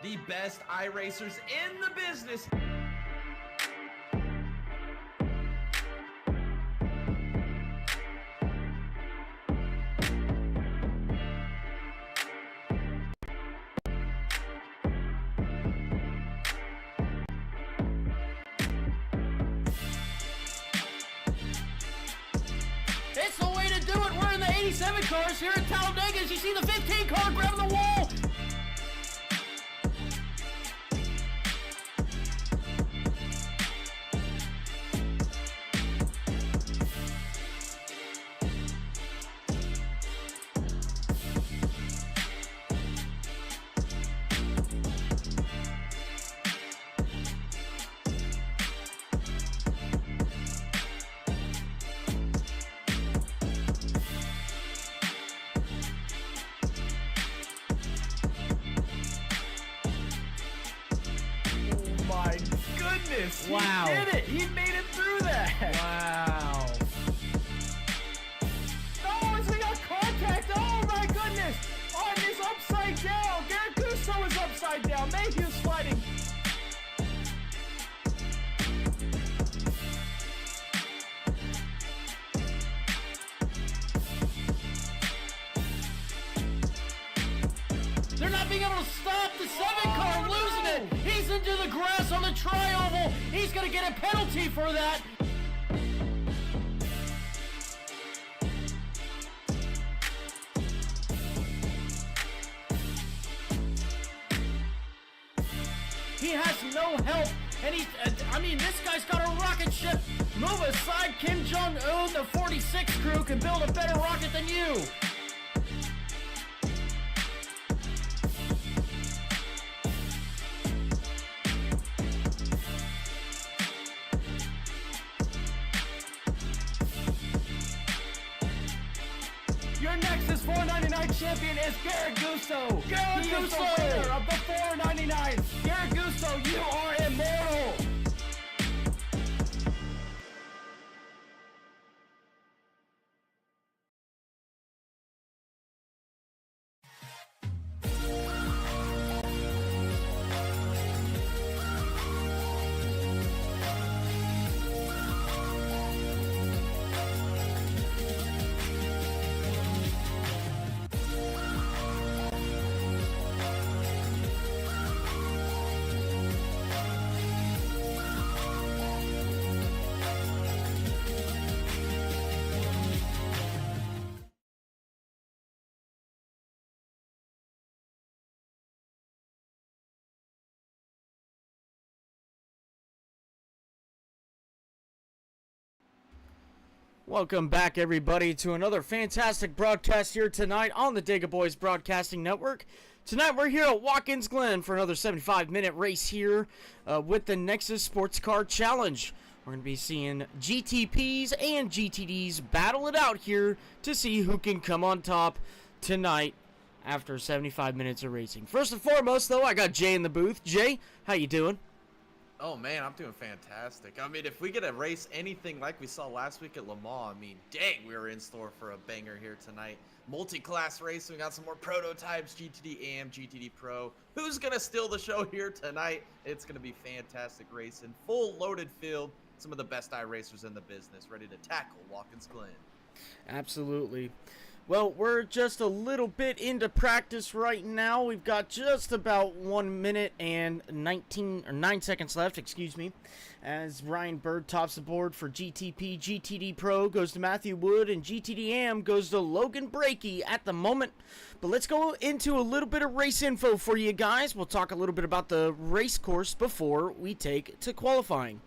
the best iRacers in the business. It's the way to do it. We're in the 87 cars here at Talladega. As you see the 15 car grabbing the wall. My goodness, Wow. He did it. He made it through that. Wow. Oh, we got contact. Oh my goodness. Oh, and he's upside down. Garrett Gusto is upside down. Mayhew's sliding. They're not being able to stop the 7 car, losing it. He's into the grass on the tri-oval. He's going to get a penalty for that. He has no help, and this guy's got a rocket ship. Move aside, Kim Jong-un, the 46 crew can build a better rocket than you. Your Nexus 499 champion is Garrett Gusto. Garrett He is the Gusto. winner of the 499. Garrett Gusto, you are immortal. Welcome back, everybody, to another fantastic broadcast here tonight on the Dega Boys Broadcasting Network. Tonight we're here at Watkins Glen for another 75-minute race here with the Nexus Sports Car Challenge. We're going to be seeing GTPs and GTDs battle it out here to see who can come on top tonight after 75 minutes of racing. First and foremost, though, I got Jay in the booth. Jay, how you doing? Oh man, I'm doing fantastic. I mean, if we get a race anything like we saw last week at Le Mans, I mean, dang, we were in store for a banger here tonight. Multi-class race, we got some more prototypes, GTD AM, GTD Pro. Who's gonna steal the show here tonight? It's gonna be fantastic racing, full loaded field. Some of the best iRacers in the business, ready to tackle Watkins Glen. Absolutely. Well, we're just a little bit into practice right now. We've got just about 1 minute and 9 seconds left, excuse me, as Ryan Bird tops the board for GTP. GTD Pro goes to Matthew Wood, and GTD AM goes to Logan Brakey at the moment. But let's go into a little bit of race info for you guys. We'll talk a little bit about the race course before we take to qualifying.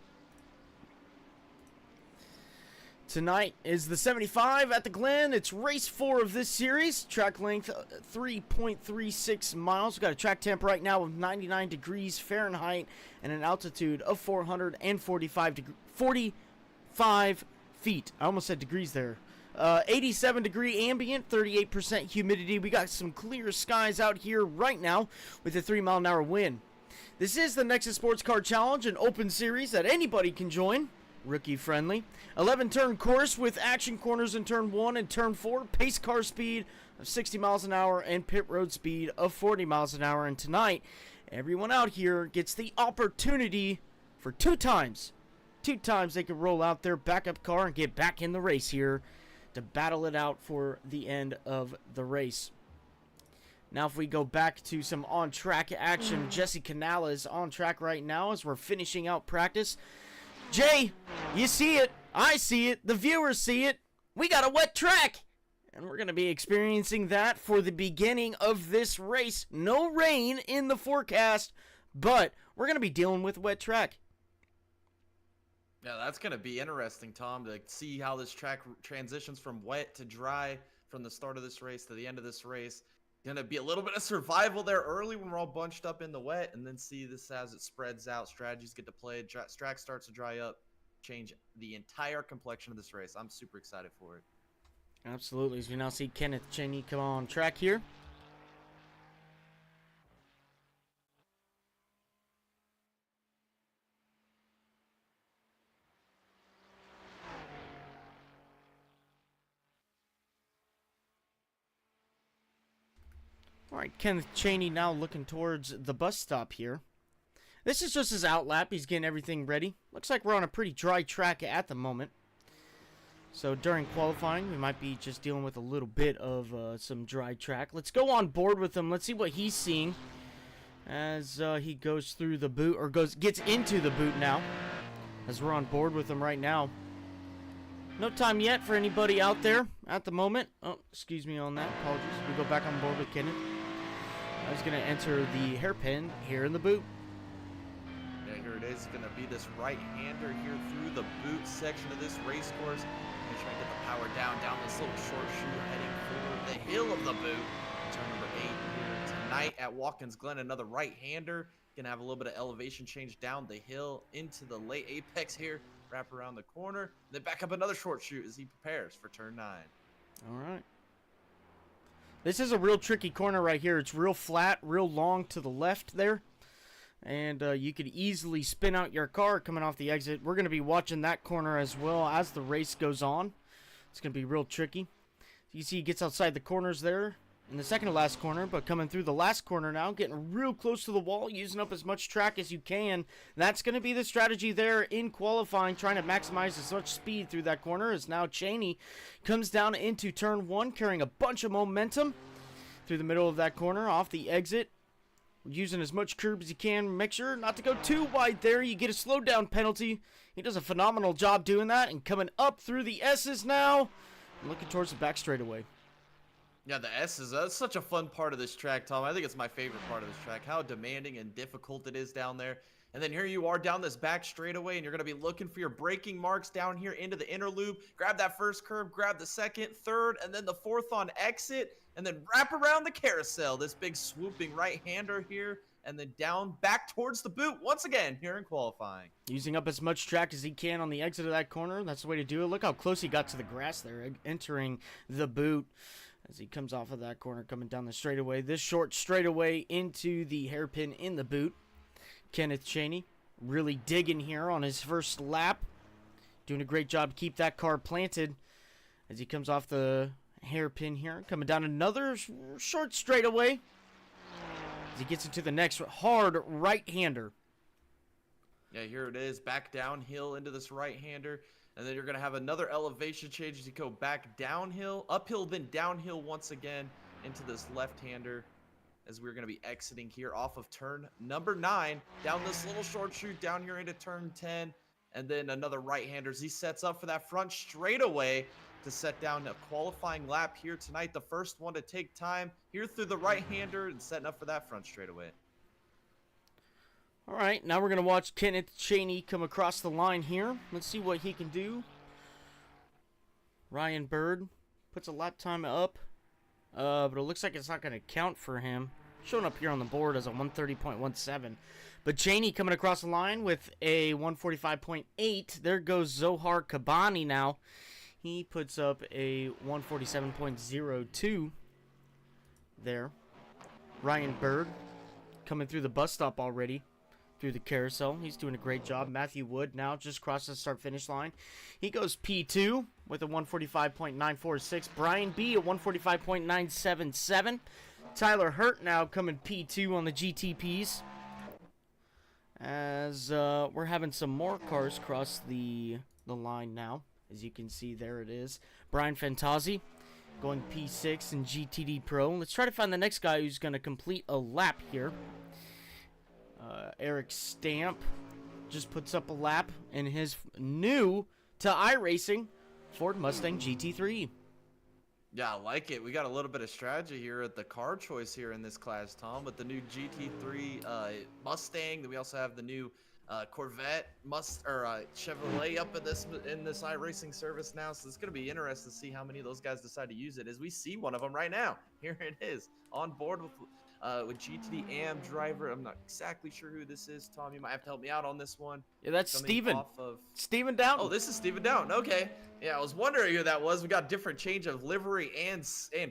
Tonight is the 75 at the Glen. It's race 4 of this series. Track length 3.36 miles. We've got a track temp right now of 99 degrees Fahrenheit and an altitude of 445 feet. I almost said degrees there. 87 degree ambient, 38% humidity. We got some clear skies out here right now with a 3-mile-an-hour wind. This is the Nexus Sports Car Challenge, an open series that anybody can join. Rookie friendly. 11-turn course with action corners in turn 1 and turn 4. Pace car speed of 60 miles an hour and pit road speed of 40 miles an hour. And tonight everyone out here gets the opportunity for 2 times. 2 times they can roll out their backup car and get back in the race here to battle it out for the end of the race. Now if we go back to some on-track action, Jesse Canala is on track right now as we're finishing out practice. Jay, you see it, I see it, the viewers see it. We got a wet track, and we're going to be experiencing that for the beginning of this race. No rain in the forecast, but we're going to be dealing with wet track. Yeah, that's going to be interesting, Tom, to see how this track transitions from wet to dry from the start of this race to the end of this race. Going to be a little bit of survival there early when we're all bunched up in the wet, and then see this as it spreads out. Strategies get to play. Track starts to dry up, change the entire complexion of this race. I'm super excited for it. Absolutely. As we now see Kenneth Cheney come on track here. All right, Kenneth Cheney now looking towards the bus stop here. This is just his out lap. He's getting everything ready. Looks like we're on a pretty dry track at the moment. So during qualifying, we might be just dealing with a little bit of some dry track. Let's go on board with him. Let's see what he's seeing as he goes through the boot, or gets into the boot now, as we're on board with him right now. No time yet for anybody out there at the moment. Oh, excuse me on that. Apologies. We go back on board with Kenneth. I was going to enter the hairpin here in the boot. Yeah, here it is. Going to be this right-hander here through the boot section of this race course. Going to try and get the power down this little short shoe, heading for the hill of the boot. Turn number 8 here tonight at Watkins Glen. Another right-hander. Going to have a little bit of elevation change down the hill into the late apex here. Wrap around the corner. Then back up another short shoot as he prepares for turn 9. All right. This is a real tricky corner right here. It's real flat, real long to the left there. And you could easily spin out your car coming off the exit. We're going to be watching that corner as well as the race goes on. It's going to be real tricky. You see he gets outside the corners there in the second to last corner, but coming through the last corner now, getting real close to the wall, using up as much track as you can. That's going to be the strategy there in qualifying, trying to maximize as much speed through that corner, as now Cheney comes down into turn 1, carrying a bunch of momentum through the middle of that corner, off the exit. Using as much curb as you can. Make sure not to go too wide there. You get a slowdown penalty. He does a phenomenal job doing that, and coming up through the S's now, looking towards the back straightaway. Yeah, the S's, that's such a fun part of this track, Tom. I think it's my favorite part of this track, how demanding and difficult it is down there. And then here you are down this back straightaway, and you're going to be looking for your braking marks down here into the inner loop. Grab that first curb, grab the second, third, and then the fourth on exit, and then wrap around the carousel. This big swooping right-hander here, and then down back towards the boot once again here in qualifying. Using up as much track as he can on the exit of that corner. That's the way to do it. Look how close he got to the grass there, entering the boot. As he comes off of that corner, coming down the straightaway. This short straightaway into the hairpin in the boot. Kenneth Cheney really digging here on his first lap. Doing a great job to keep that car planted as he comes off the hairpin here. Coming down another short straightaway as he gets into the next hard right-hander. Yeah, here it is. Back downhill into this right-hander. And then you're going to have another elevation change as you go back downhill, uphill, then downhill once again into this left-hander as we're going to be exiting here off of turn number 9, down this little short shoot down here into turn 10, and then another right-hander as he sets up for that front straightaway to set down a qualifying lap here tonight. The first one to take time here through the right-hander and setting up for that front straightaway. All right, now we're going to watch Kenneth Cheney come across the line here. Let's see what he can do. Ryan Bird puts a lap time up, but it looks like it's not going to count for him. Showing up here on the board as a 130.17. But Cheney coming across the line with a 145.8. There goes Zohar Kabani now. He puts up a 147.02 there. Ryan Bird coming through the bus stop already. Through the carousel. He's doing a great job. Matthew Wood now just crossed the start-finish line. He goes P2 with a 145.946. Brian B. a 145.977. Tyler Hurt now coming P2 on the GTPs. as we're having some more cars cross the line now. As you can see, there it is. Brian Fantazzi going P6 in GTD Pro. Let's try to find the next guy who's going to complete a lap here. Eric Stamp just puts up a lap in his new to iRacing Ford Mustang GT3. Yeah, I like it. We got a little bit of strategy here at the car choice here in this class, Tom, with the new GT3 Mustang. Then we also have the new Corvette Chevrolet up in this iRacing service now. So it's going to be interesting to see how many of those guys decide to use it. As we see one of them right now. Here it is, on board with GTD AM driver. I'm not exactly sure who this is, Tom. You might have to help me out on this one. Yeah, that's Steven. Steven Downton. Oh, this is Steven Downton. Okay. Yeah, I was wondering who that was. We got different change of livery and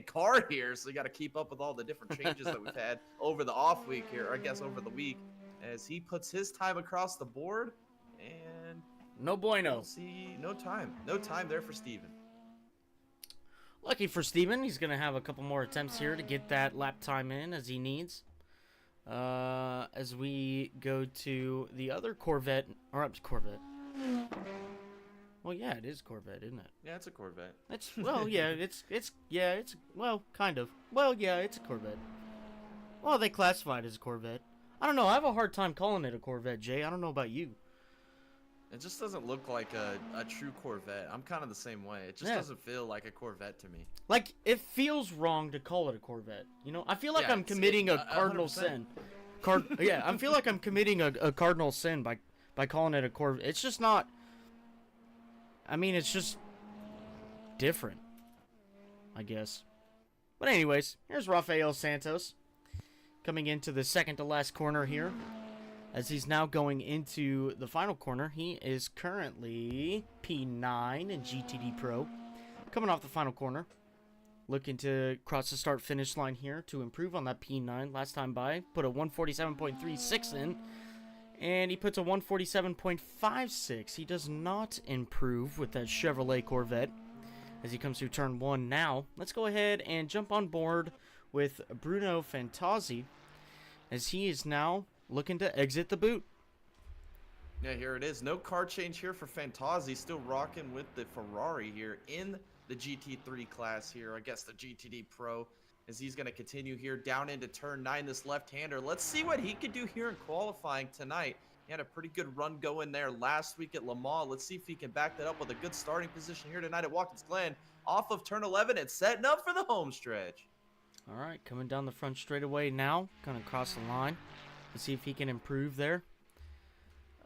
car here, so we got to keep up with all the different changes that we've had over the off week here, or I guess over the week, as he puts his time across the board, and no bueno. We'll see, no time there for Steven. Lucky for Steven, he's going to have a couple more attempts here to get that lap time in as he needs. As we go to the other Corvette, Well, yeah, it is Corvette, isn't it? Yeah, it's a Corvette. It's well, yeah, it's well, kind of. Well, yeah, it's a Corvette. Well, they classify it as a Corvette. I don't know. I have a hard time calling it a Corvette, Jay. I don't know about you. It just doesn't look like a true Corvette. I'm kind of the same way. It just doesn't feel like a Corvette to me. Like, it feels wrong to call it a Corvette. You know, I feel like I'm committing a cardinal 100%. sin. Yeah, I feel like I'm committing a cardinal sin by calling it a Corvette. It's just not. I mean, it's just different, I guess. But anyways, here's Rafael Santos coming into the second to last corner here. As he's now going into the final corner, he is currently P9 in GTD Pro. Coming off the final corner, looking to cross the start-finish line here to improve on that P9. Last time by, put a 147.36 in. And he puts a 147.56. He does not improve with that Chevrolet Corvette as he comes through turn 1 now. Let's go ahead and jump on board with Bruno Fantazzi as he is now looking to exit the boot. Yeah, here it is. No car change here for Fantazzi. Still rocking with the Ferrari here in the GT3 class here. I guess the GTD Pro, as he's going to continue here down into turn 9, this left-hander. Let's see what he could do here in qualifying tonight. He had a pretty good run going there last week at Le Mans. Let's see if he can back that up with a good starting position here tonight at Watkins Glen. Off of turn 11 and setting up for the home stretch. All right, coming down the front straightaway now. Going to cross the line. Let's see if he can improve there.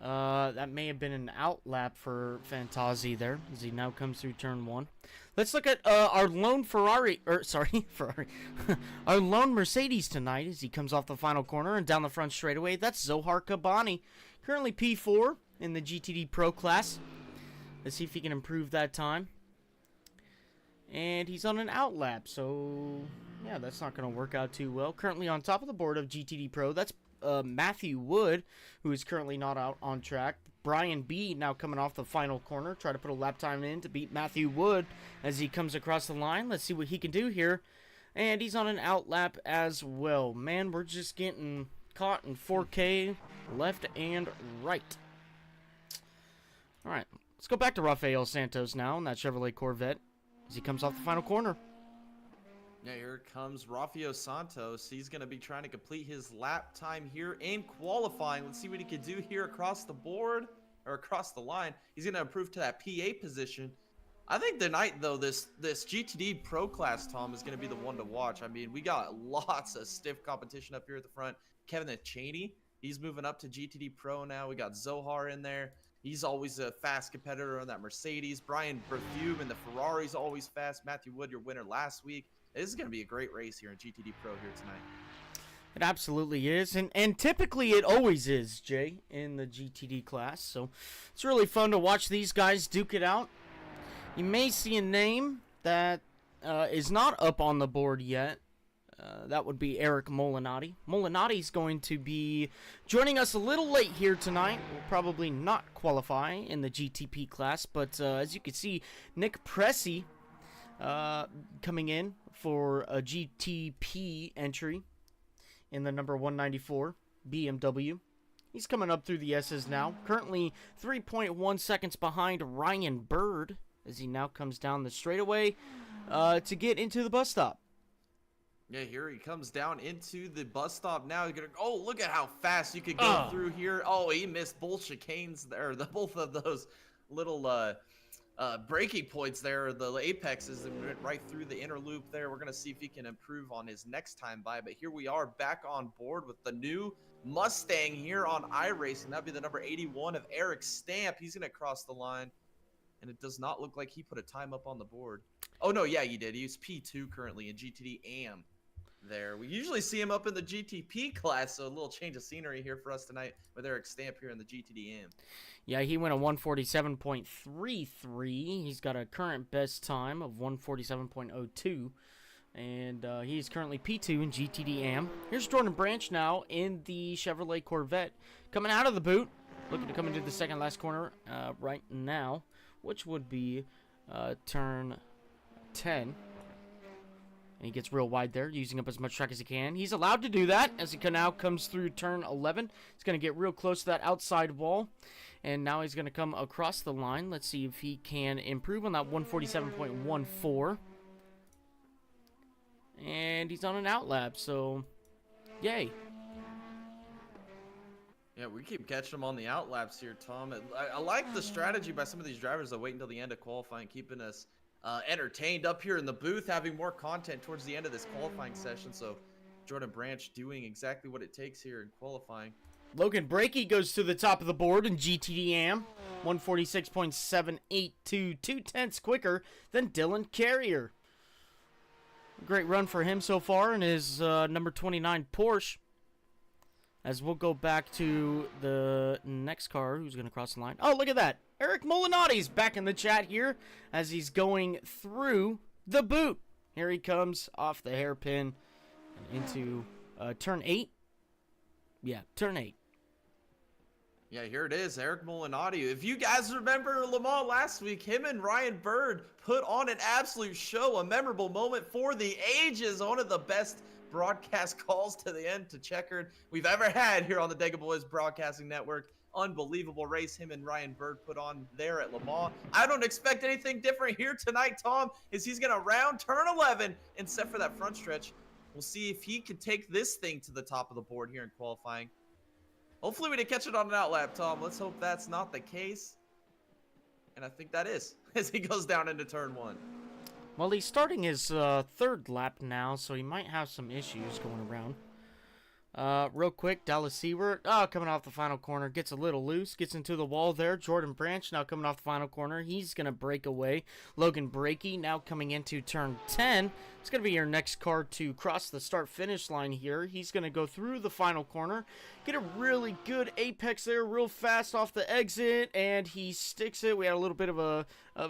That may have been an out lap for Fantazzi there as he now comes through turn 1. Let's look at our lone Ferrari. Our lone Mercedes tonight as he comes off the final corner and down the front straightaway. That's Zohar Kabani, currently P4 in the GTD Pro class. Let's see if he can improve that time. And he's on an out lap, so yeah, that's not going to work out too well. Currently on top of the board of GTD Pro, that's Matthew Wood, who is currently not out on track. Brian B now coming off the final corner, try to put a lap time in to beat Matthew Wood as he comes across the line. Let's see what he can do here. And he's on an out lap as well. Man, we're just getting caught in 4K left and right. All right, let's go back to Rafael Santos now in that Chevrolet Corvette as he comes off the final corner. Yeah, here comes Rafael Santos. He's going to be trying to complete his lap time here in qualifying. Let's see what he can do here across the board, or across the line. He's going to improve to that PA position. I think tonight, though, this GTD Pro class, Tom, is going to be the one to watch. I mean, we got lots of stiff competition up here at the front. Kevin Cheney, he's moving up to GTD Pro now. We got Zohar in there. He's always a fast competitor on that Mercedes. Brian Berthume and the Ferrari's always fast. Matthew Wood, your winner last week. This is going to be a great race here in GTD Pro here tonight. It absolutely is, and typically it always is, Jay, in the GTD class. So it's really fun to watch these guys duke it out. You may see a name that is not up on the board yet. That would be Eric Molinati. Molinati's going to be joining us a little late here tonight. Will probably not qualify in the GTP class, but as you can see, Nick Pressey coming in for a GTP entry in the number 194 BMW. He's coming up through the S's now. Currently 3.1 seconds behind Ryan Bird as he now comes down the straightaway to get into the bus stop. Yeah, here he comes down into the bus stop now. He's gonna, oh, look at how fast you could go through here. Oh, he missed both chicanes there, both of those little braking points there, the apexes, and went right through the inner loop there. We're gonna see if he can improve on his next time by, but here we are back on board with the new Mustang here on iRacing. That'd be the number 81 of Eric Stamp. He's gonna cross the line, and it does not look like he put a time up on the board. Oh no, yeah, he did. He's P2 currently in GTD AM. There, we usually see him up in the GTP class, so a little change of scenery here for us tonight with Eric Stamp here in the GTD AM. Yeah, he went a 147.33. He's got a current best time of 147.02, and he's currently P2 in GTD AM. Here's Jordan Branch now in the Chevrolet Corvette, coming out of the boot, looking to come into the second last corner right now, which would be turn 10. And he gets real wide there, using up as much track as he can. He's allowed to do that as he now comes through turn 11. He's going to get real close to that outside wall. And now he's going to come across the line. Let's see if he can improve on that 147.14. And he's on an outlap, so yay. Yeah, we keep catching him on the outlaps here, Tom. I like the strategy by some of these drivers that wait until the end of qualifying, keeping us entertained up here in the booth, having more content towards the end of this qualifying session. So Jordan Branch doing exactly what it takes here in qualifying. Logan Brakey goes to the top of the board in GTD AM, 146.782, 2/10 quicker than Dylan Carrier. Great run for him so far in his number 29 Porsche. As we'll go back to the next car who's going to cross the line. Oh, look at that. Eric Molinotti's back in the chat here as he's going through the boot. Here he comes off the hairpin into turn 8. Yeah, turn 8. Yeah, here it is, Eric Molinatti. If you guys remember Le Mans last week, him and Ryan Bird put on an absolute show, a memorable moment for the ages, one of the best broadcast calls to the end to checkered we've ever had here on the Dega Boys Broadcasting Network. Unbelievable race him and Ryan Bird put on there at Le Mans. I don't expect anything different here tonight, Tom, is he's going to round turn 11 and set for that front stretch. We'll see if he can take this thing to the top of the board here in qualifying. Hopefully we didn't catch it on an outlap, Tom. Let's hope that's not the case. And I think that is, as he goes down into turn 1. Well, he's starting his third lap now, so he might have some issues going around. Real quick, Dallas Seward, coming off the final corner, gets a little loose, gets into the wall there. Jordan Branch now coming off the final corner. He's going to break away. Logan Brakey now coming into turn 10. It's going to be your next car to cross the start-finish line here. He's going to go through the final corner, get a really good apex there real fast off the exit, and he sticks it. We had a little bit of a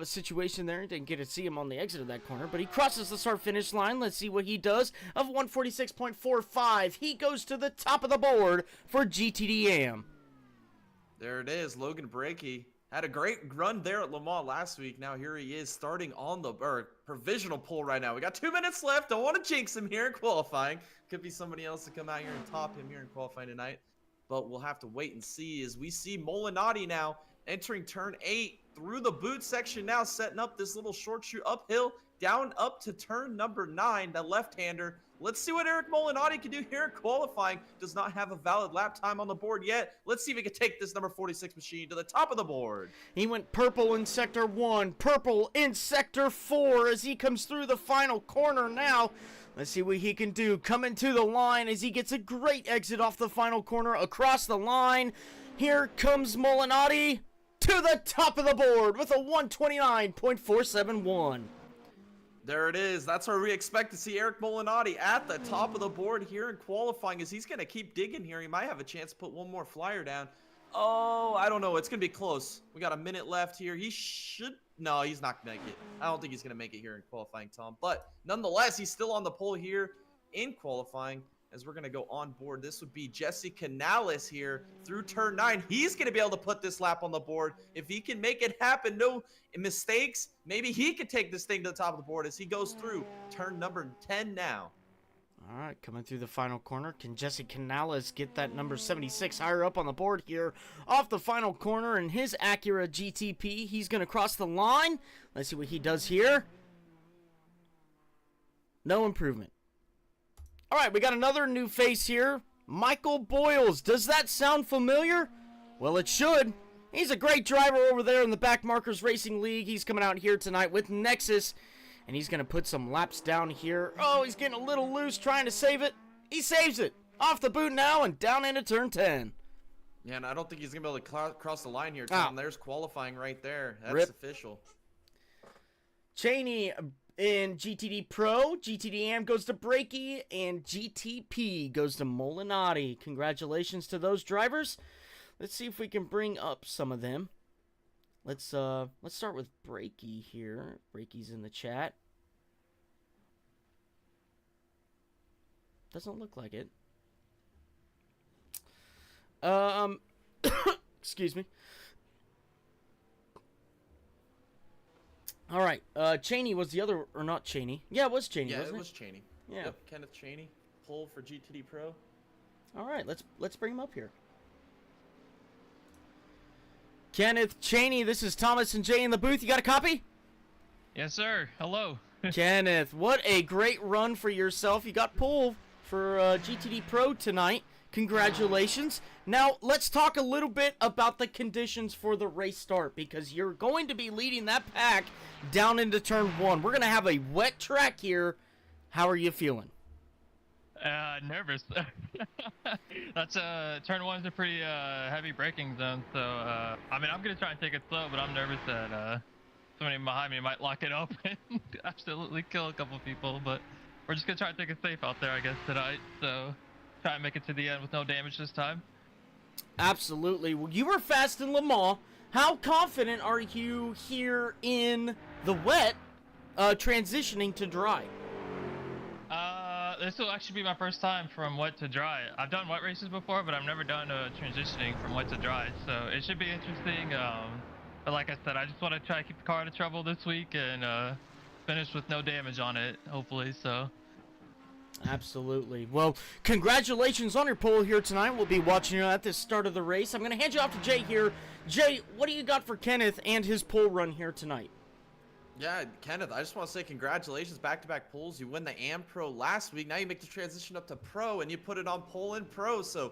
situation there. Didn't get to see him on the exit of that corner, but he crosses the start-finish line. Let's see what he does of 146.45. He goes to the top of the board for GTD AM. There it is, Logan Brakey. Had a great run there at Le Mans last week. Now here he is starting on the provisional pole right now. We got 2 minutes left. Don't want to jinx him here in qualifying. Could be somebody else to come out here and top him here in qualifying tonight. But we'll have to wait and see as we see Molinatti now entering turn 8 through the boot section now, setting up this little short shoot uphill down up to turn number 9, the left-hander. Let's see what Eric Molinatti can do here in qualifying. Does not have a valid lap time on the board yet. Let's see if he can take this number 46 machine to the top of the board. He went purple in sector 1, purple in sector 4 as he comes through the final corner now. Let's see what he can do. Coming to the line as he gets a great exit off the final corner across the line. Here comes Molinatti to the top of the board with a 129.471. There it is. That's where we expect to see Eric Molinatti at the top of the board here in qualifying as he's going to keep digging here. He might have a chance to put one more flyer down. Oh, I don't know. It's going to be close. We got a minute left here. He should... No, he's not going to make it. I don't think he's going to make it here in qualifying, Tom. But nonetheless, he's still on the pole here in qualifying as we're going to go on board. This would be Jesse Canales here through turn 9. He's going to be able to put this lap on the board. If he can make it happen, no mistakes, maybe he could take this thing to the top of the board as he goes through turn number 10 now. All right, coming through the final corner. Can Jesse Canales get that number 76 higher up on the board here? Off the final corner in his Acura GTP. He's going to cross the line. Let's see what he does here. No improvement. All right, we got another new face here. Michael Boyles. Does that sound familiar? Well, it should. He's a great driver over there in the Back Markers Racing League. He's coming out here tonight with Nexus. And he's going to put some laps down here. Oh, he's getting a little loose trying to save it. He saves it. Off the boot now and down into turn 10. Yeah, and I don't think he's going to be able to cross the line here, Tom. There's qualifying right there. That's official. Cheney in GTD Pro. GTD Am goes to Brakey. And GTP goes to Molinati. Congratulations to those drivers. Let's see if we can bring up some of them. Let's start with Brakey here. Brakey's in the chat. Doesn't look like it. Excuse me. All right. Cheney was the other, or not Cheney? Yeah, it was Cheney. Yeah, wasn't it was Cheney. Yeah. Yep, Kenneth Cheney, pull for GTD Pro. All right, let's bring him up here. Kenneth Cheney, this is Thomas and Jay in the booth. You got a copy? Yes, sir. Hello. Kenneth, what a great run for yourself. You got pulled for GTD Pro tonight. Congratulations. Now, let's talk a little bit about the conditions for the race start, because you're going to be leading that pack down into turn 1. We're going to have a wet track here. How are you feeling? Nervous. That's turn 1's a pretty heavy braking zone, so I mean, I'm gonna try and take it slow, but I'm nervous that somebody behind me might lock it up and absolutely kill a couple people. But we're just gonna try and take it safe out there, I guess, tonight. So try and make it to the end with no damage this time. Absolutely. Well, you were fast in Le Mans. How confident are you here in the wet, transitioning to dry? This will actually be my first time from wet to dry. I've done wet races before, but I've never done transitioning from wet to dry, so it should be interesting. But like I said, I just want to try to keep the car out of trouble this week and finish with no damage on it, hopefully. So. Absolutely. Well, congratulations on your pole here tonight. We'll be watching you at the start of the race. I'm going to hand you off to Jay here. Jay, what do you got for Kenneth and his pole run here tonight? Yeah, Kenneth, I just want to say congratulations, back-to-back pulls. You win the Am Pro last week. Now you make the transition up to Pro, and you put it on pole and Pro. So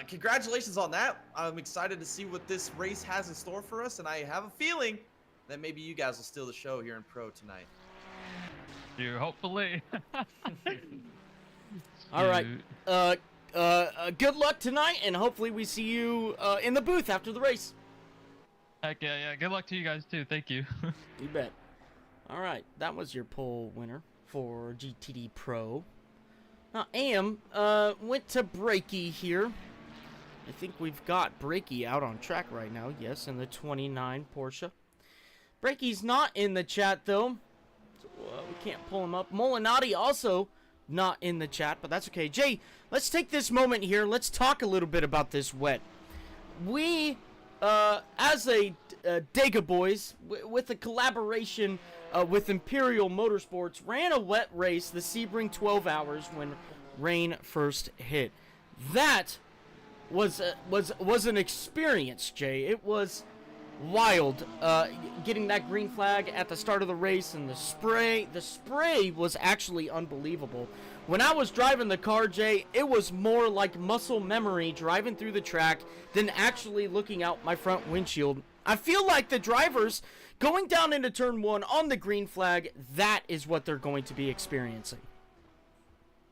congratulations on that. I'm excited to see what this race has in store for us, and I have a feeling that maybe you guys will steal the show here in Pro tonight. You hopefully. All right. Good luck tonight, and hopefully we see you in the booth after the race. Heck yeah. Good luck to you guys, too. Thank you. You bet. All right, that was your pole winner for GTD Pro. Now, Am went to Brakey here. I think we've got Brakey out on track right now. Yes, in the 29 Porsche. Brakey's not in the chat, though. So, we can't pull him up. Molinati also not in the chat, but that's okay. Jay, let's take this moment here. Let's talk a little bit about this wet. We, as a Dega Boys, with a collaboration with Imperial Motorsports, ran a wet race, the Sebring 12 Hours, when rain first hit. That was an experience, Jay. It was wild, getting that green flag at the start of the race, and the spray was actually unbelievable. When I was driving the car, Jay, it was more like muscle memory driving through the track than actually looking out my front windshield. I feel like the drivers going down into turn 1 on the green flag, that is what they're going to be experiencing.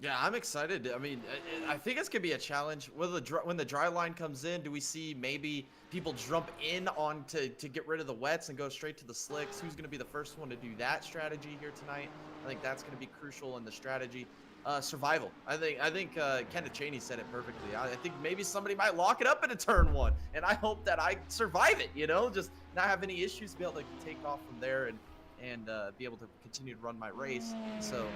Yeah, I'm excited. I mean, I think it's going to be a challenge. When the dry line comes in, do we see maybe people jump in on to get rid of the wets and go straight to the slicks? Who's going to be the first one to do that strategy here tonight? I think that's going to be crucial in the strategy. Survival. I think Kenneth Cheney said it perfectly. I think maybe somebody might lock it up in a turn 1, and I hope that I survive it, you know, just not have any issues, be able to take off from there and be able to continue to run my race. So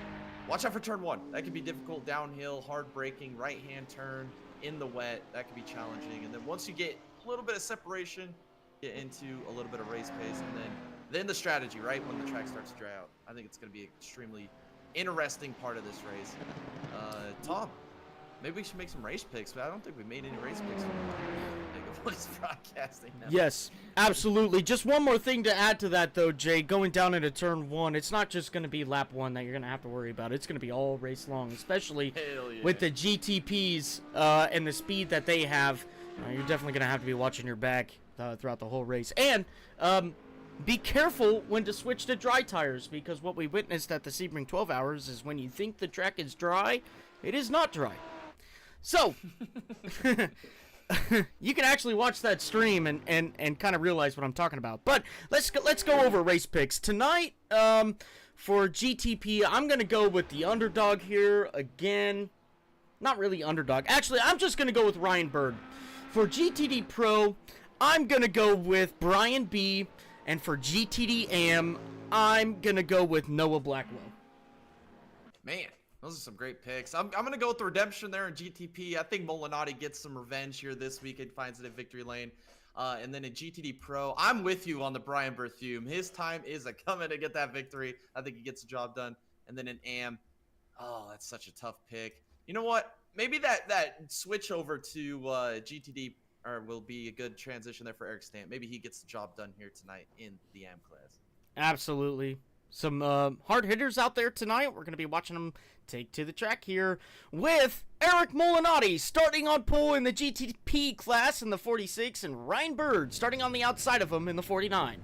watch out for turn 1. That could be difficult, downhill, hard braking, right-hand turn in the wet. That could be challenging. And then once you get a little bit of separation, get into a little bit of race pace, and then the strategy, right, when the track starts to dry out. I think it's going to be extremely interesting part of this race. Tom, maybe we should make some race picks, but I don't think we made any race picks from Big Voice Broadcasting. No. Yes, absolutely. Just one more thing to add to that, though, Jay. Going down into turn 1, it's not just going to be lap 1 that you're going to have to worry about. It's going to be all race long, especially with the GTPs and the speed that they have. You're definitely going to have to be watching your back throughout the whole race. And be careful when to switch to dry tires, because what we witnessed at the Sebring 12 Hours is when you think the track is dry, it is not dry. So, you can actually watch that stream and kind of realize what I'm talking about. But let's go over race picks. Tonight, for GTP, I'm going to go with the underdog here again. Not really underdog. Actually, I'm just going to go with Ryan Bird. For GTD Pro, I'm going to go with Brian B. And for GTD AM, I'm going to go with Noah Blackwell. Man, those are some great picks. I'm going to go with the redemption there in GTP. I think Molinati gets some revenge here this week and finds it in victory lane. And then in GTD Pro, I'm with you on the Brian Berthume. His time is coming to get that victory. I think he gets the job done. And then in AM, oh, that's such a tough pick. You know what? Maybe that switch over to GTD will be a good transition there for Eric Stamp. Maybe he gets the job done here tonight in the AM class. Absolutely. Some hard hitters out there tonight. We're going to be watching them take to the track here with Eric Molinati starting on pole in the GTP class in the 46, and Ryan Bird starting on the outside of him in the 49.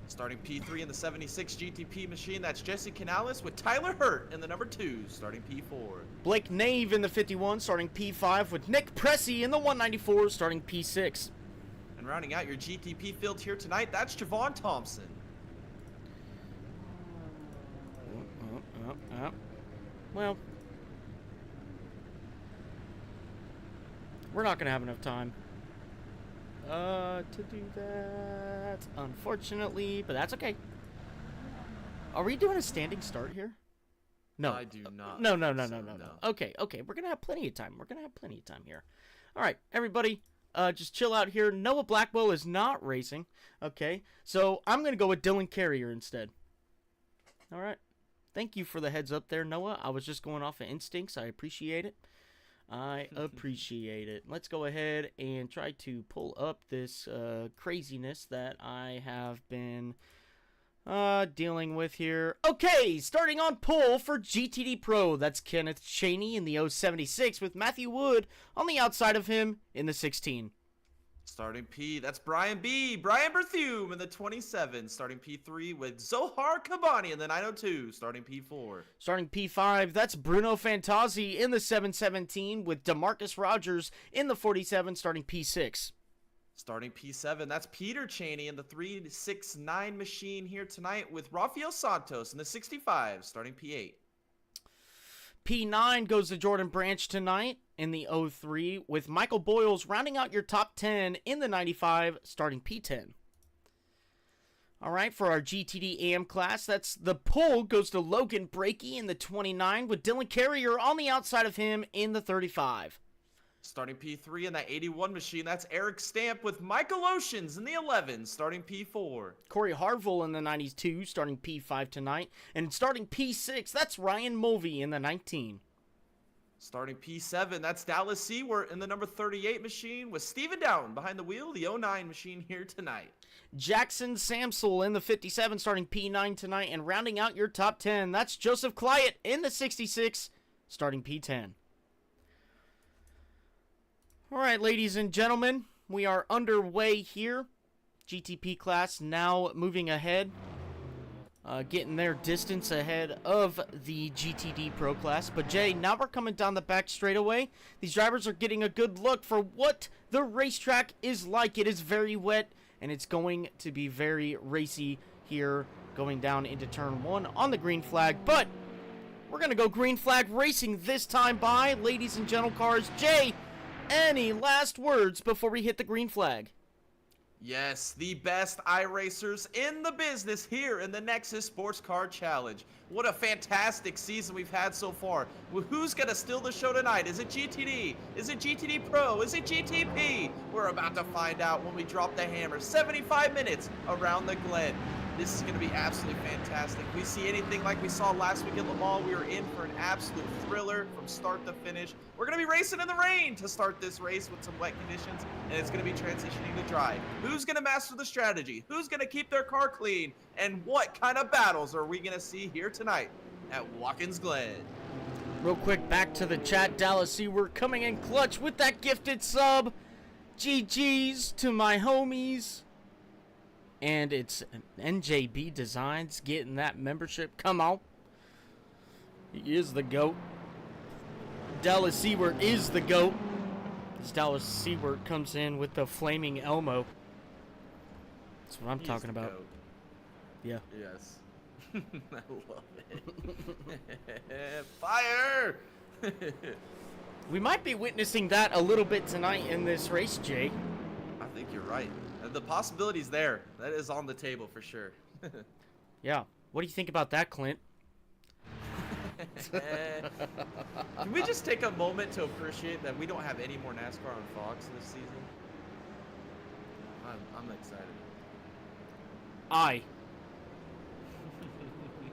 Starting P3 in the 76 GTP machine, that's Jesse Canales with Tyler Hurt in the number 2, starting P4. Blake Nave in the 51, starting P5, with Nick Pressey in the 194, starting P6. And rounding out your GTP field here tonight, that's Javon Thompson. Well, we're not going to have enough time to do that, unfortunately, but that's okay. Are we doing a standing start here? No. I do not. No. Okay, we're going to have plenty of time. Here. All right, everybody, just chill out here. Noah Blackwell is not racing, okay? So I'm going to go with Dylan Carrier instead. All right. Thank you for the heads up there, Noah. I was just going off of instincts. I appreciate it. Let's go ahead and try to pull up this craziness that I have been dealing with here. Okay, starting on pole for GTD Pro. That's Kenneth Cheney in the 076 with Matthew Wood on the outside of him in the 16. Starting P, that's Brian B. Brian Berthume in the 27. Starting P3 with Zohar Kabani in the 902. Starting P4. Starting P5, that's Bruno Fantazzi in the 717 with DeMarcus Rogers in the 47. Starting P6. Starting P7, that's Peter Cheney in the 369 machine here tonight with Rafael Santos in the 65. Starting P8. P9 goes to Jordan Branch tonight in the 03 with Michael Boyles rounding out your top 10 in the 95, starting P10. All right, for our GTD AM class, that's the pole goes to Logan Brakey in the 29 with Dylan Carrier on the outside of him in the 35. Starting P3 in that 81 machine, that's Eric Stamp with Michael Oceans in the 11, starting P4. Corey Harville in the 92, starting P5 tonight. And starting P6, that's Ryan Mulvey in the 19. Starting P7, that's Dallas Seward in the number 38 machine with Steven Down behind the wheel, the 09 machine here tonight. Jackson Samsel in the 57, starting P9 tonight. And rounding out your top 10, that's Joseph Clyett in the 66, starting P10. All right, ladies and gentlemen, we are underway here. GTP class now moving ahead, getting their distance ahead of the GTD Pro class. But Jay, now we're coming down the back straightaway. These drivers are getting a good look for what the racetrack is like. It is very wet, and it's going to be very racy here going down into turn 1 on the green flag. But we're going to go green flag racing this time by, ladies and gentle cars. Jay, any last words before we hit the green flag? Yes, the best iRacers in the business here in the Nexus Sports Car Challenge. What a fantastic season we've had so far. Well, who's going to steal the show tonight? Is it GTD? Is it GTD Pro? Is it GTP? We're about to find out when we drop the hammer. 75 minutes around the Glen. This is going to be absolutely fantastic. If we see anything like we saw last week at Le Mans, we are in for an absolute thriller from start to finish. We're going to be racing in the rain to start this race with some wet conditions, and it's going to be transitioning to dry. Who's going to master the strategy? Who's going to keep their car clean? And what kind of battles are we going to see here tonight at Watkins Glen? Real quick, back to the chat. Dallas Seward coming in clutch with that gifted sub. GG's to my homies. And it's NJB Designs getting that membership. Come on. He is the GOAT. Dallas Seward is the GOAT. As Dallas Seward comes in with the flaming Elmo. That's what I'm talking about. GOAT. Yeah. Yes. I love it. Fire! We might be witnessing that a little bit tonight in this race, Jay. I think you're right. The possibility's there. That is on the table for sure. Yeah. What do you think about that, Clint? Can we just take a moment to appreciate that we don't have any more NASCAR on Fox this season? I'm excited.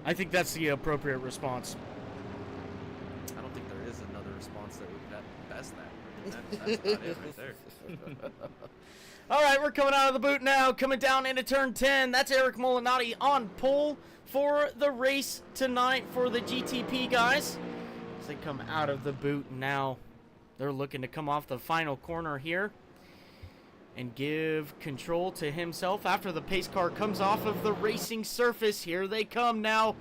I think that's the appropriate response. I don't think there is another response that would best that. That's about it right there. All right, we're coming out of the boot now, coming down into turn 10. That's Eric Molinari on pole for the race tonight for the GTP guys. As they come out of the boot now, they're looking to come off the final corner here and give control to himself after the pace car comes off of the racing surface. Here they come now.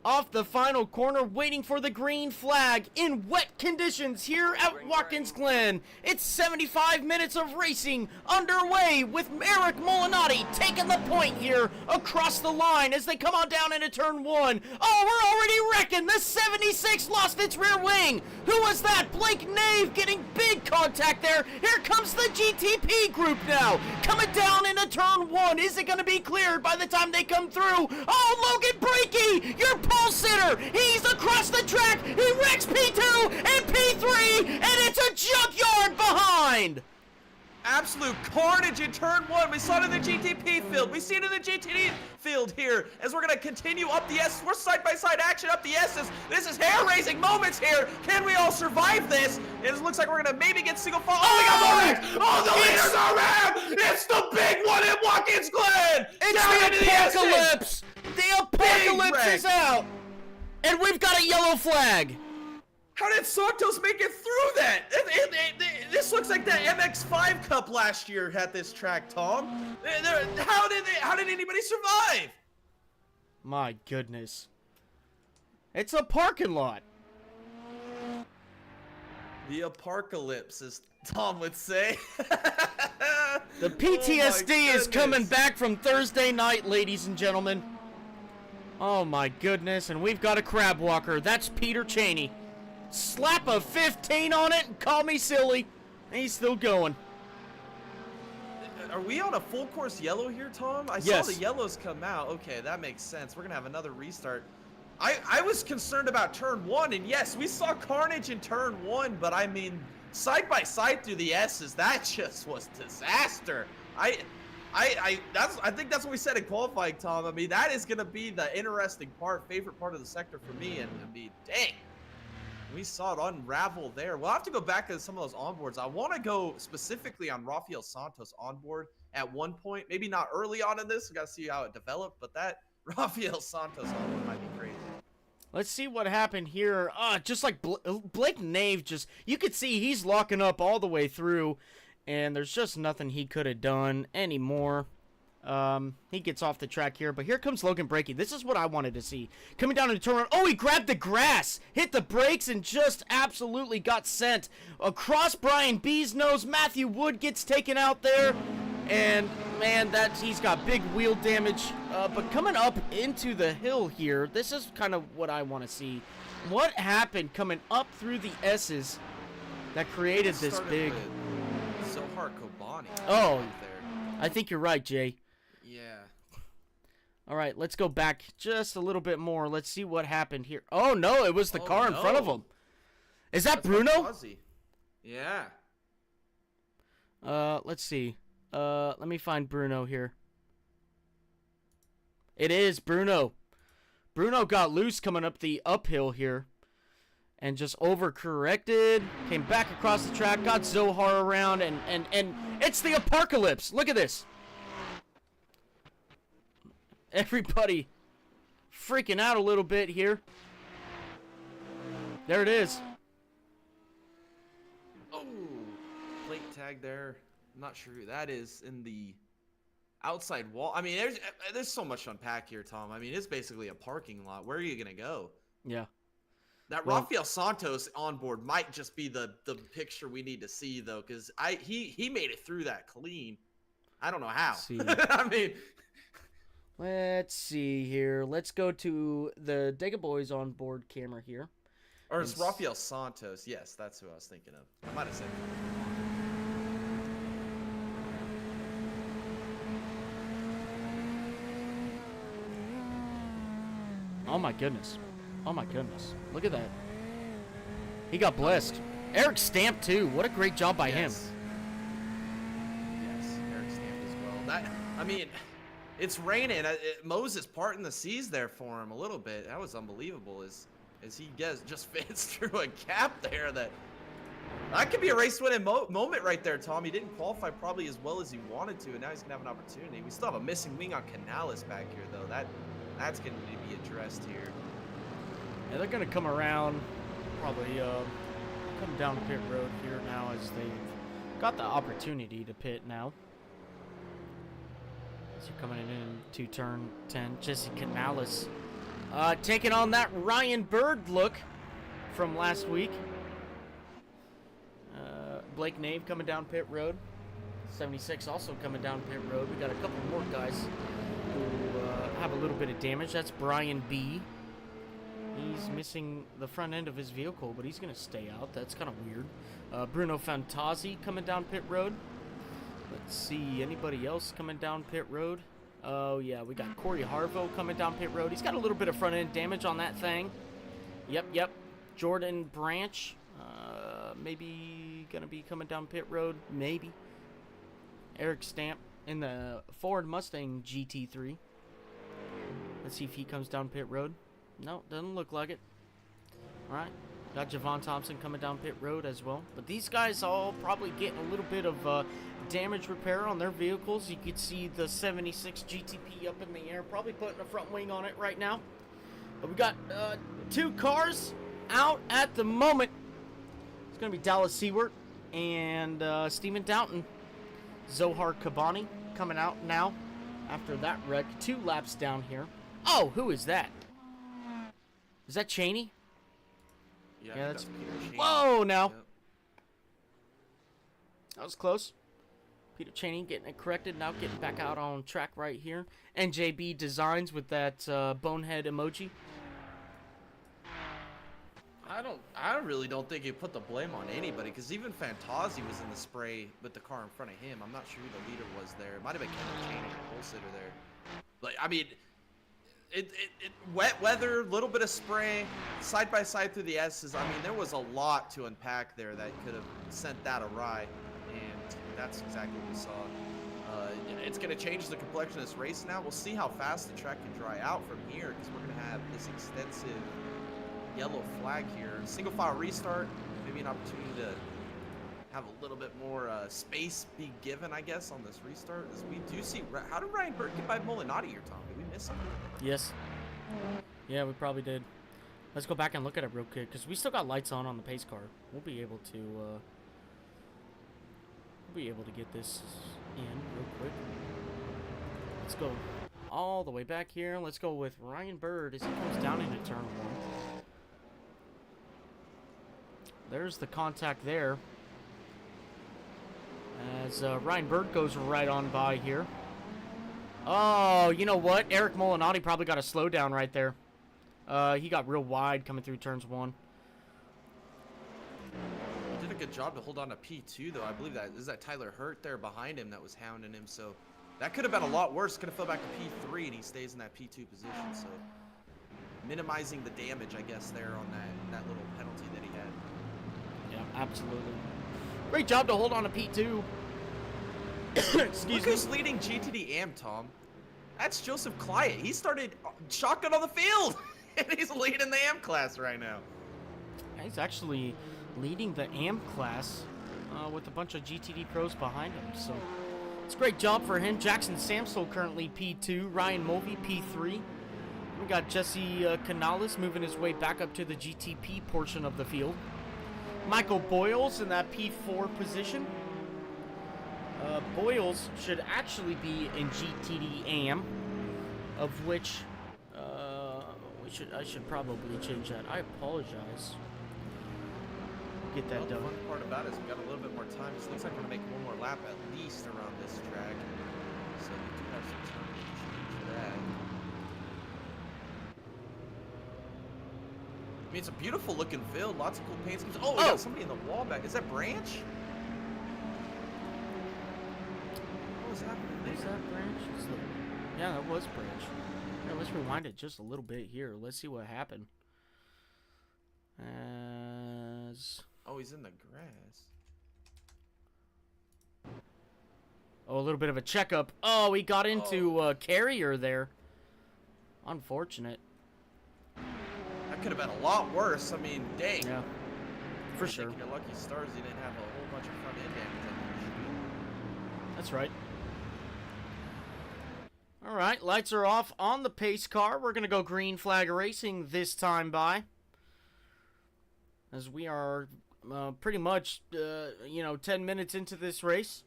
Off the final corner, waiting for the green flag in wet conditions here at Watkins Glen. It's 75 minutes of racing underway with Eric Molinari taking the point here across the line as they come on down into turn 1. Oh, we're already wrecking. The 76 lost its rear wing. Who was that? Blake Nave getting big contact there. Here comes the GTP group now. Coming down into turn 1. Is it going to be cleared by the time they come through? Oh, Logan Breakey, your pole sitter. He's across the track. He wrecks P2 and P3, and it's a junkyard behind. Absolute carnage in turn 1. We saw it in the GTP field. We see it in the GTD field here as we're going to continue up the S. We're side-by-side action up the S's. This is hair-raising moments here. Can we all survive this? It looks like we're going to maybe get single fall. Oh, we got more wrecks. Oh, the leaders are rammed. It's the big one in Watkins Glen. It's the apocalypse. The apocalypse is out. And we've got a yellow flag. How did Santos make it through that? This looks like the MX-5 Cup last year at this track, Tom. How did anybody survive? My goodness. It's a parking lot. The apocalypse, as Tom would say. The PTSD is coming back from Thursday night, ladies and gentlemen. Oh my goodness, and we've got a crab walker. That's Peter Cheney. Slap a 15 on it and call me silly. He's still going. Are we on a full course yellow here, Tom? I Yes. saw the yellows come out. Okay, that makes sense. We're going to have another restart. I was concerned about turn 1, and yes, we saw carnage in turn 1, but I mean, side by side through the S's, that just was disaster. I think that's what we said in qualifying, Tom. I mean, that is going to be the interesting part, favorite part of the sector for me, and I mean, dang. We saw it unravel there. We'll have to go back to some of those onboards. I want to go specifically on Rafael Santos onboard at one point. Maybe not early on in this. We got to see how it developed. But that Rafael Santos onboard might be crazy. Let's see what happened here. Just like Blake Nave, you could see he's locking up all the way through. And there's just nothing he could have done anymore. He gets off the track here, but here comes Logan Breakey. This is what I wanted to see. Coming down into turn 1. Oh, he grabbed the grass, hit the brakes, and just absolutely got sent across Brian B's nose. Matthew Wood gets taken out there, and man, he's got big wheel damage. But coming up into the hill here, this is kind of what I want to see. What happened coming up through the S's that created this big? Sohar Kobani. Oh, right there. I think you're right, Jay. Yeah. All right, let's go back just a little bit more. Let's see what happened here. Oh, no, it was the car in front of him. Is that Bruno? Fuzzy. Yeah. Let's see. Let me find Bruno here. It is Bruno. Bruno got loose coming up the uphill here. And just overcorrected. Came back across the track. Got Zohar around. And it's the apocalypse. Look at this. Everybody freaking out a little bit here. There it is. Oh, plate tag there. I'm not sure who that is in the outside wall. I mean, there's so much to unpack here, Tom. I mean, it's basically a parking lot. Where are you gonna go? Yeah. That Rafael Santos on board might just be the picture we need to see though, because he made it through that clean. I don't know how. I mean, let's see here. Let's go to the Dega Boys on board camera here. Or it's Rafael Santos. Yes, that's who I was thinking of. I might have said. Oh my goodness. Oh my goodness. Look at that. He got blessed. Eric Stamp too. What a great job by him. Yes, Eric Stamp as well. I mean, it's raining. Moses parting the seas there for him a little bit. That was unbelievable as he just fits through a gap there. That could be a race-winning moment right there, Tom. He didn't qualify probably as well as he wanted to, and now he's going to have an opportunity. We still have a missing wing on Canales back here, though. That's going to need to be addressed here. Yeah, they're going to come around, probably come down pit road here now as they've got the opportunity to pit now. So coming in to turn 10, Jesse Canales taking on that Ryan Bird look from last week. Blake Nave coming down pit road. 76 also coming down pit road. We got a couple more guys who have a little bit of damage. That's Brian B. He's missing the front end of his vehicle, but he's going to stay out. That's kind of weird. Bruno Fantazzi coming down pit road. Let's see, anybody else coming down pit road? Oh, yeah, we got Corey Harvo coming down pit road. He's got a little bit of front end damage on that thing. Yep. Jordan Branch, maybe going to be coming down pit road. Maybe. Eric Stamp in the Ford Mustang GT3. Let's see if he comes down pit road. No, doesn't look like it. Alright. Got Javon Thompson coming down pit road as well. But these guys all probably getting a little bit of damage repair on their vehicles. You could see the 76 GTP up in the air. Probably putting a front wing on it right now. But we got two cars out at the moment. It's going to be Dallas Seward and Steven Downton. Zohar Kabani coming out now after that wreck. 2 laps down here. Oh, who is that? Is that Cheney? Yeah, that's Peter Cheney. Whoa, now. Yep. That was close. Peter Cheney getting it corrected. Now getting back out on track right here. NJB Designs with that bonehead emoji. I really don't think he put the blame on anybody, because even Fantazzi was in the spray with the car in front of him. I'm not sure who the leader was there. It might have been Kevin Cheney, the pole sitter there. But I mean, wet weather, little bit of spray, side by side through the S's. I mean, there was a lot to unpack there that could have sent that awry, and that's exactly what we saw. It's going to change the complexion of this race now. We'll see how fast the track can dry out from here, because we're going to have this extensive yellow flag here. Single file restart, maybe an opportunity to have a little bit more space be given, I guess, on this restart. As we do see, how did Ryan Burke get by Molinati here, Tom? Did we miss him? Yes. Yeah, we probably did. Let's go back and look at it real quick, because we still got lights on the pace car. We'll be able to get this in real quick. Let's go all the way back here. Let's go with Ryan Bird as he comes down into turn 1. There's the contact there. As Ryan Bird goes right on by here. Oh, you know what? Eric Molinati probably got a slowdown right there. He got real wide coming through turns 1. He did a good job to hold on to P2, though. I believe that is that Tyler Hurt there behind him that was hounding him. So that could have been a lot worse. Could have fell back to P3, and he stays in that P2 position. So minimizing the damage, I guess, there on that little penalty that he had. Yeah, absolutely. Great job to hold on to P2. Excuse Look me. who's leading GTD AM, Tom. That's Joseph Clyett. He started shotgun on the field, and he's leading the AM class right now. Yeah, he's actually leading the AM class with a bunch of GTD pros behind him. So it's a great job for him. Jackson Samsel currently P2. Ryan Mulvey P3. We got Jesse Canales moving his way back up to the GTP portion of the field. Michael Boyles in that P4 position. Boyles should actually be in GTD AM, of which I should probably change that. I apologize. Get that done. The fun part about it is we got a little bit more time. It looks like we're gonna make one more lap at least around this track, so we do have some time to change that. I mean, it's a beautiful looking field, lots of cool paint schemes. Oh, we got somebody in the wall back. Is that Branch? What was happening there? Was that Branch? Yeah, that was Branch. Yeah, let's rewind it just a little bit here. Let's see what happened. Oh, he's in the grass. Oh, a little bit of a checkup. Oh, he got into carrier there. Unfortunate. That could have been a lot worse. I mean, dang. Yeah, for sure. Your lucky stars, he didn't have a whole bunch of front end damage. That's right. All right, lights are off on the pace car. We're going to go green flag racing this time by. As we are pretty much, 10 minutes into this race.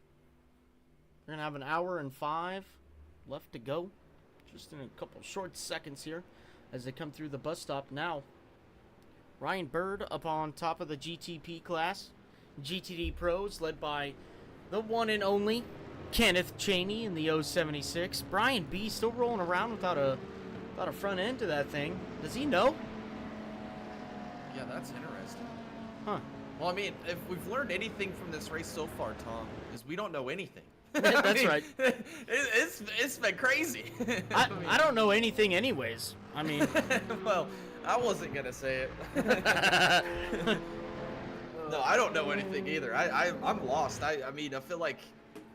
We're going to have an hour and 5 left to go. Just in a couple short seconds here as they come through the bus stop now. Ryan Bird up on top of the GTP class. GTD Pros led by the one and only Kenneth Cheney in the 076. Brian B still rolling around without a front end to that thing. Does he know? Yeah, that's interesting. Huh. Well, I mean, if we've learned anything from this race so far, Tom, is we don't know anything. That's right. It's been crazy. I don't know anything anyways. I mean... well, I wasn't going to say it. No, I don't know anything either. I'm lost. I mean, I feel like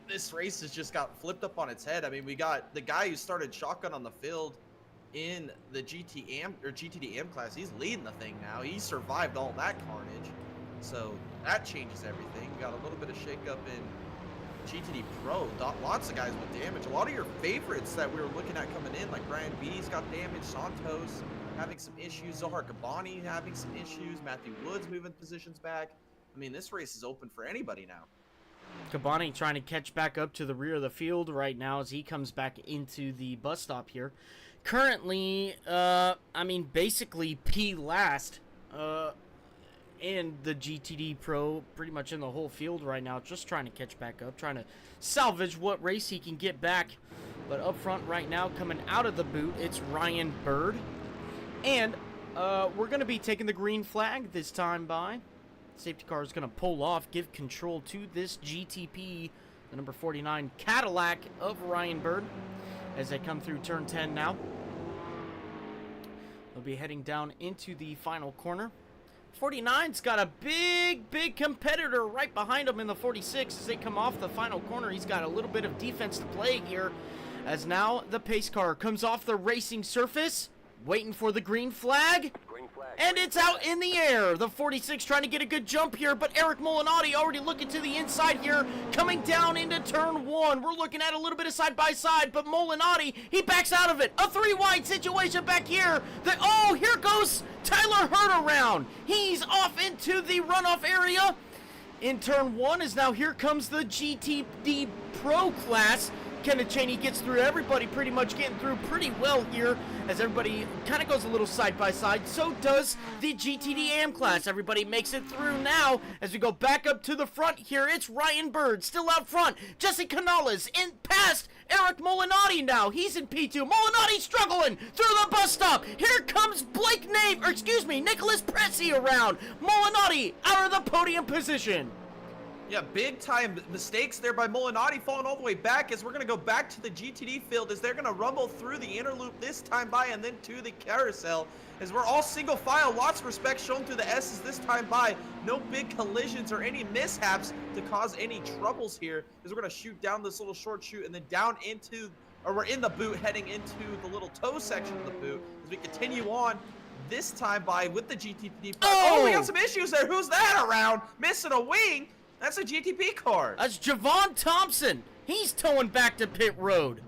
this race has just got flipped up on its head. I mean, we got the guy who started shotgun on the field in the GTD-AM class. He's leading the thing now. He survived all that carnage. So that changes everything. We got a little bit of shakeup in GTD Pro. Lots of guys with damage. A lot of your favorites that we were looking at coming in, like Brian B's got damage, Santos having some issues, Zohar Kabani having some issues, Matthew Woods moving positions back. I mean, this race is open for anybody now. Kabani trying to catch back up to the rear of the field right now as he comes back into the bus stop here. Currently, basically P last in the GTD Pro, pretty much in the whole field right now, just trying to catch back up, trying to salvage what race he can get back. But up front right now, coming out of the boot, it's Ryan Bird. And we're going to be taking the green flag this time by. Safety car is going to pull off, give control to this GTP, the number 49 Cadillac of Ryan Bird, as they come through turn 10 now. They'll be heading down into the final corner. 49's got a big competitor right behind him in the 46 as they come off the final corner. He's got a little bit of defense to play here, as now the pace car comes off the racing surface, waiting for the green flag. And it's out in the air. The 46 trying to get a good jump here, but Eric Molinati already looking to the inside here, coming down into turn 1. We're looking at a little bit of side-by-side, but Molinati, he backs out of it. A 3-wide situation back here. Here goes Tyler Hurt around. He's off into the runoff area in turn 1, as now here comes the GTD Pro class. Kenneth Cheney gets through everybody, pretty much getting through pretty well here, as everybody kind of goes a little side by side. So does the GTD AM class. Everybody makes it through now as we go back up to the front here. It's Ryan Bird still out front. Jesse Canales in past Eric Molinati now. He's in P2. Molinati struggling through the bus stop. Here comes Nicholas Pressy around. Molinati out of the podium position. Yeah, big time mistakes there by Molinati, falling all the way back as we're going to go back to the GTD field as they're going to rumble through the inner loop this time by and then to the carousel as we're all single file. Lots of respect shown through the S's this time by. No big collisions or any mishaps to cause any troubles here as we're going to shoot down this little short chute and then down into or we're in the boot heading into the little toe section of the boot as we continue on. This time with the GTP. Oh, we got some issues there. Who's that around? Missing a wing. That's a GTP car. That's Javon Thompson. He's towing back to pit road.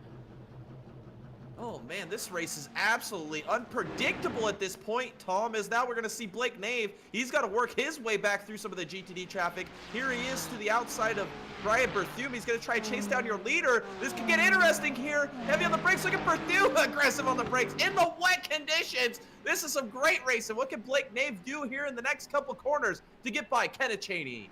Oh man, this race is absolutely unpredictable at this point, Tom, as now we're going to see Blake Nave. He's got to work his way back through some of the GTD traffic. Here he is to the outside of Brian Berthume. He's going to try and chase down your leader. This could get interesting here. Heavy on the brakes. Look at Berthume, aggressive on the brakes in the wet conditions. This is some great racing. What can Blake Nave do here in the next couple corners to get by Kenneth Cheney?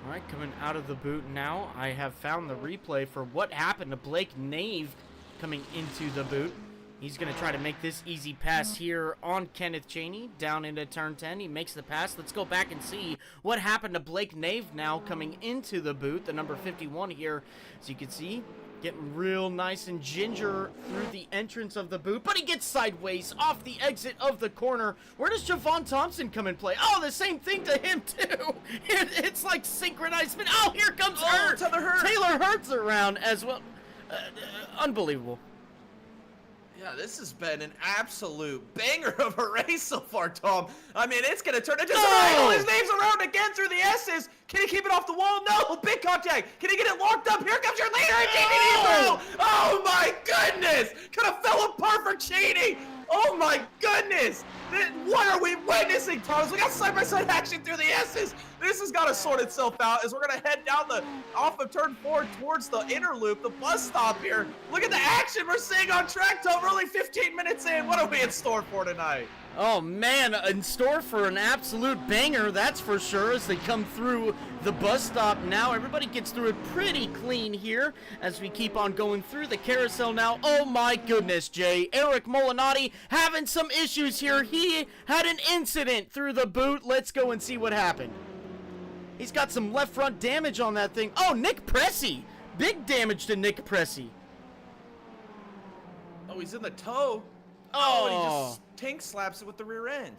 All right, coming out of the boot now, I have found the replay for what happened to Blake Nave coming into the boot. He's going to try to make this easy pass here on Kenneth Cheney down into turn 10. He makes the pass. Let's go back and see what happened to Blake Nave now coming into the boot, the number 51 here. As you can see, getting real nice and ginger through the entrance of the boot, but he gets sideways off the exit of the corner. Where does Javon Thompson come and play? Oh, the same thing to him too. It's like synchronized spin. Oh, here comes Hurt. Taylor Hurt's around as well. Unbelievable. Yeah, this has been an absolute banger of a race so far, Tom. I mean, it's going to turn into some His name's around again through the S's. Can he keep it off the wall? No, big contact. Can he get it locked up? Here comes your leader, GTD. Oh, my goodness. Could have fell apart for Cheney. Oh, my goodness. What are we witnessing, Thomas? We got side-by-side action through the S's. This has got to sort itself out as we're going to head down off of turn 4 towards the inner loop, the bus stop here. Look at the action we're seeing on track, Tom. We're only 15 minutes in. What are we in store for tonight? Oh, man, in store for an absolute banger, that's for sure, as they come through the bus stop now. Everybody gets through it pretty clean here as we keep on going through the carousel now. Oh, my goodness, Jay. Eric Molinati having some issues here. He had an incident through the boot. Let's go and see what happened. He's got some left front damage on that thing. Oh, Nick Pressey. Big damage to Nick Pressey. Oh, he's in the toe. Oh, and he just tank slaps it with the rear end.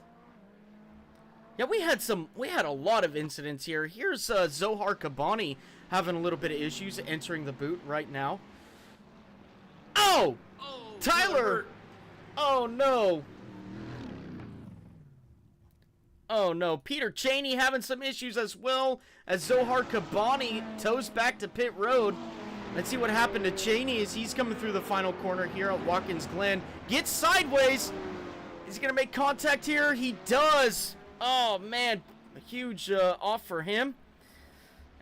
Yeah, we had a lot of incidents here. Here's Zohar Kabani having a little bit of issues entering the boot right now. Oh! Tyler! Oh, no. Oh, no. Peter Cheney having some issues as well as Zohar Kabani toes back to pit road. Let's see what happened to Cheney as he's coming through the final corner here at Watkins Glen. Gets sideways. Is he going to make contact here? He does. Oh, man. A huge off for him.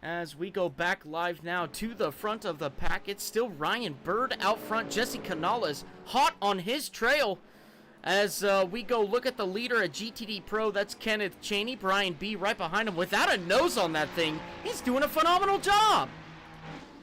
As we go back live now to the front of the pack, it's still Ryan Bird out front. Jesse Canales hot on his trail. As we go look at the leader at GTD Pro, that's Kenneth Cheney. Brian B right behind him without a nose on that thing. He's doing a phenomenal job.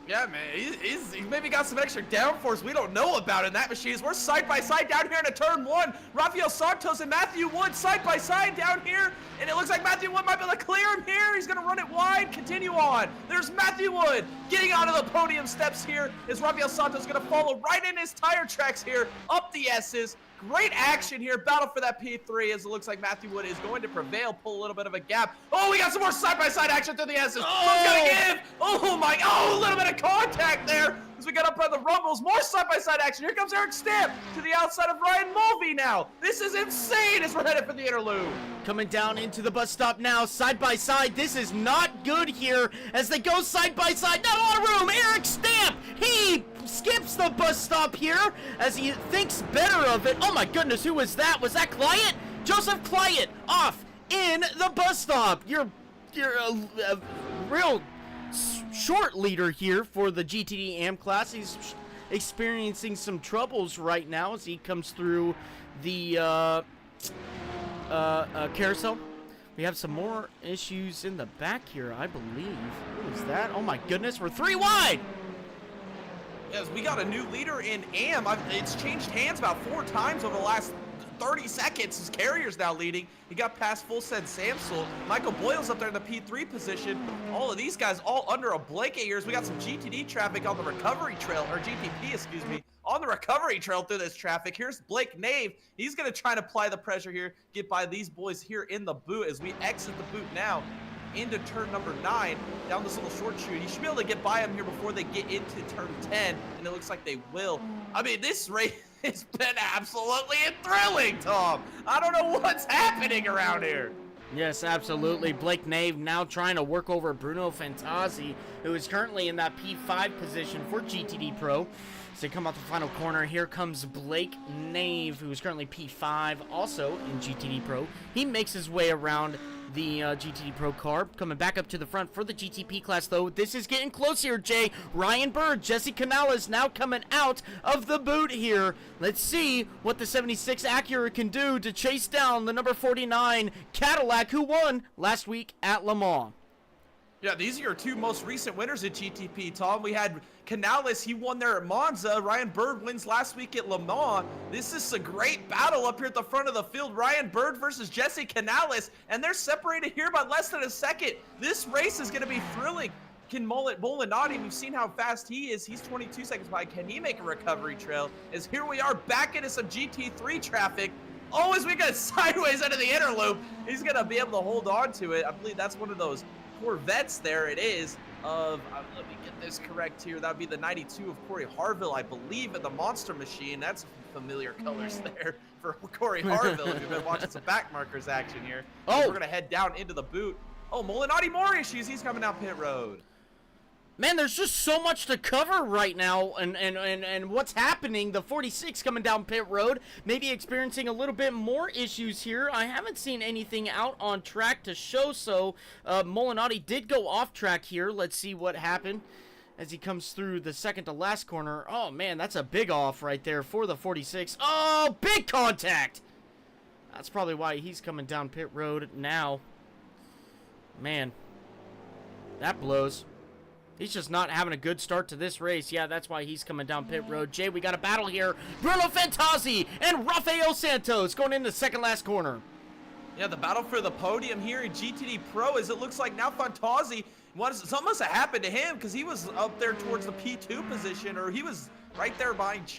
Yeah, man, he's maybe got some extra downforce we don't know about in that machine. We're side by side down here in a turn 1. Rafael Santos and Matthew Wood side by side down here, and it looks like Matthew Wood might be able to clear him here. He's going to run it wide, continue on. There's Matthew Wood getting onto the podium steps here as Rafael Santos is going to follow right in his tire tracks here, up the S's. Great action here, battle for that P3 as it looks like Matthew Wood is going to prevail, pull a little bit of a gap. Oh, we got some more side-by-side action through the S's. Someone's gotta give. Oh my, a little bit of contact there as we get up on the rumbles. More side-by-side action. Here comes Eric Stamp to the outside of Ryan Mulvey now. This is insane as we're headed for the interlude. Coming down into the bus stop now, side-by-side. This is not good here as they go side-by-side. Not a lot of room. Eric Stamp, he skips the bus stop here as he thinks better of it. Oh my goodness, who was that? Was that Client? Joseph Client off in the bus stop. You're a real short leader here for the GTD AM class. He's experiencing some troubles right now as he comes through the carousel. We have some more issues in the back here, I believe. Who is that? Oh my goodness, we're 3 wide. Yes, we got a new leader in AM. It's changed hands about 4 times over the last 30 seconds. His carrier's now leading. He got past Full Send Samsel. Michael Boyle's up there in the P3 position. All of these guys all under a blanket here. We got some GTD traffic on the recovery trail, or GTP, excuse me, on the recovery trail through this traffic. Here's Blake Nave. He's going to try and apply the pressure here, get by these boys here in the boot as we exit the boot now. into turn number 9 down this little short chute. He should be able to get by him here before they get into turn 10, and it looks like they will. I mean, this race has been absolutely thrilling, Tom. I don't know what's happening around here. Yes, absolutely. Blake Nave now trying to work over Bruno Fantazzi, who is currently in that P5 position for GTD Pro. As they come out the final corner, here comes Blake Nave, who is currently P5, also in GTD Pro. He makes his way around the GTD Pro car, coming back up to the front for the GTP class, though. This is getting close here, Jay. Ryan Bird, Jesse Canales now coming out of the boot here. Let's see what the 76 Acura can do to chase down the number 49 Cadillac, who won last week at Le Mans. Yeah, these are your two most recent winners at GTP, Tom. We had Canales, he won there at Monza. Ryan Bird wins last week at Le Mans. This is a great battle up here at the front of the field. Ryan Bird versus Jesse Canales, and they're separated here by less than a second. This race is going to be thrilling. Can Molinari, we've seen how fast he is. He's 22 seconds behind. Can he make a recovery trail? As here we are back into some GT3 traffic. Oh, as we get sideways into the inner loop, he's going to be able to hold on to it. I believe that's one of those Corvettes there it is of, let me get this correct here, that would be the 92 of Corey Harville, I believe, at the Monster Machine. That's familiar colors there for Corey Harville if you've been watching some back markers action here. Oh, we're going to head down into the boot. Oh, Molinari, more issues. He's coming down pit road. Man, there's just so much to cover right now, and what's happening. The 46 coming down pit road, maybe experiencing a little bit more issues here. I haven't seen anything out on track to show so. Molinari did go off track here. Let's see what happened as he comes through the second to last corner. Oh, man, that's a big off right there for the 46. Oh, big contact! That's probably why he's coming down pit road now. Man, that blows. He's just not having a good start to this race. Yeah, that's why he's coming down pit road. Jay, we got a battle here. Bruno Fantazzi and Rafael Santos going into second last corner. Yeah, the battle for the podium here in GTD Pro, as it looks like now Fantazzi, something must have happened to him because he was up there towards the P2 position, or he was right there behind,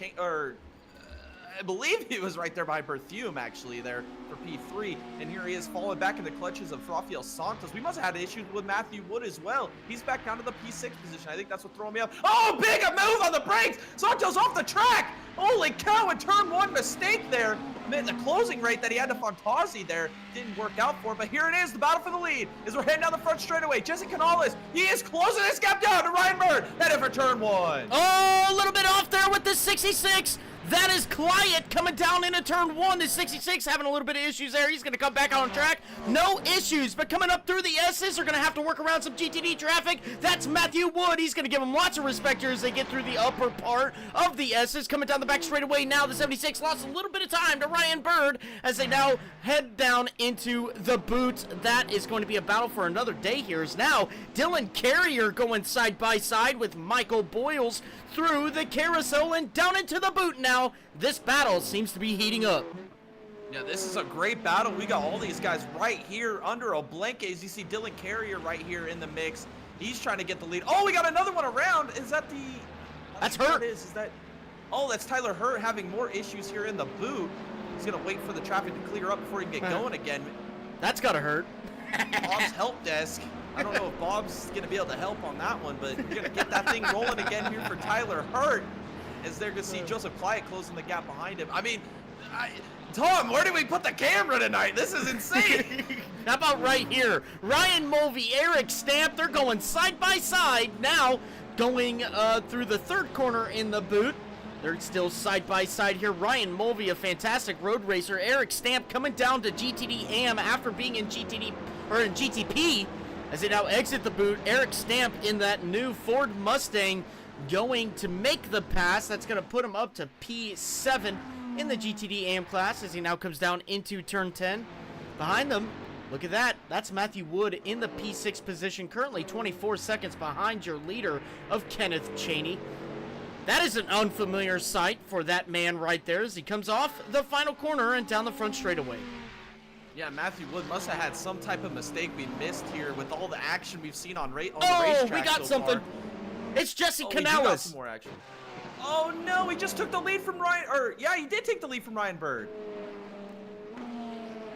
I believe he was right there by Berthume, actually, there for P3. And here he is falling back in the clutches of Rafael Santos. We must have had issues with Matthew Wood as well. He's back down to the P6 position. I think that's what's throwing me up. Oh, big a move on the brakes. Santos off the track. Holy cow, a turn 1 mistake there. Man, the closing rate that he had to Fantazzi there didn't work out for him. But here it is, the battle for the lead, as we're heading down the front straightaway. Jesse Canales, he is closing this gap down to Ryan Bird, headed for turn 1. Oh, a little bit off there with the 66. That is Clyett coming down into turn 1. The 66 having a little bit of issues there. He's going to come back on track. No issues, but coming up through the S's, they're going to have to work around some GTD traffic. That's Matthew Wood. He's going to give him lots of respect here as they get through the upper part of the S's. Coming down the back straightaway now, the 76 lost a little bit of time to Ryan Bird as they now head down into the boot. That is going to be a battle for another day here. Is now Dylan Carrier going side by side with Michael Boyles through the carousel and down into the boot now. This battle seems to be heating up. Yeah, this is a great battle. We got all these guys right here under a blanket. As you see Dylan Carrier right here in the mix. He's trying to get the lead. Oh, we got another one around. Is that the... That's Hurt. Is that... Oh, that's Tyler Hurt having more issues here in the boot. He's going to wait for the traffic to clear up before he can get going again. That's got to hurt. Bob's help desk. I don't know if Bob's going to be able to help on that one, but we're going to get that thing rolling again here for Tyler Hurt, as they're going to see Joseph Clyett closing the gap behind him. I mean, Tom, where do we put the camera tonight? This is insane. How about right here? Ryan Mulvey, Eric Stamp, they're going side by side now, going through the third corner in the boot. They're still side by side here. Ryan Mulvey, a fantastic road racer. Eric Stamp coming down to GTD AM after being in GTP. As they now exit the boot, Eric Stamp in that new Ford Mustang going to make the pass. That's going to put him up to P7 in the GTD AM class as he now comes down into turn 10. Behind them, look at that. That's Matthew Wood in the P6 position, currently 24 seconds behind your leader of Kenneth Cheney. That is an unfamiliar sight for that man right there as he comes off the final corner and down the front straightaway. Yeah, Matthew Wood must have had some type of mistake we missed here with all the action we've seen on the racetrack. Oh, we got something. Far. It's Jesse We Canales. got some more action. Oh no, he just took the lead from Ryan, yeah, he did take the lead from Ryan Bird.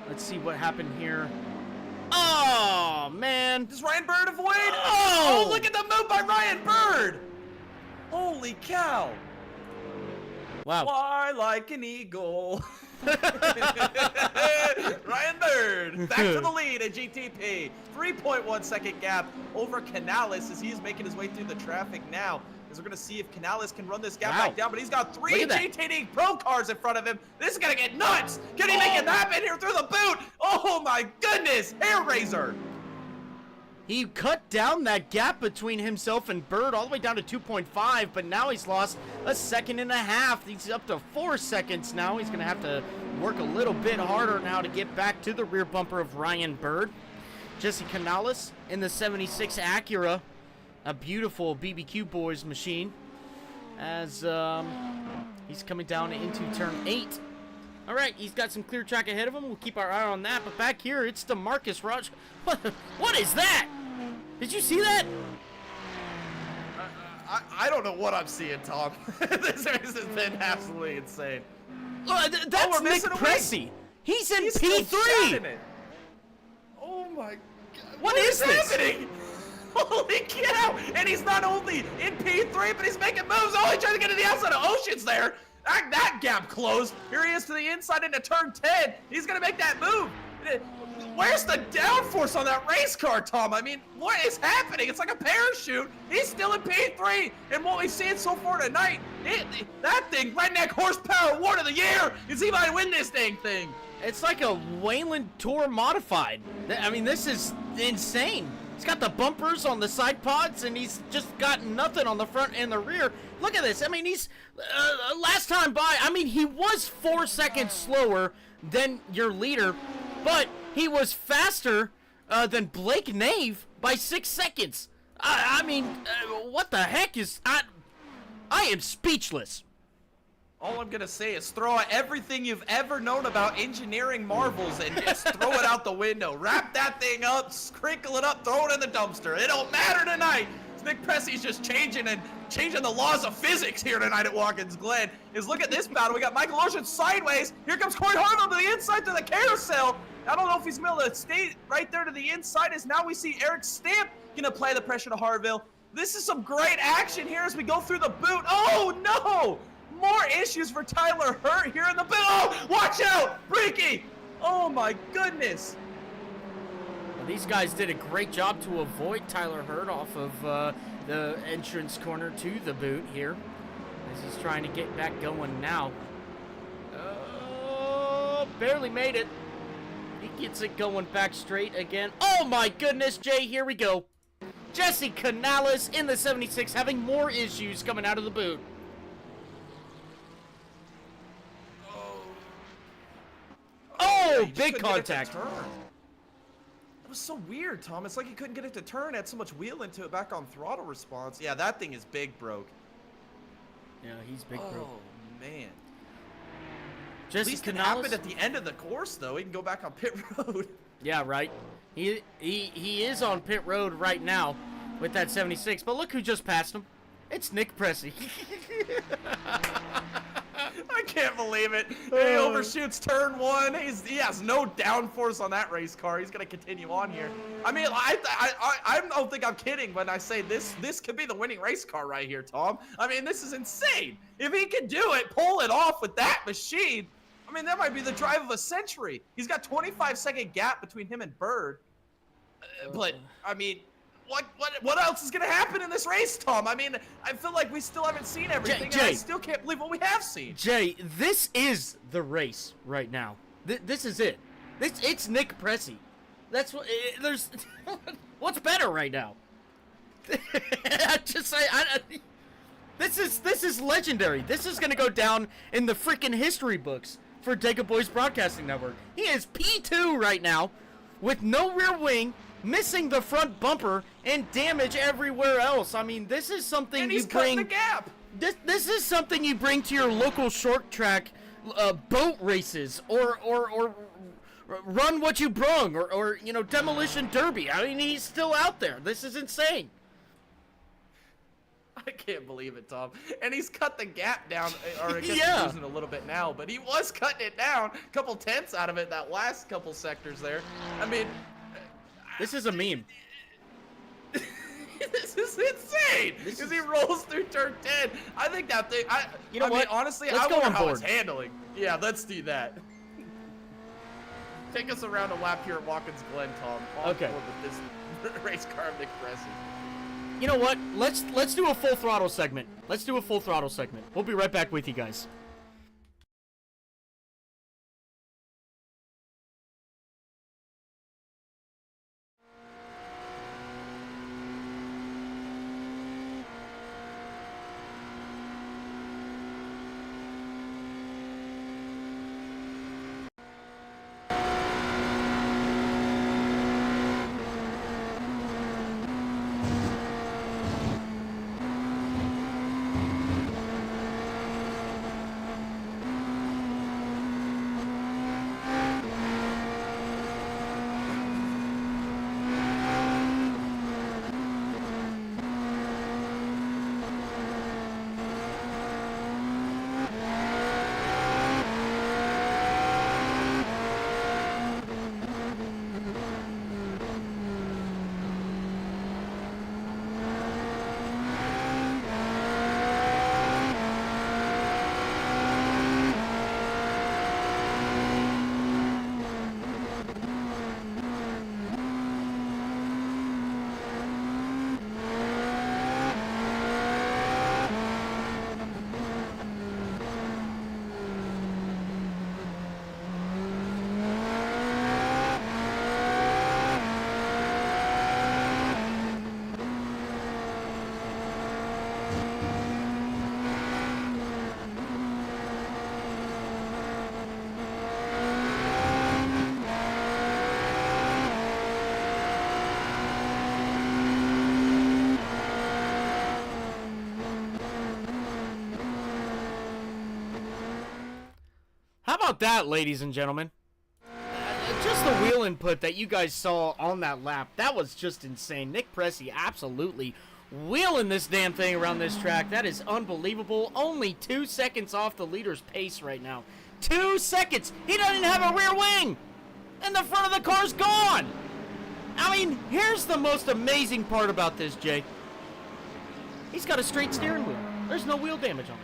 Let's see what happened here. Oh, man. Does Ryan Bird avoid? Oh! Oh, look at the move by Ryan Bird. Holy cow. Wow. Fly like an eagle. Ryan Bird back to the lead at GTP. 3.1 second gap over Canales as he's making his way through the traffic now. As we're going to see if Canales can run this gap back down, but he's got 3 GTD Pro cars in front of him. This is going to get nuts. Can he make it happen here through the boot? Oh my goodness, hair raiser. He cut down that gap between himself and Bird all the way down to 2.5, but now he's lost a second and a half. He's up to 4 seconds now. He's going to have to work a little bit harder now to get back to the rear bumper of Ryan Bird. Jesse Canales in the 76 Acura, a beautiful BBQ Boys machine, as he's coming down into turn 8. All right, he's got some clear track ahead of him. We'll keep our eye on that. But back here, it's DeMarcus Raj. What is that? Did you see that? I don't know what I'm seeing, Tom. This race has been absolutely insane. That's Nick Pressey. He's in P3. Oh my God. What is this? Happening? Holy cow! And he's not only in P3, but he's making moves. Oh, he's trying to get to the outside of Oceans there. That gap closed. Here he is to the inside into turn 10. He's going to make that move. Where's the downforce on that race car, Tom? I mean, what is happening? It's like a parachute. He's still in P3. And what we've seen so far tonight, that thing, Redneck Horsepower Award of the Year, is he might win this dang thing. It's like a Wayland Tour modified. I mean, this is insane. He's got the bumpers on the side pods, and he's just got nothing on the front and the rear. Look at this. I mean, he's last time by, I mean, he was 4 seconds slower than your leader, but he was faster than Blake Nave by 6 seconds. I mean, what the heck is... I am speechless. All I'm going to say is throw out everything you've ever known about engineering marvels and just throw it out the window. Wrap that thing up, crinkle it up, throw it in the dumpster. It don't matter tonight. Nick Pressey's just changing the laws of physics here tonight at Watkins Glen. Look at this battle. We got Michael Ocean sideways. Here comes Corey Harville to the inside to the carousel. I don't know if he's able to stay right there to the inside, as now we see Eric Stamp going to apply the pressure to Harville. This is some great action here as we go through the boot. Oh, no! More issues for Tyler Hurt here in the boot. Oh, watch out! Freaky! Oh, my goodness. Well, these guys did a great job to avoid Tyler Hurt off of the entrance corner to the boot here, as he's trying to get back going now. Barely made it. He gets it going back straight again. Oh my goodness, Jay, here we go. Jesse Canales in the 76 having more issues coming out of the boot. Oh, big contact. That was so weird, Tom. It's like he couldn't get it to turn. Had so much wheel into it back on throttle response. Yeah, that thing is big broke. Yeah, he's big broke. Oh, man. Jesse At least it Canales happened at the end of the course, though. He can go back on pit road. Yeah, right. He is on pit road right now with that 76, but look who just passed him. It's Nick Pressey. I can't believe it. He overshoots turn 1. He has no downforce on that race car. He's going to continue on here. I mean, I don't think I'm kidding when I say this could be the winning race car right here, Tom. I mean, this is insane. If he can do it, pull it off with that machine, I mean, that might be the drive of a century. He's got 25-second gap between him and Bird. But, I mean, what else is going to happen in this race, Tom? I mean, I feel like we still haven't seen everything, and I still can't believe what we have seen. Jay, this is the race right now. This is it. It's Nick Pressey. That's what there's. What's better right now? This is legendary. This is gonna go down in the freaking history books for Deca Boys Broadcasting Network. He is P2 right now, with no rear wing, missing the front bumper, and damage everywhere else. I mean, this is something and you he's bring. cutting the gap. This is something you bring to your local short track boat races, or run what you brung, or you know, demolition derby. I mean, he's still out there. This is insane. I can't believe it, Tom. And he's cut the gap down, or I guess Yeah. he's losing a little bit now, but he was cutting it down. A couple tenths out of it that last couple sectors there. I mean, This is a meme. This is insane. Because he rolls through turn 10. I think that thing. You know I what? mean, honestly, Let's I go wonder on how board. it's handling. Yeah, let's do that. Take us around a lap here at Watkins Glen, Tom. On Okay. board with this race car of Nick Pressey. You know what? Let's do a full throttle segment. Let's do a full throttle segment. We'll be right back with you guys. How about that, ladies and gentlemen? Just the wheel input that you guys saw on that lap, that was just insane. Nick Pressey absolutely wheeling this damn thing around this track. That is unbelievable. Only 2 seconds off the leader's pace right now. 2 seconds! He doesn't have a rear wing! And the front of the car's gone! I mean, here's the most amazing part about this, Jay. He's got a straight steering wheel. There's no wheel damage on it.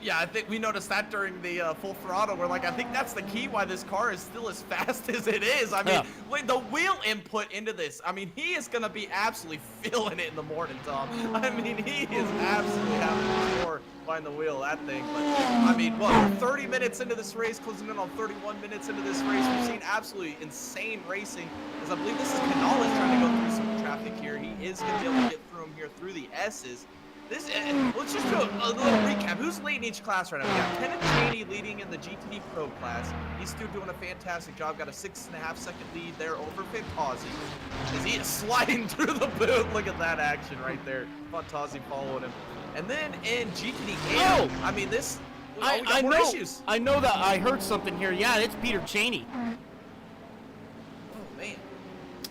Yeah, I think we noticed that during the full throttle. We're like, I think that's the key why this car is still as fast as it is. I mean, Yeah. wait, the wheel input into this, I mean, he is going to be absolutely feeling it in the morning, Tom. I mean, he is absolutely having a score behind the wheel of that thing. But, I mean, what, we're 30 minutes into this race, closing in on 31 minutes into this race. We've seen absolutely insane racing, as I believe this is Canales trying to go through some traffic here. He is going to be able to get through him here through the S's. This, let's just do a little recap. Who's leading each class right now? We got Kenneth Cheney leading in the GTD Pro class. He's still doing a fantastic job. Got a 6.5 second lead there over Fantozzi. As he is sliding through the boot. Look at that action right there. Fantozzi following him. And then in GTD Oh! I mean, this. I we got more know. issues. I know that I heard something here. Yeah, it's Peter Cheney.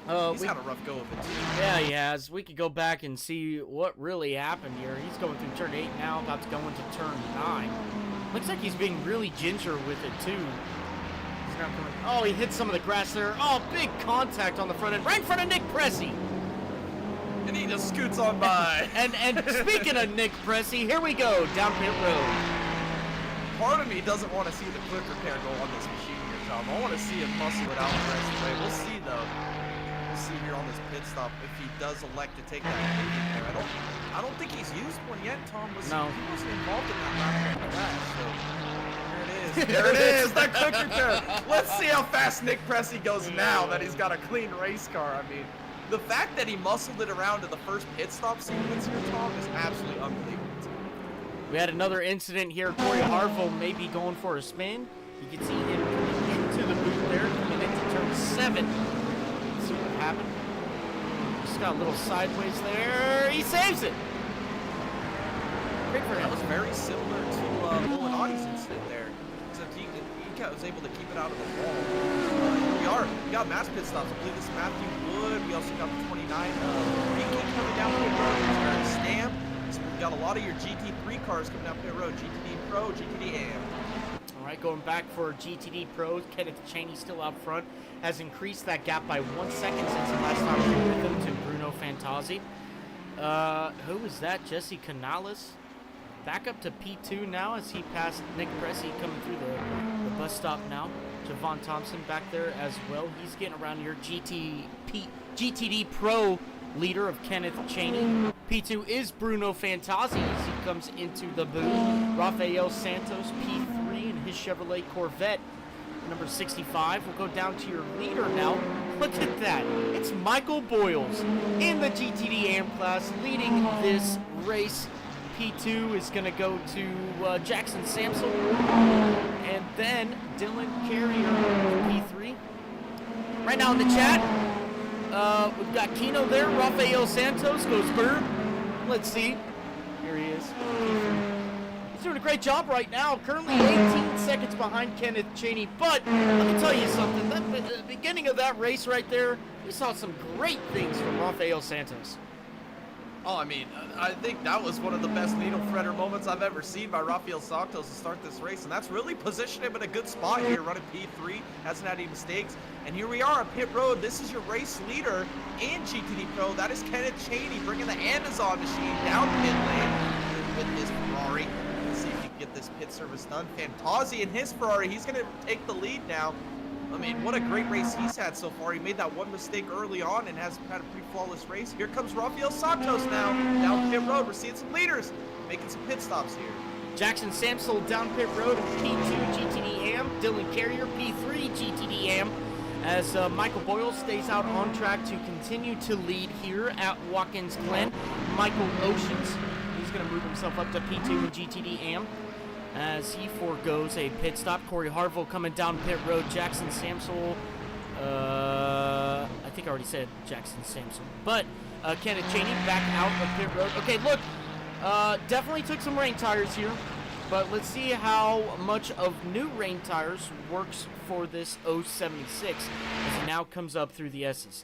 Oh man, he's We- had a rough go of it too. Yeah, he has. We could go back and see what really happened here. He's going through turn 8 now, about to go into turn 9. Looks like he's being really ginger with it, too. He's not coming. Oh, he hit some of the grass there. Oh, big contact on the front end, right in front of Nick Pressey. And he just scoots on by. And speaking of Nick Pressey, here we go, down pit road. Part of me doesn't want to see the quick repair go on this machine here, Tom. I want to see him muscle it out the rest of the way. We'll see, though. We'll see here on this pit stop if he does elect to take that quick repair. I don't think he's used one yet, Tom. No. He wasn't involved in that lap crash, so there it is. There it is, that quick repair. Let's see how fast Nick Pressey goes now that he's got a clean race car. I mean, the fact that he muscled it around to the first pit stop sequence here, Tom, is absolutely unbelievable. We had another incident here. Corey Harville may be going for a spin. You can see him coming into the boot there, coming into turn 7. Let's see what happened. Just got a little sideways there. He saves it. Great for him. That was very similar to Molinotti's incident there. Except he was able to keep it out of the wall. We got mass pit stops. I believe this is Matthew Wood. We also got the 29 Ricky coming down pit road. Aaron Stamp. So we've got a lot of your GT3 cars coming down pit road. GTD Pro, GTD AM. All right, going back for GTD Pro. Kenneth Cheney still out front. Has increased that gap by 1 second since the last time we were with him to Bruno Fantazzi. Who is that? Jesse Canales. Back up to P2 now as he passed Nick Pressey coming through the bus stop now. Javon Thompson back there as well. He's getting around your GTD Pro leader of Kenneth Cheney. P2 is Bruno Fantazzi as he comes into the booth. Rafael Santos, P3 in his Chevrolet Corvette, number 65. We'll go down to your leader now. Look at that. It's Michael Boyles in the GTD AM class leading this race. P2 is going to go to Jackson Samsel. And then Dylan Carrier, P3. Right now in the chat, we've got Kino there. Rafael Santos goes third. Let's see. Here he is. He's doing a great job right now. Currently 18 seconds behind Kenneth Cheney. But let me tell you something. At the beginning of that race right there, we saw some great things from Rafael Santos. Oh, I mean, I think that was one of the best needle threader moments I've ever seen by Rafael Santos to start this race, and that's really positioned him in a good spot here, running P3, hasn't had any mistakes. And here we are on pit road. This is your race leader in GTD Pro. That is Kenneth Cheney bringing the Amazon machine down pit lane with his Ferrari. Let's see if he can get this pit service done. Fantazzi in his Ferrari, he's going to take the lead now. I mean, what a great race he's had so far. He made that one mistake early on and has had a pretty flawless race. Here comes Rafael Santos now down pit road. We're seeing some leaders making some pit stops here. Jackson Samsel down pit road in P2 GTD AM. Dylan Carrier P3 GTD AM. As Michael Boyle stays out on track to continue to lead here at Watkins Glen. Michael Oceans, he's going to move himself up to P2 in GTD AM as he forgoes a pit stop. Corey Harville coming down pit road. Jackson Samsel, I think I already said Jackson Samsel, but Kenneth Cheney back out of pit road. Okay, look, definitely took some rain tires here, but let's see how much of new rain tires works for this 076 as it now comes up through the S's.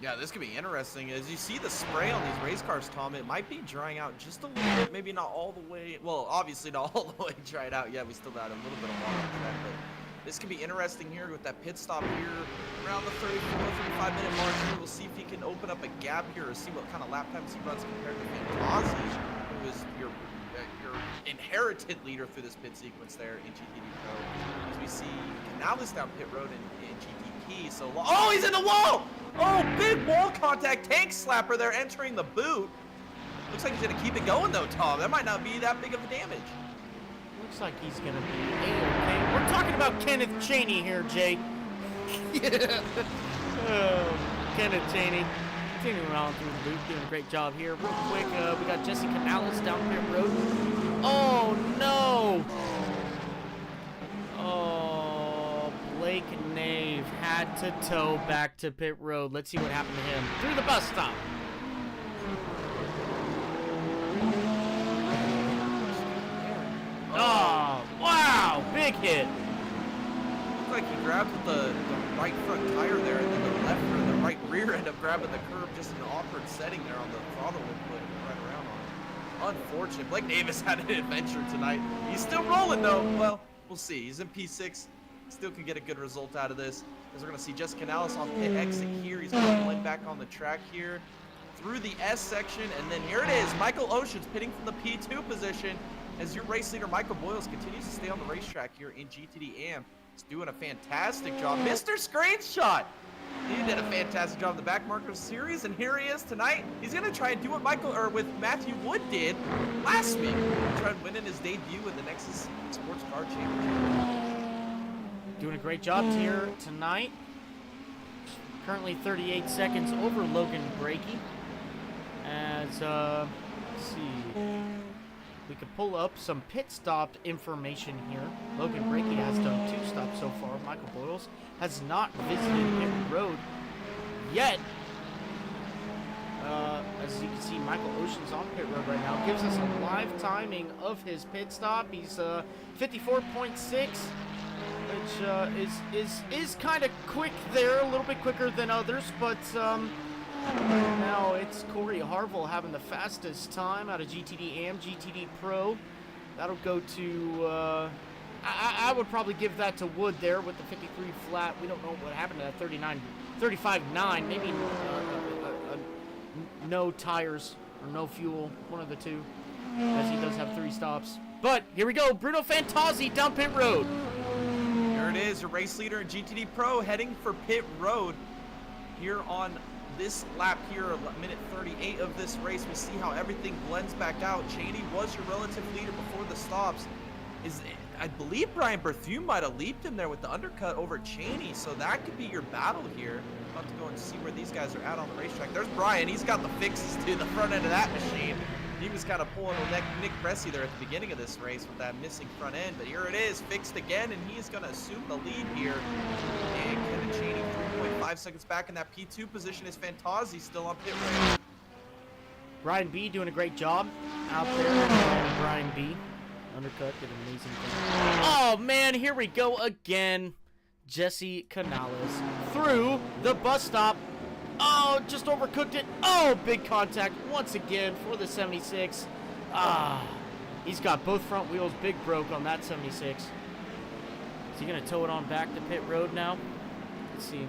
Yeah, this could be interesting. As you see the spray on these race cars, Tom, it might be drying out just a little bit, maybe not all the way. Well, obviously not all the way dried out. Yeah, we still got a little bit of water on track, but this could be interesting here with that pit stop here around the 34, 35-minute mark here. We'll see if he can open up a gap here or see what kind of lap times he runs compared to Fantazzi, who is your inherited leader through this pit sequence there in GTD Pro. As we see Canales down pit road in GTP. So, oh, he's in the wall! Oh, big wall contact, tank slapper there entering the boot. Looks like he's going to keep it going, though, Tom. That might not be that big of a damage. Looks like he's going to be A-okay. We're talking about Kenneth Cheney here, Jay. Kenneth Cheney. Continuing on through the boot, doing a great job here. Real quick, we got Jesse Canales down pit road. Oh, no! Oh, Blake Nave had to tow back to pit road. Let's see what happened to him through the bus stop. Oh, wow! Big hit. Looked like he grabbed the right front tire there, and then the left or the right rear end up grabbing the curb, just in an awkward setting there on the throttle input right around on it. Unfortunate. Blake Davis had an adventure tonight. He's still rolling though. Well, we'll see. He's in P6. Still can get a good result out of this. As we're going to see Jesse Canales on pit exit here. He's going to blend back on the track here through the S section. And then here it is. Michael Oceans pitting from the P2 position as your race leader Michael Boyles continues to stay on the racetrack here in GTD AM. He's doing a fantastic job. Mr. Screenshot! He did a fantastic job in the back marker series, and here he is tonight. He's going to try and do what Matthew Wood did last week. Try and win in his debut in the Nexus Sports Car Championship. Doing a great job here tonight. Currently 38 seconds over Logan Brakey. As, let's see. We could pull up some pit stop information here. Logan Brakey has done 2 stops so far. Michael Boyles has not visited pit road yet. As you can see, Michael Ocean's on pit road right now. Gives us a live timing of his pit stop. He's 54.6. Which is kind of quick there, a little bit quicker than others, but now it's Corey Harville having the fastest time out of GTD AM, GTD Pro. That'll go to I would probably give that to Wood there with the 53 flat. We don't know what happened to that 35.9. Maybe no tires or no fuel, one of the two, as he does have 3 stops. But here we go, Bruno Fantozzi down pit road. Here it is, a race leader in GTD Pro heading for pit road here on this lap here, minute 38 of this race. We'll see how everything blends back out. Cheney was your relative leader before the stops. I believe Brian Berthume might have leaped him there with the undercut over Cheney, so that could be your battle here. About to go and see where these guys are at on the racetrack. There's Brian. He's got the fixes to the front end of that machine. He was kind of pulling Nick Cressy there at the beginning of this race with that missing front end, but here it is, fixed again, and he's going to assume the lead here. And Kevin Cheney 3.5 seconds back in that P2 position is Fantozzi still on pit road. Brian B doing a great job out there. Brian B. Undercut, did an amazing thing. Oh, man, here we go again. Jesse Canales through the bus stop. Oh, just overcooked it. Oh, big contact once again for the 76. He's got both front wheels big broke on that 76. Is he going to tow it on back to pit road now? Let's see.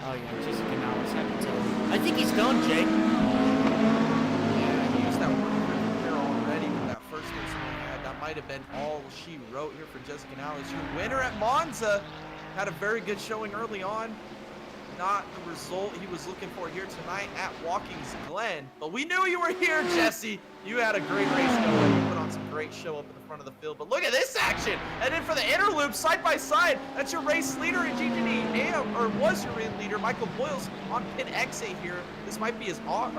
Oh, yeah, Jesse Canales had to tow. I think he's done, Jake. Yeah, he used that one here already with that first race he had. That might have been all she wrote here for Jesse Canales. Your winner at Monza had a very good showing early on. Not the result he was looking for here tonight at Watkins Glen. But we knew you were here, Jesse. You had a great race going. You put on some great show up in the front of the field. But look at this action. And then for the interloop, side by side, that's your race leader in GTD, or was your race leader, Michael Boyles on pin exit here. This might be his out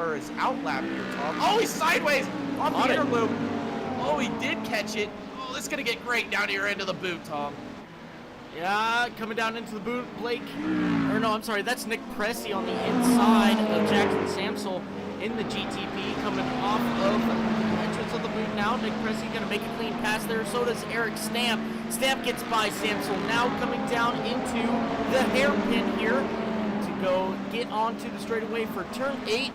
lap here, Tom. Oh, he's sideways on the interloop. Oh, he did catch it. Oh, this is going to get great down to your end of the boot, Tom. Yeah, coming down into the boot, Blake. Or no, I'm sorry, that's Nick Cressy on the inside of Jackson Samsel in the GTP, coming off of the entrance of the boot now. Nick Cressy gonna make a clean pass there. So does Eric Stamp. Stamp gets by Samsel, now coming down into the hairpin here to go get onto the straightaway for turn 8.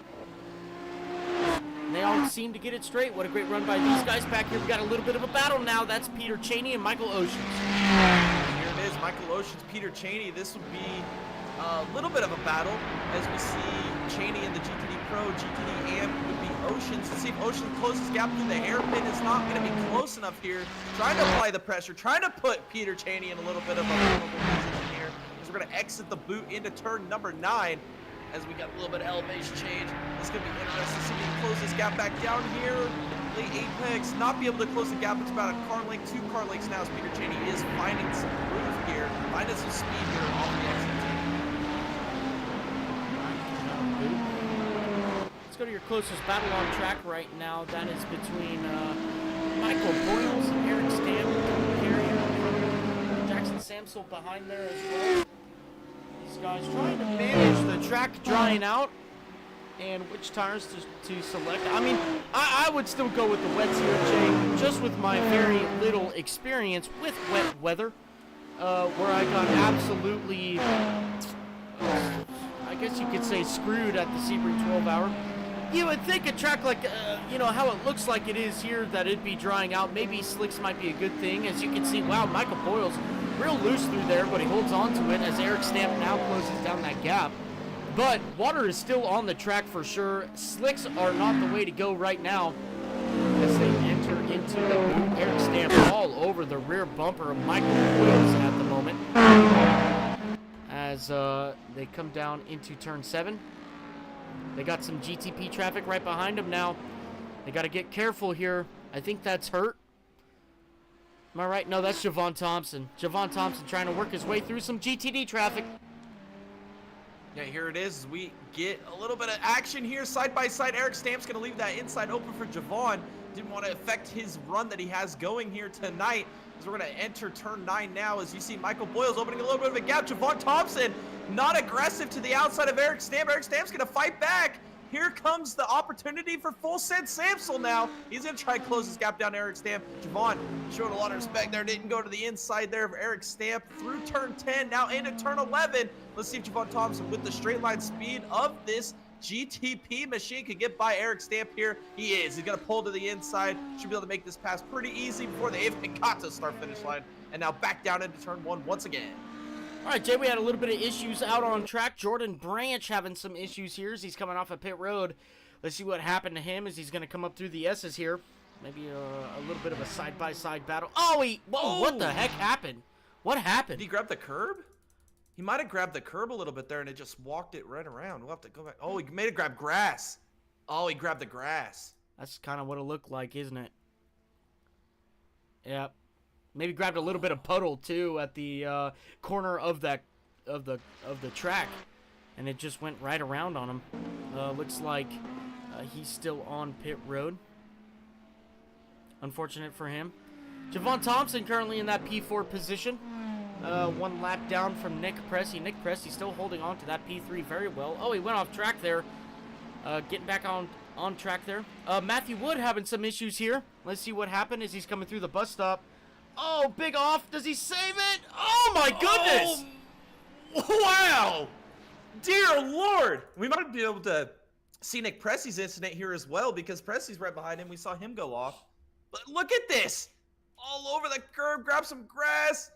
And they all seem to get it straight. What a great run by these guys. Back here, we got a little bit of a battle now. That's Peter Cheney and Michael Oceans. Is Michael Oceans, Peter Cheney. This will be a little bit of a battle as we see Cheney in the GTD Pro, GTD Amp would be Oceans. Let's see if Oceans closes gap through the hairpin. It's not going to be close enough here. Trying to apply the pressure, trying to put Peter Cheney in a little bit of a vulnerable position here as we're going to exit the boot into turn number 9 as we got a little bit of elevation change. It's going to be interesting to see if we can close this gap back down here. Late apex, not be able to close the gap. It's about a car length, 2 car lengths now as Peter Cheney is finding some groove here, finding some speed here off the exit. Let's go to your closest battle on track right now. That is between Michael Boyles and Eric Stamp. Jackson Samsel behind there as well. These guys trying to manage the track drying out and which tires to select. I mean, I would still go with the wets here, Jay, just with my very little experience with wet weather, where I got absolutely, I guess you could say, screwed at the Sebring 12-hour. You would think a track like, you know, how it looks like it is here, that it'd be drying out. Maybe slicks might be a good thing. As you can see, wow, Michael Boyles real loose through there, but he holds on to it as Eric Stamp now closes down that gap. But water is still on the track for sure. Slicks are not the way to go right now as they enter into the boot. Eric Stamp all over the rear bumper of Michael Boyles at the moment as they come down into turn 7. They got some GTP traffic right behind them now. They got to get careful here. I think that's Hurt. Am I right? No, that's Javon Thompson. Javon Thompson trying to work his way through some GTD traffic. Yeah, here it is. We get a little bit of action here, side by side. Eric Stamp's going to leave that inside open for Javon. Didn't want to affect his run that he has going here tonight. As we're going to enter turn 9 now, as you see Michael Boyles opening a little bit of a gap. Javon Thompson not aggressive to the outside of Eric Stamp. Eric Stamp's going to fight back. Here comes the opportunity for full set Samsel now. He's going to try to close this gap down to Eric Stamp. Javon showed a lot of respect there. Didn't go to the inside there of Eric Stamp through turn 10. Now into turn 11. Let's see if Javon Thompson, with the straight line speed of this GTP machine could get by Eric Stamp here. He is. He's going to pull to the inside. Should be able to make this pass pretty easy before they even got to start-finish line. And now back down into turn 1 once again. All right, Jay, we had a little bit of issues out on track. Jordan Branch having some issues here as he's coming off of pit road. Let's see what happened to him as he's going to come up through the S's here. Maybe a little bit of a side-by-side battle. Oh, whoa, what the heck happened? What happened? Did he grab the curb? He might have grabbed the curb a little bit there and it just walked it right around. We'll have to go back. Oh, he made it grab grass. Oh, he grabbed the grass. That's kind of what it looked like, isn't it? Yep. Maybe grabbed a little bit of puddle too at the corner of the track, and it just went right around on him. Looks like he's still on pit road. Unfortunate for him. Javon Thompson currently in that P4 position. 1 lap down from Nick Pressey. Nick Pressey still holding on to that P3 very well. Oh, he went off track there. Getting back on track there. Matthew Wood having some issues here. Let's see what happened as he's coming through the bus stop. Oh, big off. Does he save it? Oh, my goodness. Oh, wow. Dear Lord. We might be able to see Nick Pressey's incident here as well because Pressey's right behind him. We saw him go off. But look at this. All over the curb. Grab some grass.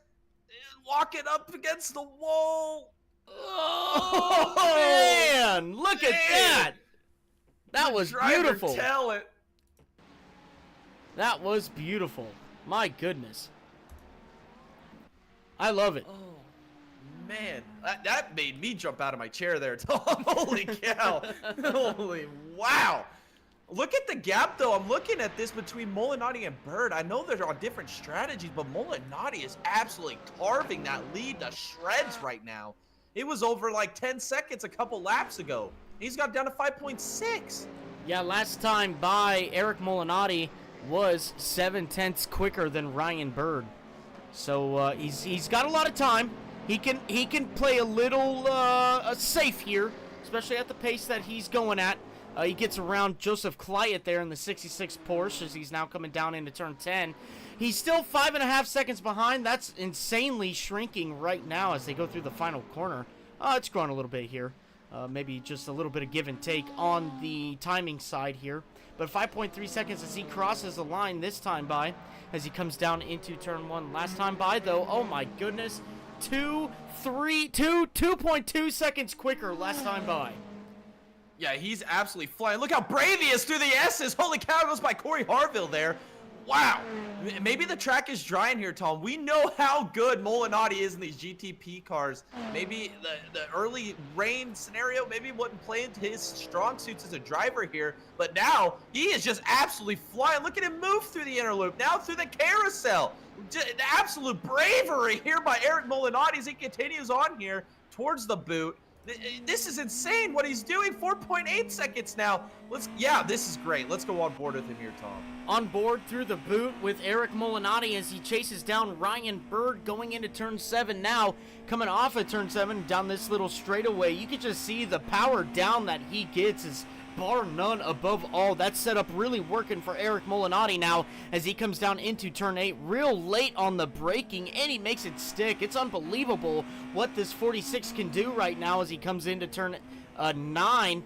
Walk it up against the wall. Oh, man. Look at that. That was beautiful. Talent. That was beautiful. My goodness. I love it. Oh, man. That made me jump out of my chair there, Tom. Holy cow. Holy wow. Look at the gap, though. I'm looking at this between Molinari and Bird. I know they're on different strategies, but Molinari is absolutely carving that lead to shreds right now. It was over like 10 seconds a couple laps ago. He's got down to 5.6. Yeah, last time by, Eric Molinari was 7/10 quicker than Ryan Bird. So he's got a lot of time. He can play a little safe here, especially at the pace that he's going at. He gets around Joseph Clyett there in the 66 Porsche as he's now coming down into turn 10. He's still 5.5 seconds behind. That's insanely shrinking right now as they go through the final corner. It's growing a little bit here. Maybe just a little bit of give and take on the timing side here. But 5.3 seconds as he crosses the line this time by as he comes down into turn 1. Last time by, though, oh my goodness, 2.2 seconds quicker last time by. Yeah, he's absolutely flying. Look how brave he is through the S's. Holy cow, goes by Corey Harville there. Wow. Maybe the track is dry in here, Tom. We know how good Molinari is in these GTP cars. Maybe the early rain scenario maybe wouldn't play into his strong suits as a driver here. But now, he is just absolutely flying. Look at him move through the inner loop. Now through the carousel. The absolute bravery here by Eric Molinari as he continues on here towards the boot. This is insane what he's doing. 4.8 seconds now. Yeah, this is great. Let's go on board with him here, Tom. On board through the boot with Eric Molinari as he chases down Ryan Bird going into turn 7 now. Coming off of turn 7 down this little straightaway. You can just see the power down that he gets is bar none above all. That setup really working for Eric Molinari now as he comes down into turn 8 real late on the braking and he makes it stick. It's unbelievable what this 46 can do right now as he comes into turn 9.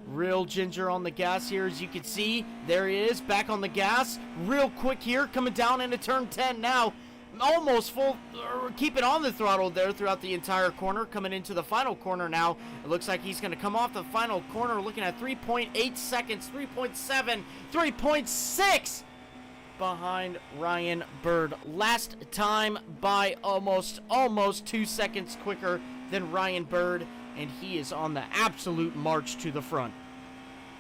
Real ginger on the gas here as you can see. There he is back on the gas real quick here coming down into turn 10 now. Almost full, keeping on the throttle there throughout the entire corner. Coming into the final corner now. It looks like he's going to come off the final corner looking at 3.8 seconds, 3.7, 3.6 behind Ryan Bird. Last time by almost 2 seconds quicker than Ryan Bird, and he is on the absolute march to the front.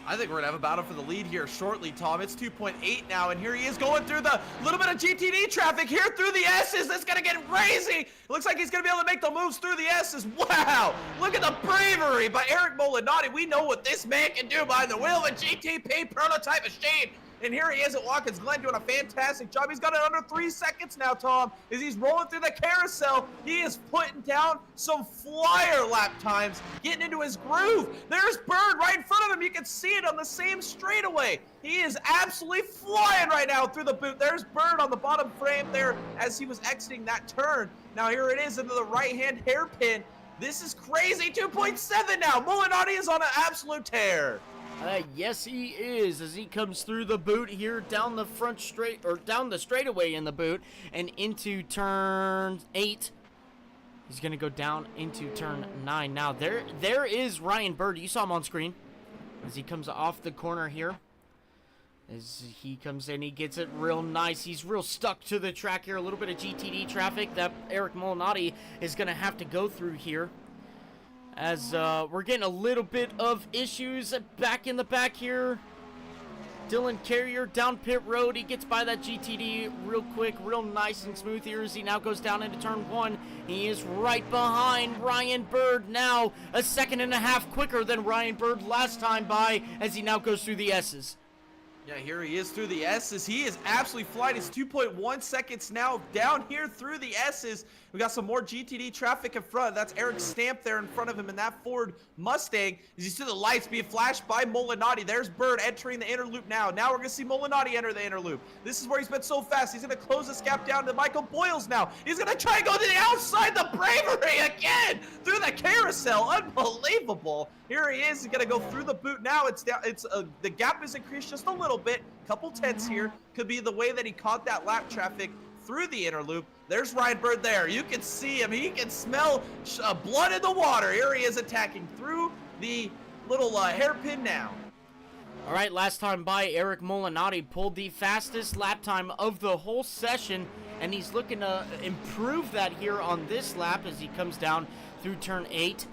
I think we're gonna have a battle for the lead here shortly, Tom. It's 2.8 now, and here he is going through the little bit of GTD traffic here through the S's. That's gonna get crazy. It looks like he's gonna be able to make the moves through the S's. Wow! Look at the bravery by Eric Molinari. We know what this man can do behind the wheel of a GTP prototype machine. And here he is at Watkins Glen doing a fantastic job. He's got it under 3 seconds now, Tom, as he's rolling through the carousel. He is putting down some flyer lap times, getting into his groove. There's Bird right in front of him. You can see it on the same straightaway. He is absolutely flying right now through the boot. There's Bird on the bottom frame there as he was exiting that turn. Now here it is into the right-hand hairpin. This is crazy. 2.7 now. Molinari is on an absolute tear. Yes, he is, as he comes through the boot here, down the front straight, or down the straightaway in the boot, and into turn 8. He's going to go down into turn 9. Now, there is Ryan Bird. You saw him on screen as he comes off the corner here. As he comes in, he gets it real nice. He's real stuck to the track here. A little bit of GTD traffic that Eric Molinari is going to have to go through here. As we're getting a little bit of issues back in the back here. Dylan Carrier down pit road. He gets by that GTD real quick, real nice and smooth here as he now goes down into turn 1. He is right behind Ryan Bird now, a second and a half quicker than Ryan Bird last time by as he now goes through the S's. Yeah, here he is through the S's. He is absolutely flying. It's 2.1 seconds now down here through the S's. We got some more GTD traffic in front. That's Eric Stamp there in front of him in that Ford Mustang. As you see the lights being flashed by Molinari. There's Bird entering the inner loop now. Now we're going to see Molinari enter the inner loop. This is where he's been so fast. He's going to close this gap down to Michael Boyles now. He's going to try and go to the outside. The bravery again through the carousel. Unbelievable. Here he is. He's going to go through the boot now. It's down. The gap is increased just a little bit. Couple tenths here. Could be the way that he caught that lap traffic through the inner loop. There's Ryan Bird there. You can see him. He can smell blood in the water. Here he is attacking through the little hairpin now. All right, last time by, Eric Molinari pulled the fastest lap time of the whole session, and he's looking to improve that here on this lap as he comes down through turn 8.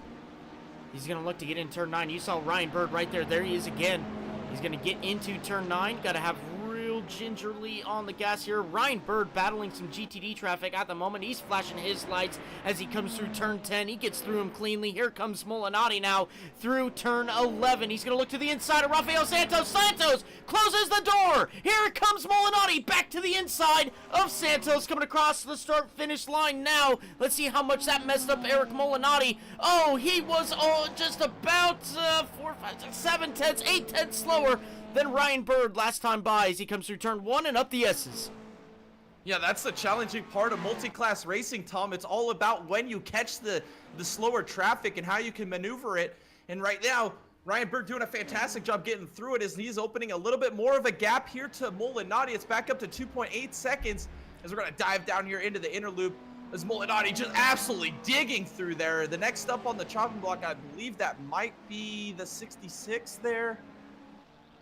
He's going to look to get in turn 9. You saw Ryan Bird right there. There he is again. He's going to get into turn 9. Got to have real gingerly on the gas here. Ryan Bird battling some GTD traffic at the moment. He's flashing his lights as he comes through turn 10. He gets through him cleanly. Here comes Molinari now through turn 11. He's going to look to the inside of Rafael Santos. Santos closes the door. Here comes Molinari back to the inside of Santos coming across the start-finish line now. Let's see how much that messed up Eric Molinari. Oh, he was just about 4, 5, 6, 7 tenths, 8 tenths slower than Ryan Bird last time by as he comes through turn 1 and up the S's. Yeah, that's the challenging part of multi-class racing, Tom. It's all about when you catch the slower traffic and how you can maneuver it. And right now, Ryan Bird doing a fantastic job getting through it as he's opening a little bit more of a gap here to Molinari. It's back up to 2.8 seconds as we're going to dive down here into the inner loop. As Molinari just absolutely digging through there. The next up on the chopping block, I believe that might be the 66 there.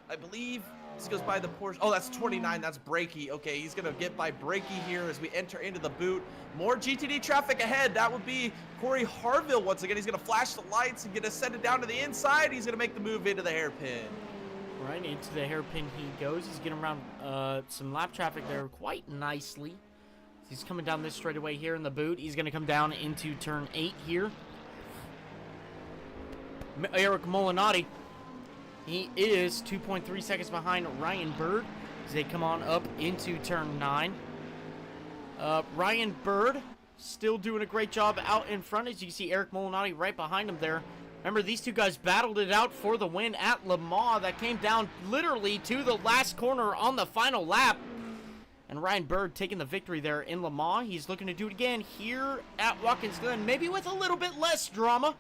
I believe this goes by the Porsche. Oh, that's 29. That's Brakey. Okay, he's going to get by Brakey here as we enter into the boot. More GTD traffic ahead. That would be Corey Harville once again. He's going to flash the lights and get to send it down to the inside. He's going to make the move into the hairpin. Right into the hairpin he goes. He's getting around some lap traffic there quite nicely. He's coming down this straightaway here in the boot. He's going to come down into turn 8 here. Eric Molinari, he is 2.3 seconds behind Ryan Bird as they come on up into turn 9. Ryan Bird still doing a great job out in front as you can see Eric Molinari right behind him there. Remember, these two guys battled it out for the win at Le Mans. That came down literally to the last corner on the final lap. And Ryan Bird taking the victory there in Le Mans. He's looking to do it again here at Watkins Glen, maybe with a little bit less drama.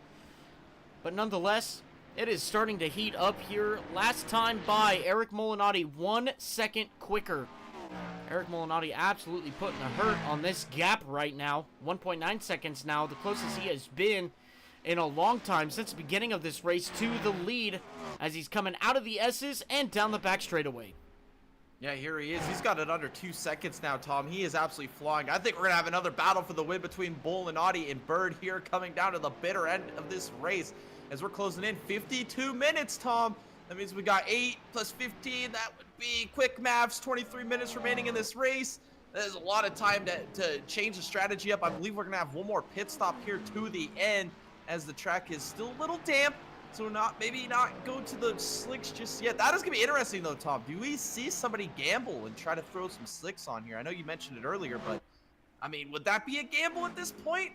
But nonetheless, it is starting to heat up here. Last time by, Eric Molinari 1 second quicker. Eric Molinari absolutely putting a hurt on this gap right now. 1.9 seconds now, the closest he has been in a long time since the beginning of this race to the lead as he's coming out of the S's and down the back straightaway. Yeah, here he is. He's got it under 2 seconds now, Tom. He is absolutely flying. I think we're going to have another battle for the win between Molinari and Bird here coming down to the bitter end of this race as we're closing in 52 minutes, Tom. That means we got 8 plus 15. That would be quick maths, 23 minutes remaining in this race. There's a lot of time to change the strategy up. I believe we're going to have one more pit stop here to the end as the track is still a little damp. So maybe not go to the slicks just yet. That is going to be interesting, though, Tom. Do we see somebody gamble and try to throw some slicks on here? I know you mentioned it earlier, but, I mean, would that be a gamble at this point?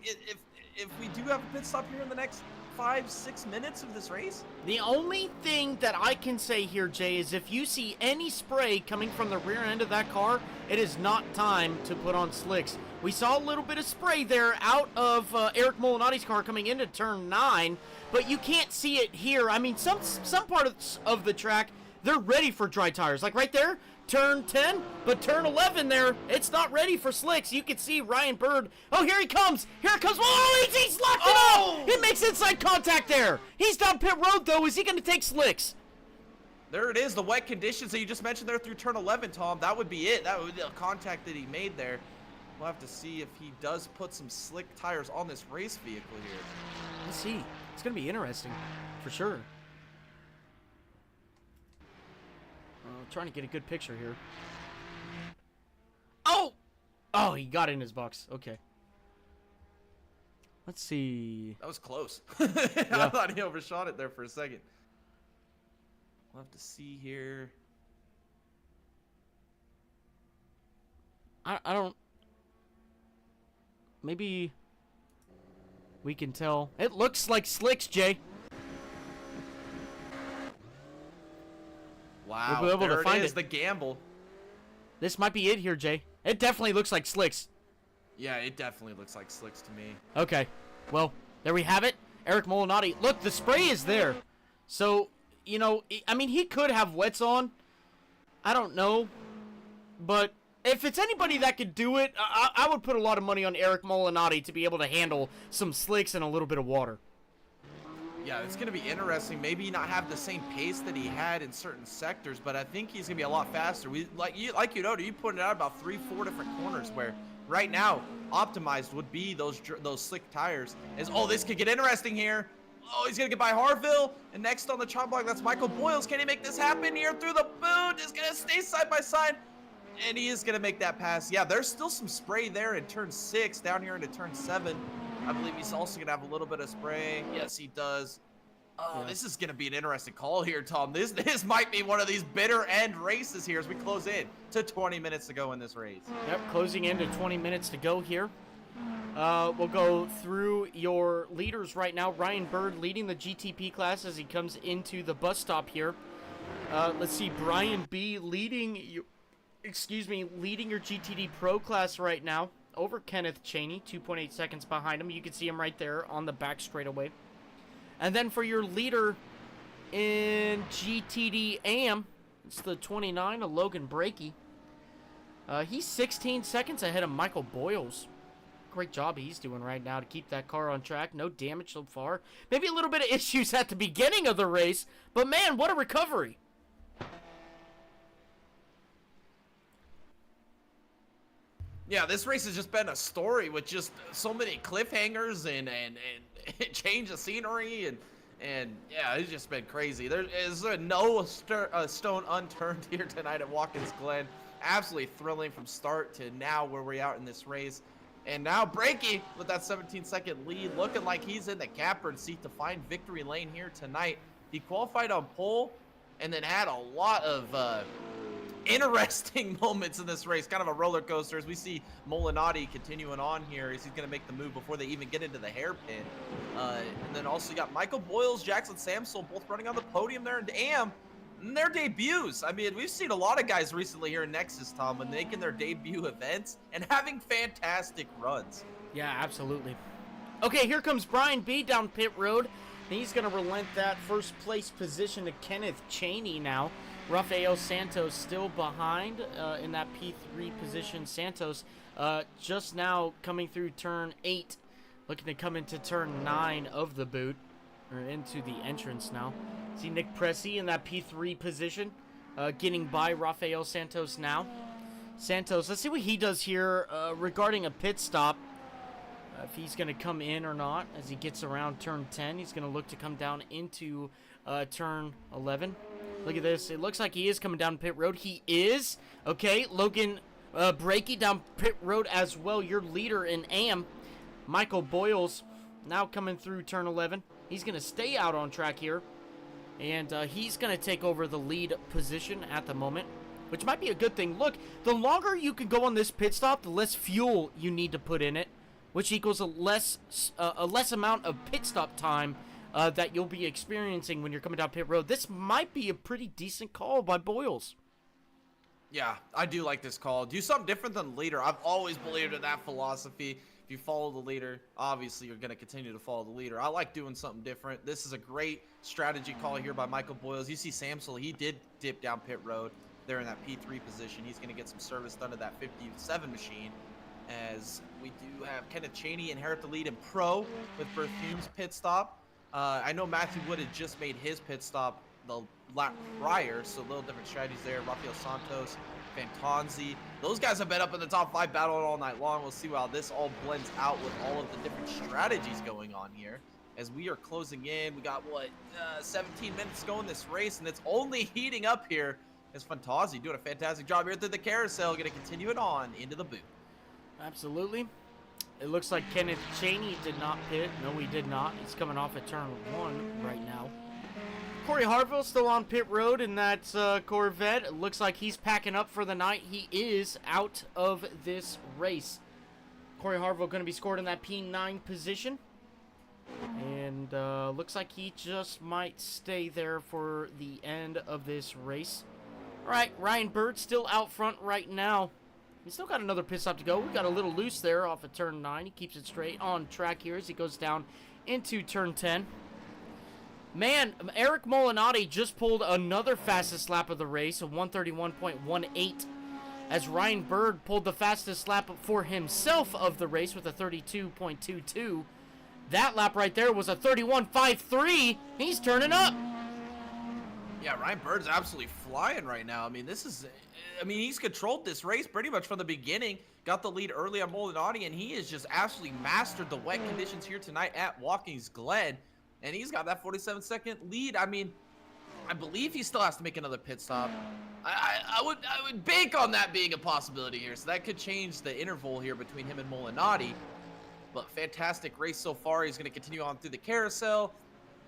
If we do have a pit stop here in the next 5-6 minutes of this race? The only thing that I can say here, Jay, is if you see any spray coming from the rear end of that car, it is not time to put on slicks. We saw a little bit of spray there out of Eric Molinotti's car coming into turn 9, but you can't see it here. I mean, some part of the track, they're ready for dry tires. Like right there, turn 10, but turn 11 there, it's not ready for slicks. You can see Ryan Bird. Oh, here he comes. Here it comes. Oh, he's locked it up. He makes inside contact there. He's down pit road, though. Is he going to take slicks? There it is, the wet conditions that you just mentioned there through turn 11, Tom. That would be it. That would be the contact that he made there. We'll have to see if he does put some slick tires on this race vehicle here. Let's see. It's going to be interesting, for sure. Trying to get a good picture here. Oh! Oh, he got in his box. Okay. Let's see. That was close. I thought he overshot it there for a second. We'll have to see here. I don't... Maybe we can tell. It looks like slicks, Jay. Wow, we'll be able there to find it is, it. the gamble. This might be it here, Jay. It definitely looks like slicks. Yeah, it definitely looks like slicks to me. Okay. Well, there we have it. Eric Molinatti. Look, the spray is there. So, you know, I mean, he could have wets on. I don't know. But if it's anybody that could do it, I would put a lot of money on Eric Molinatti to be able to handle some slicks and a little bit of water. Yeah, it's going to be interesting. Maybe not have the same pace that he had in certain sectors, but I think he's going to be a lot faster. Like you know, you put it out about 3-4 different corners where right now optimized would be those slick tires. This could get interesting here. Oh, he's going to get by Harville. And next on the chop block, that's Michael Boyles. Can he make this happen here through the boot? Is going to stay side by side. And he is going to make that pass. Yeah, there's still some spray there in turn 6 down here into turn 7. I believe he's also going to have a little bit of spray. Yes, he does. Oh, yeah. This is going to be an interesting call here, Tom. This might be one of these bitter end races here as we close in to 20 minutes to go in this race. Yep, closing in to 20 minutes to go here. We'll go through your leaders right now. Ryan Bird leading the GTP class as he comes into the bus stop here. Let's see, Brian B leading your GTD Pro class right now over Kenneth Cheney, 2.8 seconds behind him. You can see him right there on the back straightaway. And then for your leader in GTD AM, it's the 29 of Logan Brakey. He's 16 seconds ahead of Michael Boyles. Great job he's doing right now to keep that car on track. No damage so far. Maybe a little bit of issues at the beginning of the race, but man, what a recovery. Yeah, this race has just been a story with just so many cliffhangers and change of scenery and yeah, it's just been crazy. There is no stone unturned here tonight at Watkins Glen. Absolutely thrilling from start to now where we're out in this race. And now Brakey with that 17-second lead, looking like he's in the catbird seat to find victory lane here tonight. He qualified on pole and then had a lot of interesting moments in this race, kind of a roller coaster as we see Molinatti continuing on here as he's going to make the move before they even get into the hairpin. And then also you got Michael Boyles, Jackson Samsel both running on the podium there in AM. And their debuts. I mean, we've seen a lot of guys recently here in Nexus, Tom, when making their debut events and having fantastic runs. Yeah, absolutely. Okay, here comes Brian B down pit road. He's going to relent that first place position to Kenneth Cheney now. Rafael Santos still behind in that P3 position. Santos just now coming through turn 8, looking to come into turn 9 of the boot, or into the entrance now. See Nick Pressey in that P3 position, getting by Rafael Santos now. Santos, let's see what he does here regarding a pit stop. If he's going to come in or not as he gets around turn 10. He's going to look to come down into turn 11. Look at this. It looks like he is coming down pit road. He is. Okay, Logan Brakey down pit road as well. Your leader in AM, Michael Boyles, now coming through turn 11. He's going to stay out on track here. And he's going to take over the lead position at the moment, which might be a good thing. Look, the longer you can go on this pit stop, the less fuel you need to put in it, which equals a less amount of pit stop time that you'll be experiencing when you're coming down pit road. This might be a pretty decent call by Boyles. Yeah, I do like this call. Do something different than the leader. I've always believed in that philosophy. If you follow the leader, obviously you're going to continue to follow the leader. I like doing something different. This is a great strategy call here by Michael Boyles. You see Samsel, he did dip down pit road there in that P3 position. He's going to get some service done to that 57 machine, as we do have Kenneth Cheney inherit the lead in pro with Berthume's pit stop. I know Matthew Wood had just made his pit stop the lap prior, so a little different strategies there. Rafael Santos, Fantanzi, those guys have been up in the top 5 battling all night long. We'll see how this all blends out with all of the different strategies going on here as we are closing in. We got 17 minutes to go in this race, and it's only heating up here as Fantazi doing a fantastic job here through the carousel, going to continue it on into the boot. Absolutely. It looks like Kenneth Cheney did not pit. No, he did not. He's coming off at turn 1 right now. Corey Harville still on pit road in that Corvette. It looks like he's packing up for the night. He is out of this race. Corey Harville going to be scored in that P9 position. And looks like he just might stay there for the end of this race. All right, Ryan Bird still out front right now. He's still got another pit stop to go. We got a little loose there off of turn 9. He keeps it straight on track here as he goes down into turn 10. Man, Eric Molinati just pulled another fastest lap of the race, a 131.18, as Ryan Bird pulled the fastest lap for himself of the race with a 32.22. That lap right there was a 31.53. He's turning up. Yeah, Ryan Bird's absolutely flying right now. I mean, he's controlled this race pretty much from the beginning. Got the lead early on Molinati, and he has just absolutely mastered the wet conditions here tonight at Watkins Glen. And he's got that 47-second lead. I mean, I believe he still has to make another pit stop. I would bank on that being a possibility here. So that could change the interval here between him and Molinati. But fantastic race so far. He's going to continue on through the carousel.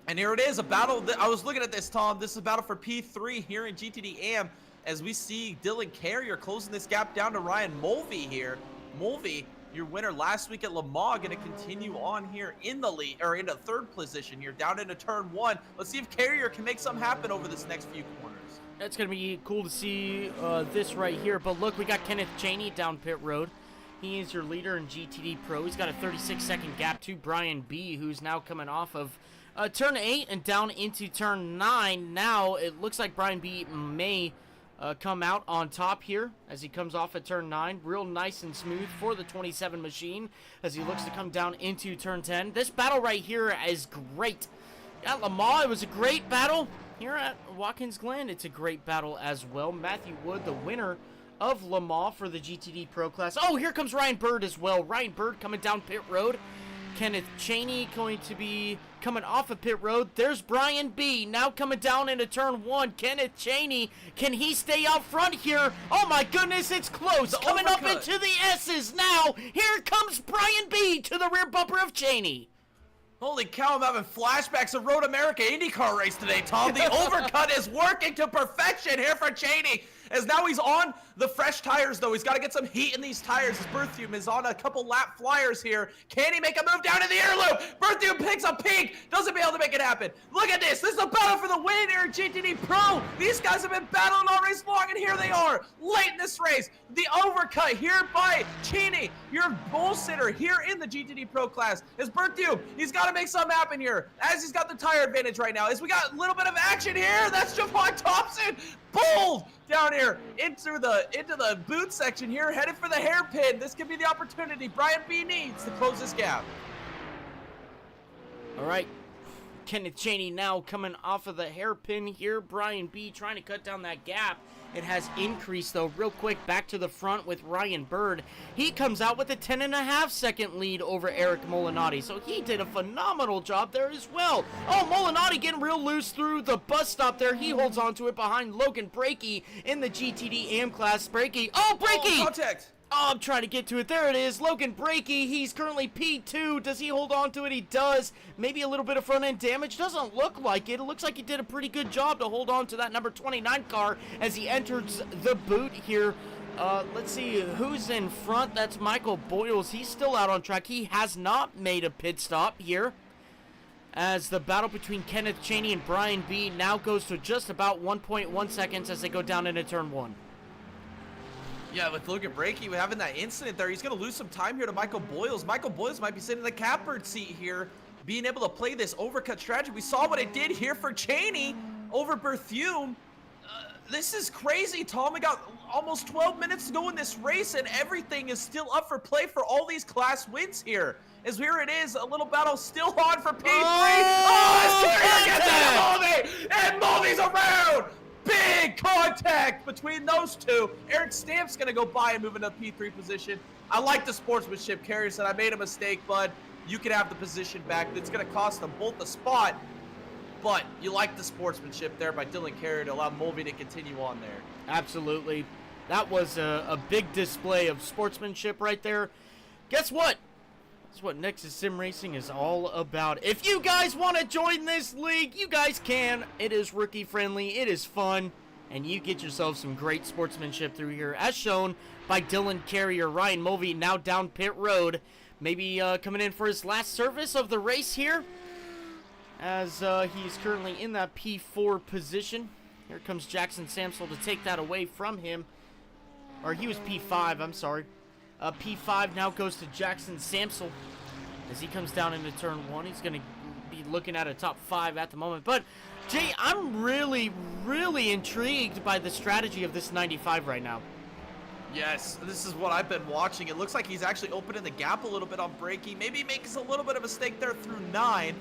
And here it is, a battle. I was looking at this, Tom. This is a battle for P3 here in GTD AM, as we see Dylan Carrier closing this gap down to Ryan Mulvey here. Mulvey, your winner last week at Le Mans, going to continue on here in the lead, or into third position here, down into turn 1. Let's see if Carrier can make something happen over this next few corners. It's going to be cool to see this right here. But look, we got Kenneth Cheney down pit road. He is your leader in GTD Pro. He's got a 36-second gap to Brian B., who's now coming off of turn 8 and down into turn 9. Now it looks like Brian B. may come out on top here as he comes off at turn 9. Real nice and smooth for the 27 machine as he looks to come down into turn 10. This battle right here is great. At Le Mans, it was a great battle. Here at Watkins Glen, it's a great battle as well. Matthew Wood, the winner of Le Mans for the GTD Pro class. Oh, here comes Ryan Bird as well. Ryan Bird coming down pit road. Kenneth Cheney going to be coming off of pit road. There's Brian B. now coming down into turn 1. Kenneth Cheney, can he stay out front here? Oh my goodness, it's close. Coming up into the S's now. Here comes Brian B. to the rear bumper of Cheney. Holy cow, I'm having flashbacks of Road America IndyCar race today, Tom. The overcut is working to perfection here for Cheney, as now he's on the fresh tires, though. He's got to get some heat in these tires. His Berthume is on a couple lap flyers here. Can he make a move down in the air loop? Berthume picks a pink. Doesn't be able to make it happen. Look at this. This is a battle for the win here in GTD Pro. These guys have been battling all race long, and here they are late in this race. The overcut here by Cheney, your bull sitter here in the GTD Pro class, is Berthume. He's got to make something happen here, as he's got the tire advantage right now. As we got a little bit of action here. That's Javon Thompson. Pulled down here into the boot section here, headed for the hairpin. This could be the opportunity Brian B. needs to close this gap. All right, Kenneth Cheney now coming off of the hairpin here. Brian B. trying to cut down that gap. It has increased, though, real quick. Back to the front with Ryan Bird. He comes out with a 10.5-second lead over Eric Molinati, so he did a phenomenal job there as well. Oh, Molinati getting real loose through the bus stop there. He holds on to it behind Logan Brakey in the GTD AM class. Brakey. Oh, Brakey! Oh, contact! Oh, I'm trying to get to it. There it is. Logan Brakey. He's currently P2. Does he hold on to it? He does. Maybe a little bit of front-end damage. Doesn't look like it. It looks like he did a pretty good job to hold on to that number 29 car as he enters the boot here. Let's see who's in front. That's Michael Boyles. He's still out on track. He has not made a pit stop here, as the battle between Kenneth Cheney and Brian B now goes to just about 1.1 seconds as they go down into turn 1. Yeah, with Logan Brakey having that incident there, he's going to lose some time here to Michael Boyles. Michael Boyles might be sitting in the catbird seat here, being able to play this overcut strategy. We saw what it did here for Cheney over Berthume. This is crazy, Tom. We got almost 12 minutes to go in this race, and everything is still up for play for all these class wins here. As here it is, a little battle still on for P3. Oh, it's clear against Mulvey, and Mulvey's around. Big contact between those two. Eric Stamp's gonna go by and move into P3 position. I like the sportsmanship. Carrier said, I made a mistake, bud. You can have the position back. It's gonna cost them both the spot, but you like the sportsmanship there by Dylan Carrier to allow Mulvey to continue on there. Absolutely. That was a big display of sportsmanship right there. Guess what? That's what Nexus Sim Racing is all about. If you guys want to join this league, you guys can. It is rookie friendly, it is fun, and you get yourself some great sportsmanship through here, as shown by Dylan Carrier. Ryan Mulvey now down pit road, maybe coming in for his last service of the race here, as he's currently in that P4 position. Here comes Jackson Samsel to take that away from him. Or he was P5, I'm sorry. P5 now goes to Jackson Samsel as he comes down into turn 1. He's going to be looking at a top 5 at the moment. But, Jay, I'm really, really intrigued by the strategy of this 95 right now. Yes, this is what I've been watching. It looks like he's actually opening the gap a little bit on braking. Maybe he makes a little bit of a mistake there through 9.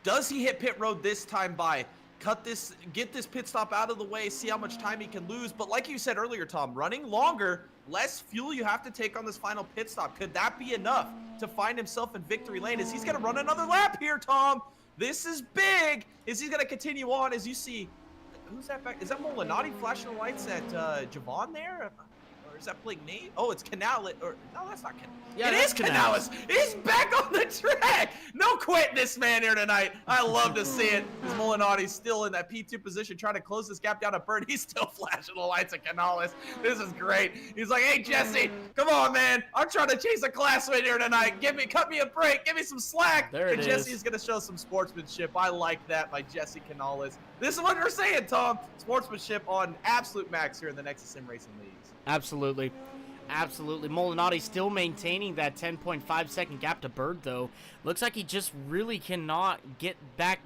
Does he hit pit road this time by? Cut this, get this pit stop out of the way, see how much time he can lose. But like you said earlier, Tom, running longer, less fuel you have to take on this final pit stop. Could that be enough to find himself in victory lane? Is he's going to run another lap here, Tom? This is big. Is he going to continue on? As you see, who's that back? Is that Molinati flashing the lights at Javon there? Or is that Blake Nate? Oh, it's Canales. Or no, that's not Canales. Yeah, it is Canales. He's back on the track. No quitting this man here tonight. I love to see it. As Molinati's still in that P2 position, trying to close this gap down to Bird. He's still flashing the lights at Canales. This is great. He's like, hey, Jesse, come on, man. I'm trying to chase a class win here tonight. Cut me a break. Give me some slack. There it is. Jesse's going to show some sportsmanship. I like that by Jesse Canales. This is what we're saying, Tom. Sportsmanship on absolute max here in the Nexus Sim Racing Leagues. Absolutely. Absolutely. Molinati still maintaining that 10.5 second gap to Bird, though. Looks like he just really cannot get back,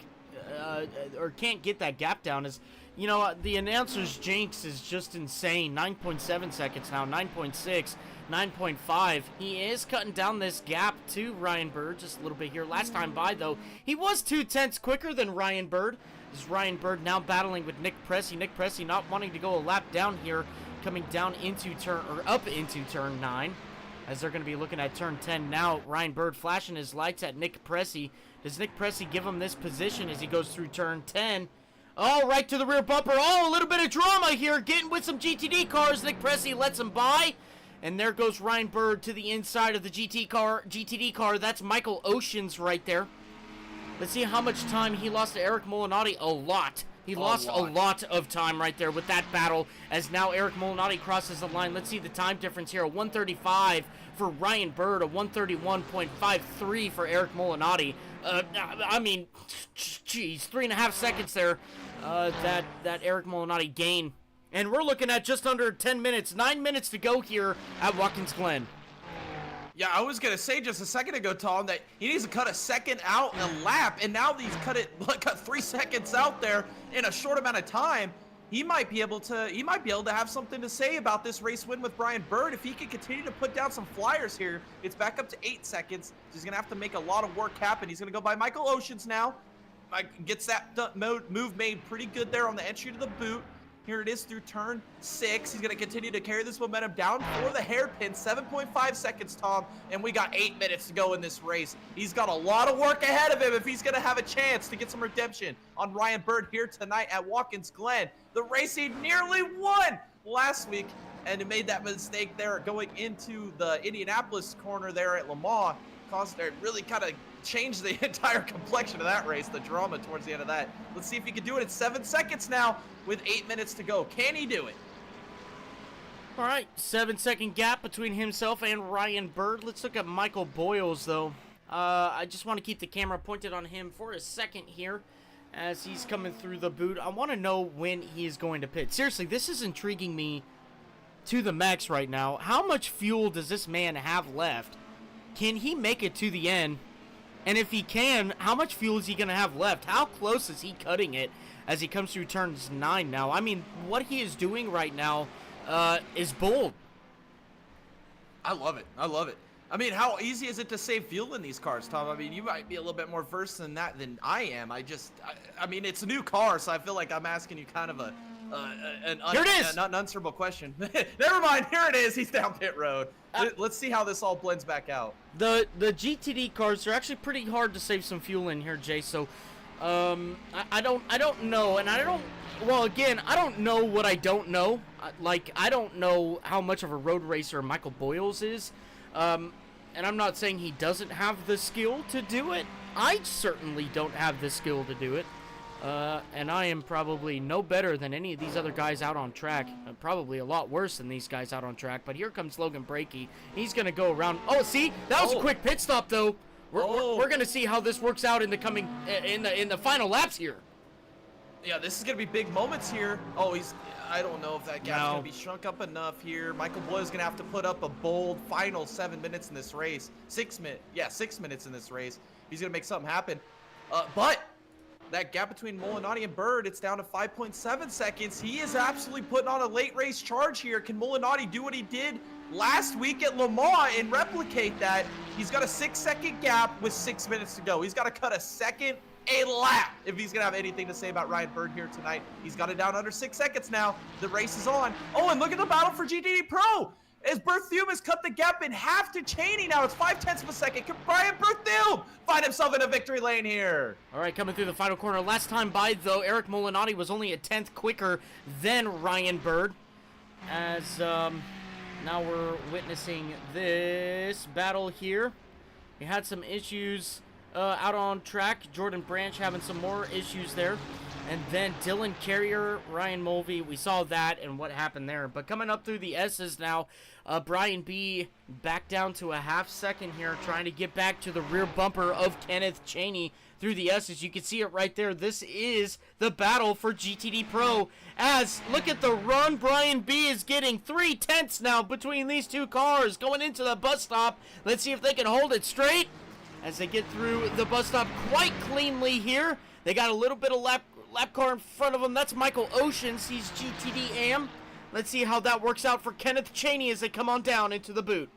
or can't get that gap down. As you know, the announcer's jinx is just insane. 9.7 seconds now, 9.6, 9.5. He is cutting down this gap to Ryan Bird just a little bit here. Last time by, though, he was 2/10 quicker than Ryan Bird. As Ryan Bird now battling with Nick Pressey. Nick Pressey not wanting to go a lap down here, coming down into up into turn 9, as they're going to be looking at turn 10 now. Ryan Bird flashing his lights at Nick Pressey. Does Nick Pressey give him this position as he goes through turn 10? Oh, right to the rear bumper. Oh, a little bit of drama here, getting with some GTD cars. Nick Pressey lets him by, and there goes Ryan Bird to the inside of the GTD car. That's Michael Oceans right there. Let's see how much time he lost to Eric Molinati. A lot. He lost a lot of time right there with that battle, as now Eric Molinati crosses the line. Let's see the time difference here. A 1:35 for Ryan Bird, a 1:31.53 for Eric Molinati. I mean, geez, 3.5 seconds there, that Eric Molinati gain. And we're looking at just under 10 minutes, 9 minutes to go here at Watkins Glen. Yeah, I was gonna say just a second ago, Tom, that he needs to cut a second out a lap, and now he's cut 3 seconds out there in a short amount of time. He might be able to have something to say about this race win with Brian Bird. If he can continue to put down some flyers here, it's back up to 8 seconds. He's gonna have to make a lot of work happen. He's gonna go by Michael Oceans now. Gets that move made pretty good there on the entry to the boot. Here it is through turn 6. He's going to continue to carry this momentum down for the hairpin. 7.5 seconds, Tom, and we got 8 minutes to go in this race. He's got a lot of work ahead of him if he's going to have a chance to get some redemption on Ryan Bird here tonight at Watkins Glen. The race he nearly won last week, and he made that mistake there going into the Indianapolis corner there at Le Mans. Caused it really kind of changed the entire complexion of that race, the drama towards the end of that. Let's see if he can do it in 7 seconds now with 8 minutes to go. Can he do it? All right, 7 second gap between himself and Ryan Bird. Let's look at Michael Boyles, though. I just want to keep the camera pointed on him for a second here as he's coming through the boot. I want to know when he is going to pit. Seriously, this is intriguing me to the max right now. How much fuel does this man have left? Can he make it to the end? And if he can, how much fuel is he going to have left? How close is he cutting it as he comes through turns 9 now? I mean, what he is doing right now is bold. I love it. I love it. I mean, how easy is it to save fuel in these cars, Tom? I mean, you might be a little bit more versed in that than I am. I mean, it's a new car, so I feel like I'm asking you kind of an unanswerable question. Never mind. Here it is. He's down pit road. Let's see how this all blends back out. The GTD cars are actually pretty hard to save some fuel in here, Jay. So, I don't know, and I don't. Well, again, I don't know what I don't know. I don't know how much of a road racer Michael Boyles is. And I'm not saying he doesn't have the skill to do it. I certainly don't have the skill to do it. And I am probably no better than any of these other guys out on track. Probably a lot worse than these guys out on track. But here comes Logan Brakey. He's going to go around. Oh, see? That was a quick pit stop, though. We're going to see how this works out in the coming in the final laps here. Yeah, this is going to be big moments here. Oh, I don't know if that gap's going to be shrunk up enough here. Michael Boyle's going to have to put up a bold final 7 minutes in this race. 6 minutes in this race. He's going to make something happen. But that gap between Molinari and Bird, it's down to 5.7 seconds. He is absolutely putting on a late race charge here. Can Molinari do what he did last week at Le Mans and replicate that? He's got a 6-second gap with 6 minutes to go. He's got to cut a lap if he's gonna have anything to say about Ryan Bird here tonight. He's got it down under 6 seconds now. The race is on. Oh, and look at the battle for GTD Pro as Berthiaume has cut the gap in half to Cheney. Now it's 0.5 of a second. Can Brian Berthiaume find himself in a victory lane here? All right, coming through the final corner. Last time by, though, Eric Molinari was only a 10th quicker than Ryan Bird. As now we're witnessing this battle here. We had some issues out on track. Jordan Branch having some more issues there. And then Dylan Carrier, Ryan Mulvey, we saw that and what happened there. But coming up through the S's now, Brian B back down to a half second here, trying to get back to the rear bumper of Kenneth Cheney through the S's. You can see it right there. This is the battle for GTD Pro. As, look at the run Brian B is getting. 3/10 now between these two cars going into the bus stop. Let's see if they can hold it straight as they get through the bus stop quite cleanly here. They got a little bit of lap car in front of them. That's Michael Oceans. He's GTD AM. Let's see how that works out for Kenneth Cheney as they come on down into the boot.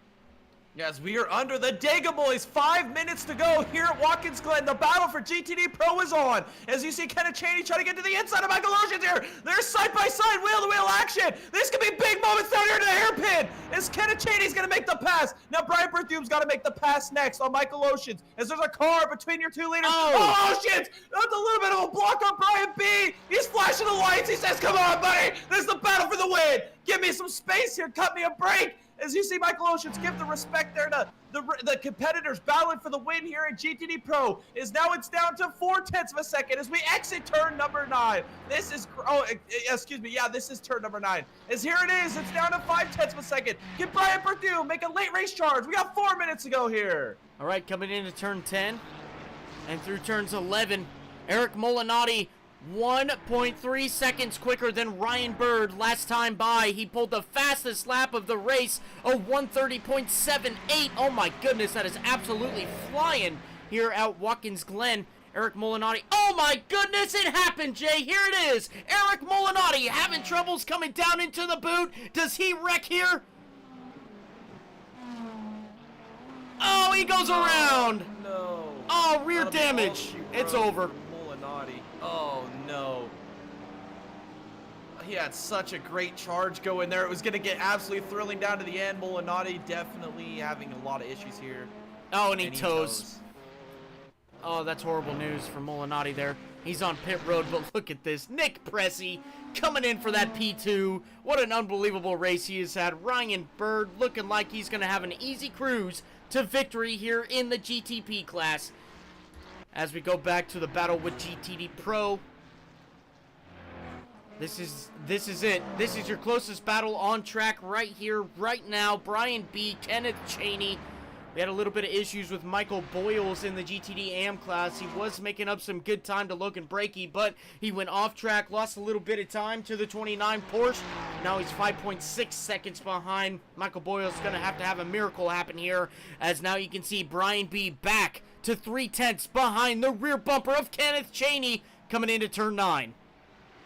Yes, we are under the Dega Boys. 5 minutes to go here at Watkins Glen. The battle for GTD Pro is on. As you see Kenneth Cheney trying to get to the inside of Michael Oceans here. There's side-by-side, wheel-to-wheel action. This could be big moments down here to the hairpin. As Kenneth Cheney's going to make the pass. Now Brian Berthiaume's got to make the pass next on Michael Oceans. As there's a car between your two leaders. Oh, Oceans! That's a little bit of a block on Brian B. He's flashing the lights. He says, come on, buddy. This is the battle for the win. Give me some space here. Cut me a break. As you see Michael Oceans give the respect there to the competitors battling for the win here in GTD Pro. It's down to 0.4 of a second as we exit turn number 9. This is, this is turn number 9. As here it is, it's down to 0.5 of a second. Can Brian Berthiaume make a late race charge? We got 4 minutes to go here. All right, coming into turn 10 and through turns 11, Eric Molinari 1.3 seconds quicker than Ryan Bird last time by. He pulled the fastest lap of the race, a 1:30.78. Oh my goodness, that is absolutely flying here at Watkins Glen. Eric Molinari. Oh my goodness, it happened, Jay. Here it is. Eric Molinari having troubles coming down into the boot. Does he wreck here? Oh, he goes around. No. Oh, rear damage. It's over. Molinari. Oh no. He had such a great charge going there. It was going to get absolutely thrilling down to the end. Molinari definitely having a lot of issues here. Oh, and he toes. Oh, that's horrible news for Molinari there. He's on pit road, but look at this. Nick Pressey coming in for that P2. What an unbelievable race he has had. Ryan Bird looking like he's going to have an easy cruise to victory here in the GTP class. As we go back to the battle with GTD Pro. This is it. This is your closest battle on track right here, right now. Brian B, Kenneth Cheney. We had a little bit of issues with Michael Boyles in the GTD AM class. He was making up some good time to Logan Brakey, but he went off track, lost a little bit of time to the 29 Porsche. Now he's 5.6 seconds behind. Michael Boyles is going to have a miracle happen here, as now you can see Brian B back to 3/10 behind the rear bumper of Kenneth Cheney coming into turn 9.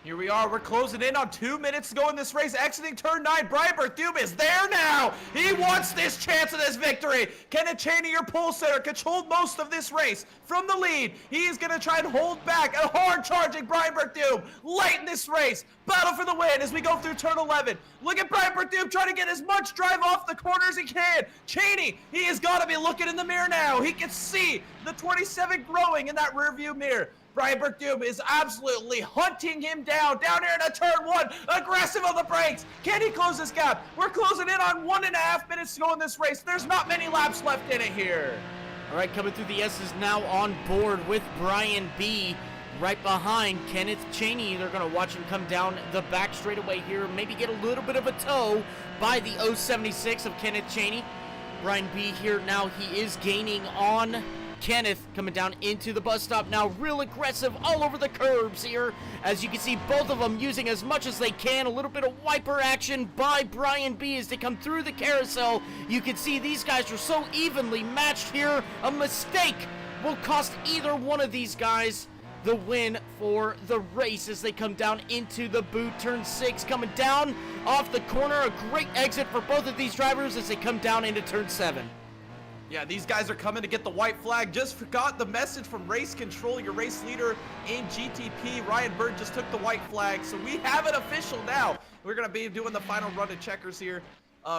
Here we are, we're closing in on 2 minutes to go in this race, exiting turn 9. Brian Berthum is there now. He wants this chance of this victory. Kenneth Cheney, your pole sitter, controlled most of this race from the lead. He is going to try and hold back a hard-charging Brian Berthum late in this race. Battle for the win as we go through turn 11. Look at Brian Berthum trying to get as much drive off the corner as he can. Cheney, he has got to be looking in the mirror now. He can see the 27 growing in that rearview mirror. Brian Berthum is absolutely hunting him down here in a turn 1, aggressive on the brakes. Can he close this gap? We're closing in on 1.5 minutes to go in this race. There's not many laps left in it here. All right, coming through the S's now on board with Brian B. right behind Kenneth Cheney. They're going to watch him come down the back straightaway here, maybe get a little bit of a tow by the 076 of Kenneth Cheney. Brian B here now, he is gaining on Kenneth coming down into the bus stop now, real aggressive all over the curbs here. As you can see, both of them using as much as they can. A little bit of wiper action by Brian B as they come through the carousel. You can see these guys are so evenly matched here. A mistake will cost either one of these guys the win for the race as they come down into the boot. Turn 6 coming down off the corner. A great exit for both of these drivers as they come down into turn 7. Yeah, these guys are coming to get the white flag. Just forgot the message from Race Control, your race leader in GTP. Ryan Bird just took the white flag, so we have it official now. We're going to be doing the final run of checkers here.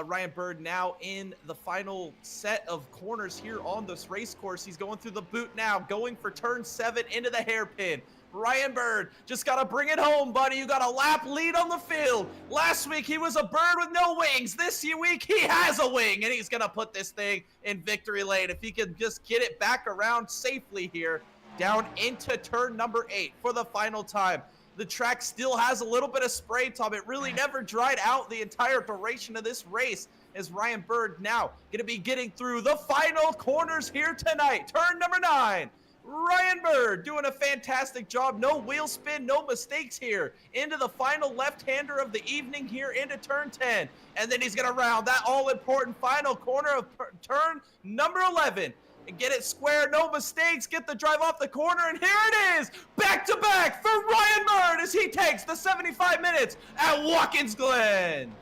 Ryan Bird now in the final set of corners here on this race course. He's going through the boot now, going for turn 7 into the hairpin. Ryan Bird, just got to bring it home, buddy. You got a lap lead on the field. Last week, he was a bird with no wings. This week, he has a wing, and he's going to put this thing in victory lane. If he can just get it back around safely here, down into turn number 8 for the final time. The track still has a little bit of spray, Tom. It really never dried out the entire duration of this race, as Ryan Bird now going to be getting through the final corners here tonight. Turn number 9. Ryan Bird doing a fantastic job. No wheel spin, no mistakes here. Into the final left-hander of the evening here into turn 10. And then he's going to round that all-important final corner of turn number 11. And get it square, no mistakes, get the drive off the corner, and here it is! Back-to-back for Ryan Bird as he takes the 75 minutes at Watkins Glen.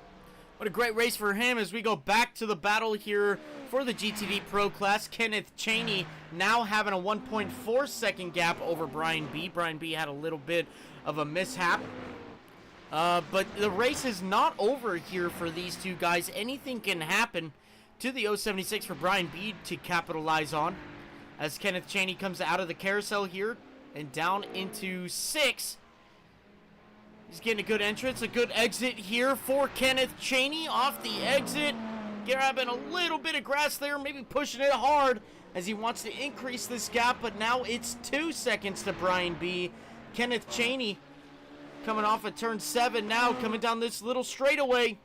What a great race for him as we go back to the battle here for the GTD Pro class. Kenneth Cheney now having a 1.4 second gap over Brian B. Brian B had a little bit of a mishap. But the race is not over here for these two guys. Anything can happen to the 076 for Brian B to capitalize on, as Kenneth Cheney comes out of the carousel here and down into 6. He's getting a good entrance, a good exit here for Kenneth Cheney off the exit. Grabbing a little bit of grass there, maybe pushing it hard as he wants to increase this gap, but now it's 2 seconds to Brian B. Kenneth Cheney coming off of turn 7 now, coming down this little straightaway.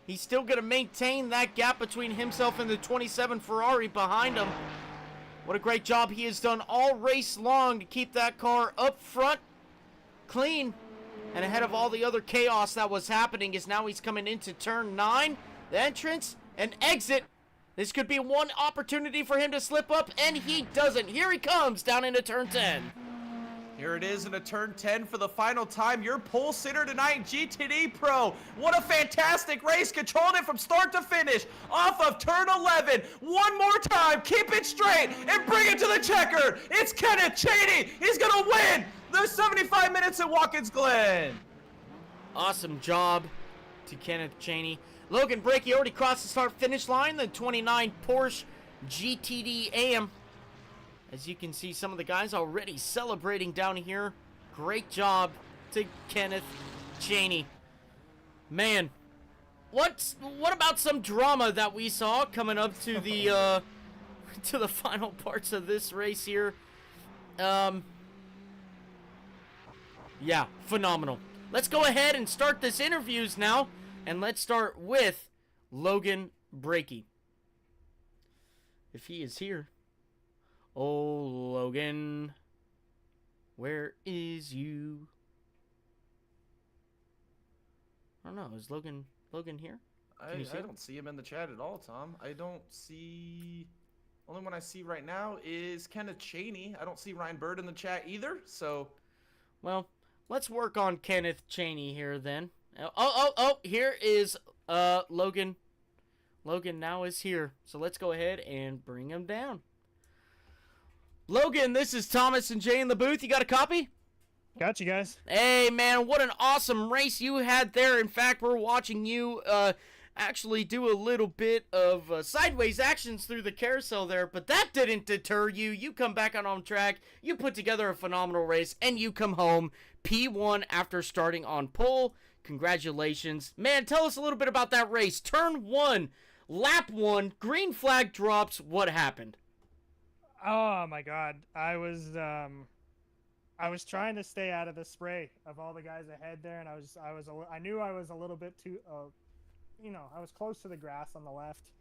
He's still going to maintain that gap between himself and the 27 Ferrari behind him. What a great job he has done all race long to keep that car up front, clean, and ahead of all the other chaos that was happening. Is now he's coming into turn 9. The entrance and exit. This could be one opportunity for him to slip up, and he doesn't. Here he comes down into turn 10. Here it is in a turn 10 for the final time. Your pole sitter tonight, GTD Pro. What a fantastic race. Controlled it from start to finish. Off of turn 11. One more time. Keep it straight and bring it to the checker. It's Kenneth Cheney. He's going to win the 75 minutes at Watkins Glen. Awesome job to Kenneth Cheney. Logan Brakey already crossed the start-finish line. The 29 Porsche GTD AM. As you can see, some of the guys already celebrating down here. Great job to Kenneth Cheney. Man, what about some drama that we saw coming up to the to the final parts of this race here? Yeah, phenomenal. Let's go ahead and start this interviews now, and let's start with Logan Brakey. if he is here. Oh, Logan. Where is you? I don't know. Is Logan here? I don't see him in the chat at all, Tom. I don't see... Only one I see right now is Kenneth Cheney. I don't see Ryan Bird in the chat either, so... Well, let's work on Kenneth Cheney here then. Oh, here is Logan. Logan now is here. So let's go ahead and bring him down. Logan, this is Thomas and Jay in the booth. You got a copy? Got you guys. Hey, man, what an awesome race you had there. In fact, we're watching you actually do a little bit of sideways actions through the carousel there, but that didn't deter you. You come back on home track, you put together a phenomenal race, and you come home P1 after starting on pole. Congratulations. Man, tell us a little bit about that race. Turn 1, lap 1, green flag drops. What happened? Oh my God, I was trying to stay out of the spray of all the guys ahead there, and I knew I was a little bit too, I was close to the grass on the left,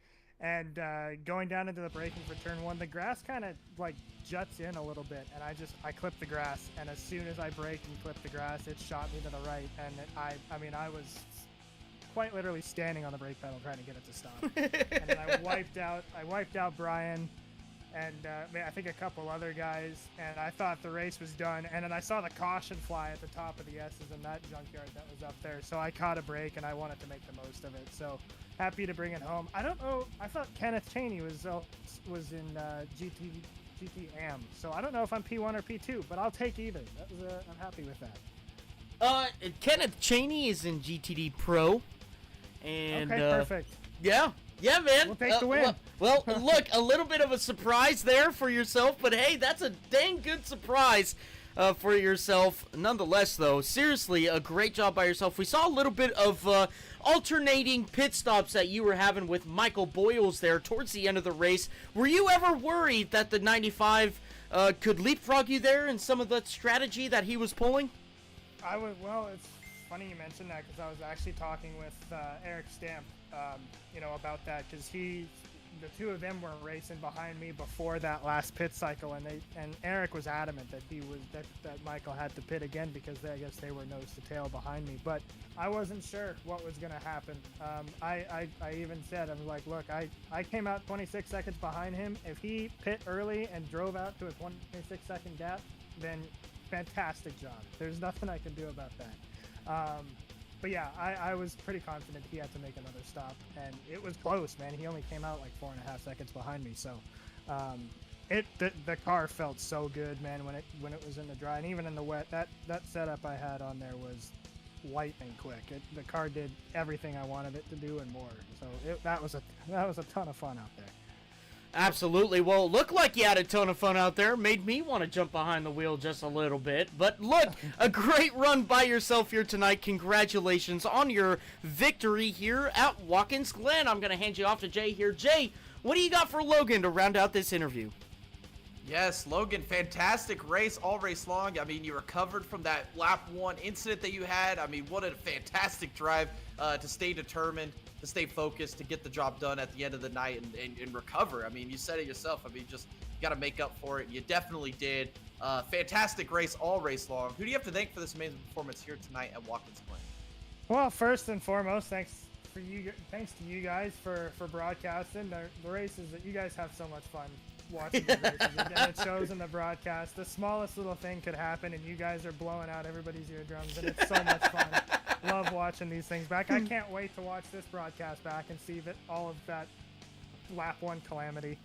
and going down into the braking for turn 1, the grass kind of like juts in a little bit, and I clipped the grass, and as soon as I braked and clipped the grass, it shot me to the right, and I was quite literally standing on the brake pedal trying to get it to stop, and then I wiped out Brian. And I think a couple other guys, and I thought the race was done. And then I saw the caution fly at the top of the S's in that junkyard that was up there. So I caught a break, and I wanted to make the most of it. So happy to bring it home. I don't know. I thought Kenneth Cheney was in GTM. So I don't know if I'm P1 or P2, but I'll take either. I'm happy with that. Kenneth Cheney is in GTD Pro. And, okay, perfect. Yeah, man. We'll take the win. Well, look, a little bit of a surprise there for yourself, but hey, that's a dang good surprise for yourself. Nonetheless, though, seriously, a great job by yourself. We saw a little bit of alternating pit stops that you were having with Michael Boyles there towards the end of the race. Were you ever worried that the 95 could leapfrog you there in some of the strategy that he was pulling? Well, it's funny you mentioned that because I was actually talking with Eric Stamp. About that, because the two of them were racing behind me before that last pit cycle, and Eric was adamant that that Michael had to pit again because I guess they were nose to tail behind me, but I wasn't sure what was going to happen. I even said, I was like, look, I came out 26 seconds behind him. If he pit early and drove out to a 26-second gap, then fantastic job. There's nothing I can do about that. But yeah, I was pretty confident he had to make another stop, and it was close, man. He only came out like 4.5 seconds behind me, so the car felt so good, man, when it was in the dry, and even in the wet. That setup I had on there was lightning quick. The car did everything I wanted it to do and more. So that was a ton of fun out there. Absolutely. Well, it looked like you had a ton of fun out there. Made me want to jump behind the wheel just a little bit. But look, a great run by yourself here tonight. Congratulations on your victory here at Watkins Glen. I'm going to hand you off to Jay here. Jay, what do you got for Logan to round out this interview? Yes, Logan, fantastic race all race long. I mean, you recovered from that lap 1 incident that you had. I mean, what a fantastic drive to stay determined, to stay focused, to get the job done at the end of the night and recover. I mean, you said it yourself. I mean, just got to make up for it. You definitely did. Fantastic race all race long. Who do you have to thank for this amazing performance here tonight at Watkins Glen? Well, first and foremost, thanks to you guys for broadcasting the races. That you guys have so much fun watching the races, and it shows in the broadcast. The smallest little thing could happen, and you guys are blowing out everybody's eardrums, and it's so much fun. Love watching these things back. I can't wait to watch this broadcast back and see that all of that lap 1 calamity.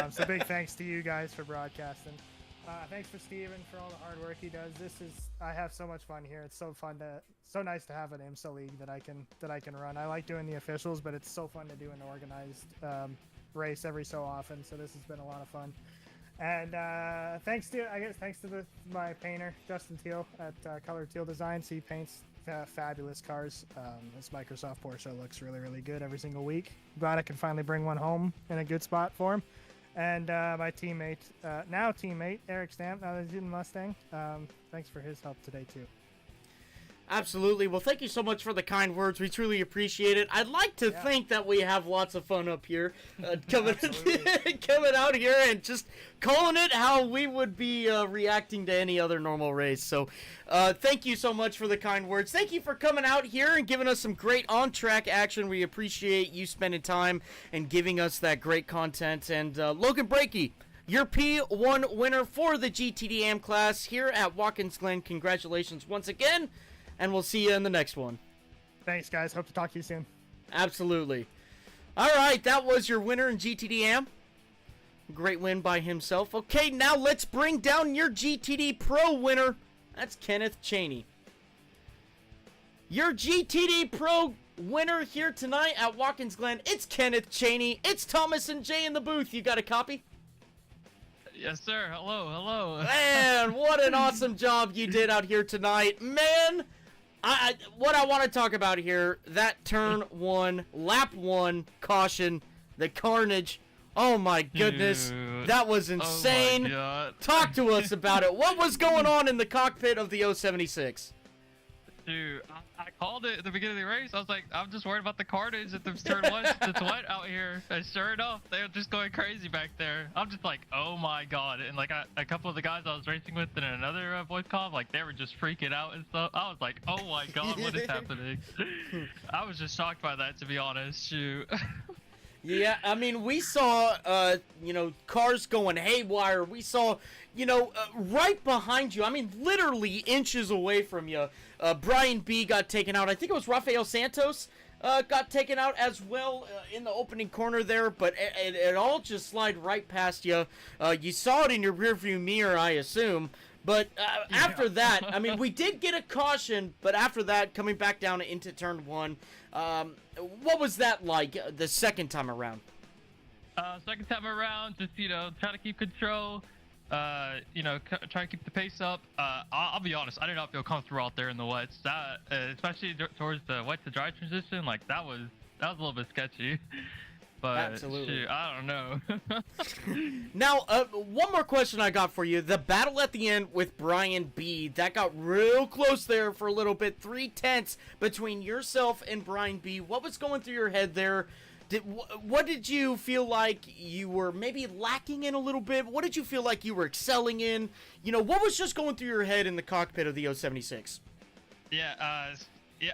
So big thanks to you guys for broadcasting. Thanks for Steven for all the hard work he does. I have so much fun here. It's so nice to have an IMSA league that I can run. I like doing the officials, but it's so fun to do an organized race every so often. So this has been a lot of fun. And thanks to my painter Justin Teal at Color Teal Designs. He paints fabulous cars. This Microsoft Porsche looks really, really good every single week. Glad I can finally bring one home in a good spot for him. And my teammate, now teammate, Eric Stamp, now that he's in Mustang. Thanks for his help today, too. Absolutely. Well, thank you so much for the kind words. We truly appreciate it. I'd like to think that we have lots of fun up here, coming coming out here and just calling it how we would be reacting to any other normal race. So, thank you so much for the kind words. Thank you for coming out here and giving us some great on-track action. We appreciate you spending time and giving us that great content. And Logan Brakey, your P1 winner for the GTD AM class here at Watkins Glen. Congratulations once again. And we'll see you in the next one. Thanks, guys. Hope to talk to you soon. Absolutely. All right, that was your winner in GTD AM. Great win by himself. Okay, now let's bring down your GTD Pro winner. That's Kenneth Cheney. Your GTD Pro winner here tonight at Watkins Glen. It's Kenneth Cheney. It's Thomas and Jay in the booth. You got a copy? Yes, sir. Hello. Man, what an awesome job you did out here tonight. Man, what I want to talk about here, that turn 1, lap 1, caution, the carnage. Oh my goodness, Dude. that was insane. Oh my God. Talk to us about it. What was going on in the cockpit of the 076? Dude, I called it at the beginning of the race. I was like, I'm just worried about the carnage at the turn 1. It's wet out here. And sure enough, they're just going crazy back there. I'm just like, oh my God. And like a couple of the guys I was racing with in another voice call, like they were just freaking out and stuff. I was like, oh my God, what is happening? I was just shocked by that, to be honest. Shoot. Yeah, I mean, we saw, cars going haywire. We saw, right behind you, I mean, literally inches away from you, Brian B. got taken out. I think it was Rafael Santos got taken out as well in the opening corner there, but it all just slid right past you. You saw it in your rearview mirror, I assume. But after that, I mean, we did get a caution, but after that, coming back down into turn 1, what was that like the second time around? Second time around, just, try to keep control, try to keep the pace up. I'll be honest, I did not feel comfortable out there in the wets. That, especially towards the wet to dry transition, like that was a little bit sketchy. But absolutely. Shoot, I don't know. Now, one more question I got for you. The battle at the end with Brian B, that got real close there for a little bit. 3/10 between yourself and Brian B. What was going through your head there? What did you feel like you were maybe lacking in a little bit? What did you feel like you were excelling in? What was just going through your head in the cockpit of the 076? Yeah,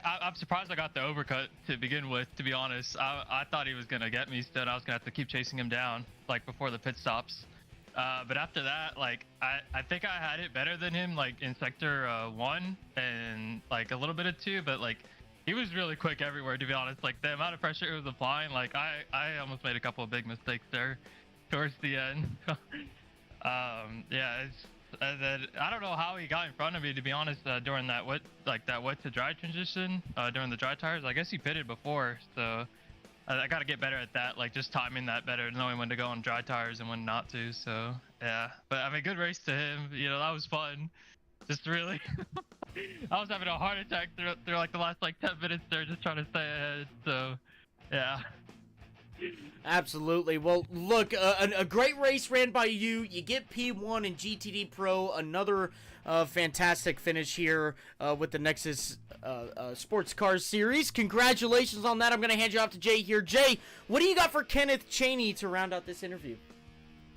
I'm surprised I got the overcut to begin with, to be honest. I thought he was going to get me still. I was going to have to keep chasing him down, like, before the pit stops. But after that, like, I think I had it better than him, like, in sector 1 and, like, a little bit of 2. But, like, he was really quick everywhere, to be honest. Like, the amount of pressure he was applying, like, I almost made a couple of big mistakes there towards the end. Yeah, I don't know how he got in front of me, to be honest, during that wet to dry transition, during the dry tires. I guess he pitted before, so I got to get better at that, like just timing that better, knowing when to go on dry tires and when not to. So yeah, but I mean, good race to him. That was fun. Just really, I was having a heart attack through like the last 10 minutes there, just trying to stay ahead. So yeah. Absolutely. Well, look, a great race ran by you. You get P1 and GTD Pro, another fantastic finish here with the Nexus Sports Cars Series. Congratulations on that. I'm going to hand you off to Jay here. Jay, what do you got for Kenneth Cheney to round out this interview?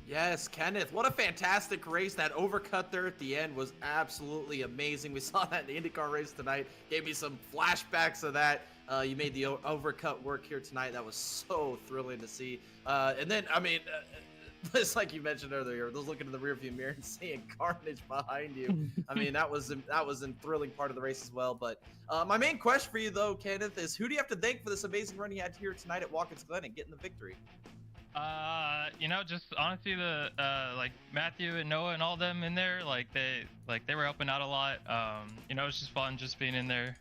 Yes, Kenneth, what a fantastic race. That overcut there at the end was absolutely amazing. We saw that in the IndyCar race tonight. Gave me some flashbacks of that. You made the overcut work here tonight. That was so thrilling to see. And then, I mean, just like you mentioned earlier, those looking in the rearview mirror and seeing carnage behind you. I mean, that was a thrilling part of the race as well. But my main question for you, though, Kenneth, is who do you have to thank for this amazing run you had here tonight at Watkins Glen and getting the victory? Just honestly, the like Matthew and Noah and all them in there, they were helping out a lot. It was just fun just being in there.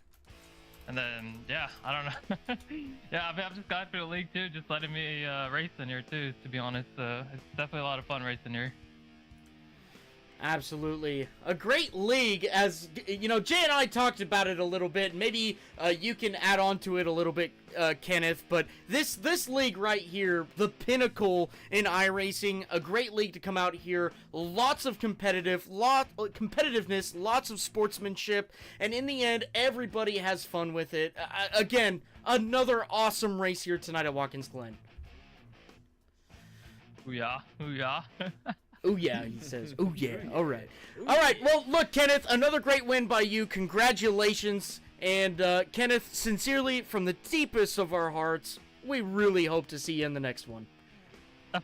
And then, yeah, I don't know. Yeah, I mean, I'm just glad for the league too, just letting me race in here too, to be honest. It's definitely a lot of fun racing here. Absolutely. A great league, as, you know, Jay and I talked about it a little bit. Maybe you can add on to it a little bit, Kenneth. But this league right here, the pinnacle in iRacing, a great league to come out here. Lots of competitiveness, lots of sportsmanship. And in the end, everybody has fun with it. Again, another awesome race here tonight at Watkins Glen. Ooh-yah, ooh-yah. Oh yeah, he says. Oh yeah. All right. All right. Well, look, Kenneth, another great win by you. Congratulations. And Kenneth, sincerely, from the deepest of our hearts, we really hope to see you in the next one.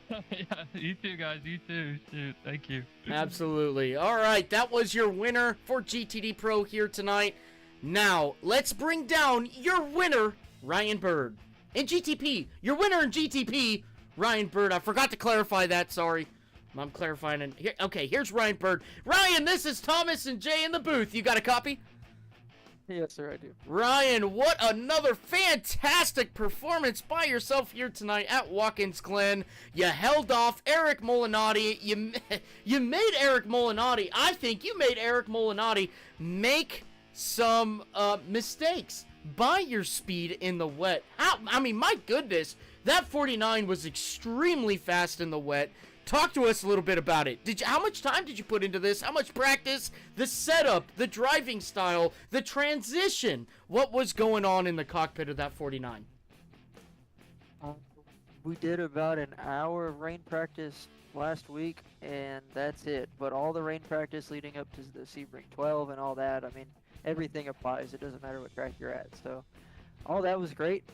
Yeah, you too, guys. You too. Shoot, thank you. Absolutely. All right, that was your winner for GTD Pro here tonight. Now, let's bring down your winner, Ryan Bird. In GTP, your winner in GTP, Ryan Bird. I forgot to clarify that, sorry. I'm clarifying it. Here, okay, here's Ryan Bird. Ryan, this is Thomas and Jay in the booth. You got a copy? Yes, sir, I do. Ryan, what another fantastic performance by yourself here tonight at Watkins Glen. You held off Eric Molinati. You made Eric Molinati. I think you made Eric Molinati make some mistakes by your speed in the wet. I mean, my goodness, that 49 was extremely fast in the wet. Talk to us a little bit about it. How much time did you put into this? How much practice? The setup, the driving style, the transition. What was going on in the cockpit of that 49? We did about an hour of rain practice last week, and that's it. But all the rain practice leading up to the Sebring 12 and all that, I mean, everything applies. It doesn't matter what track you're at. So all that was great.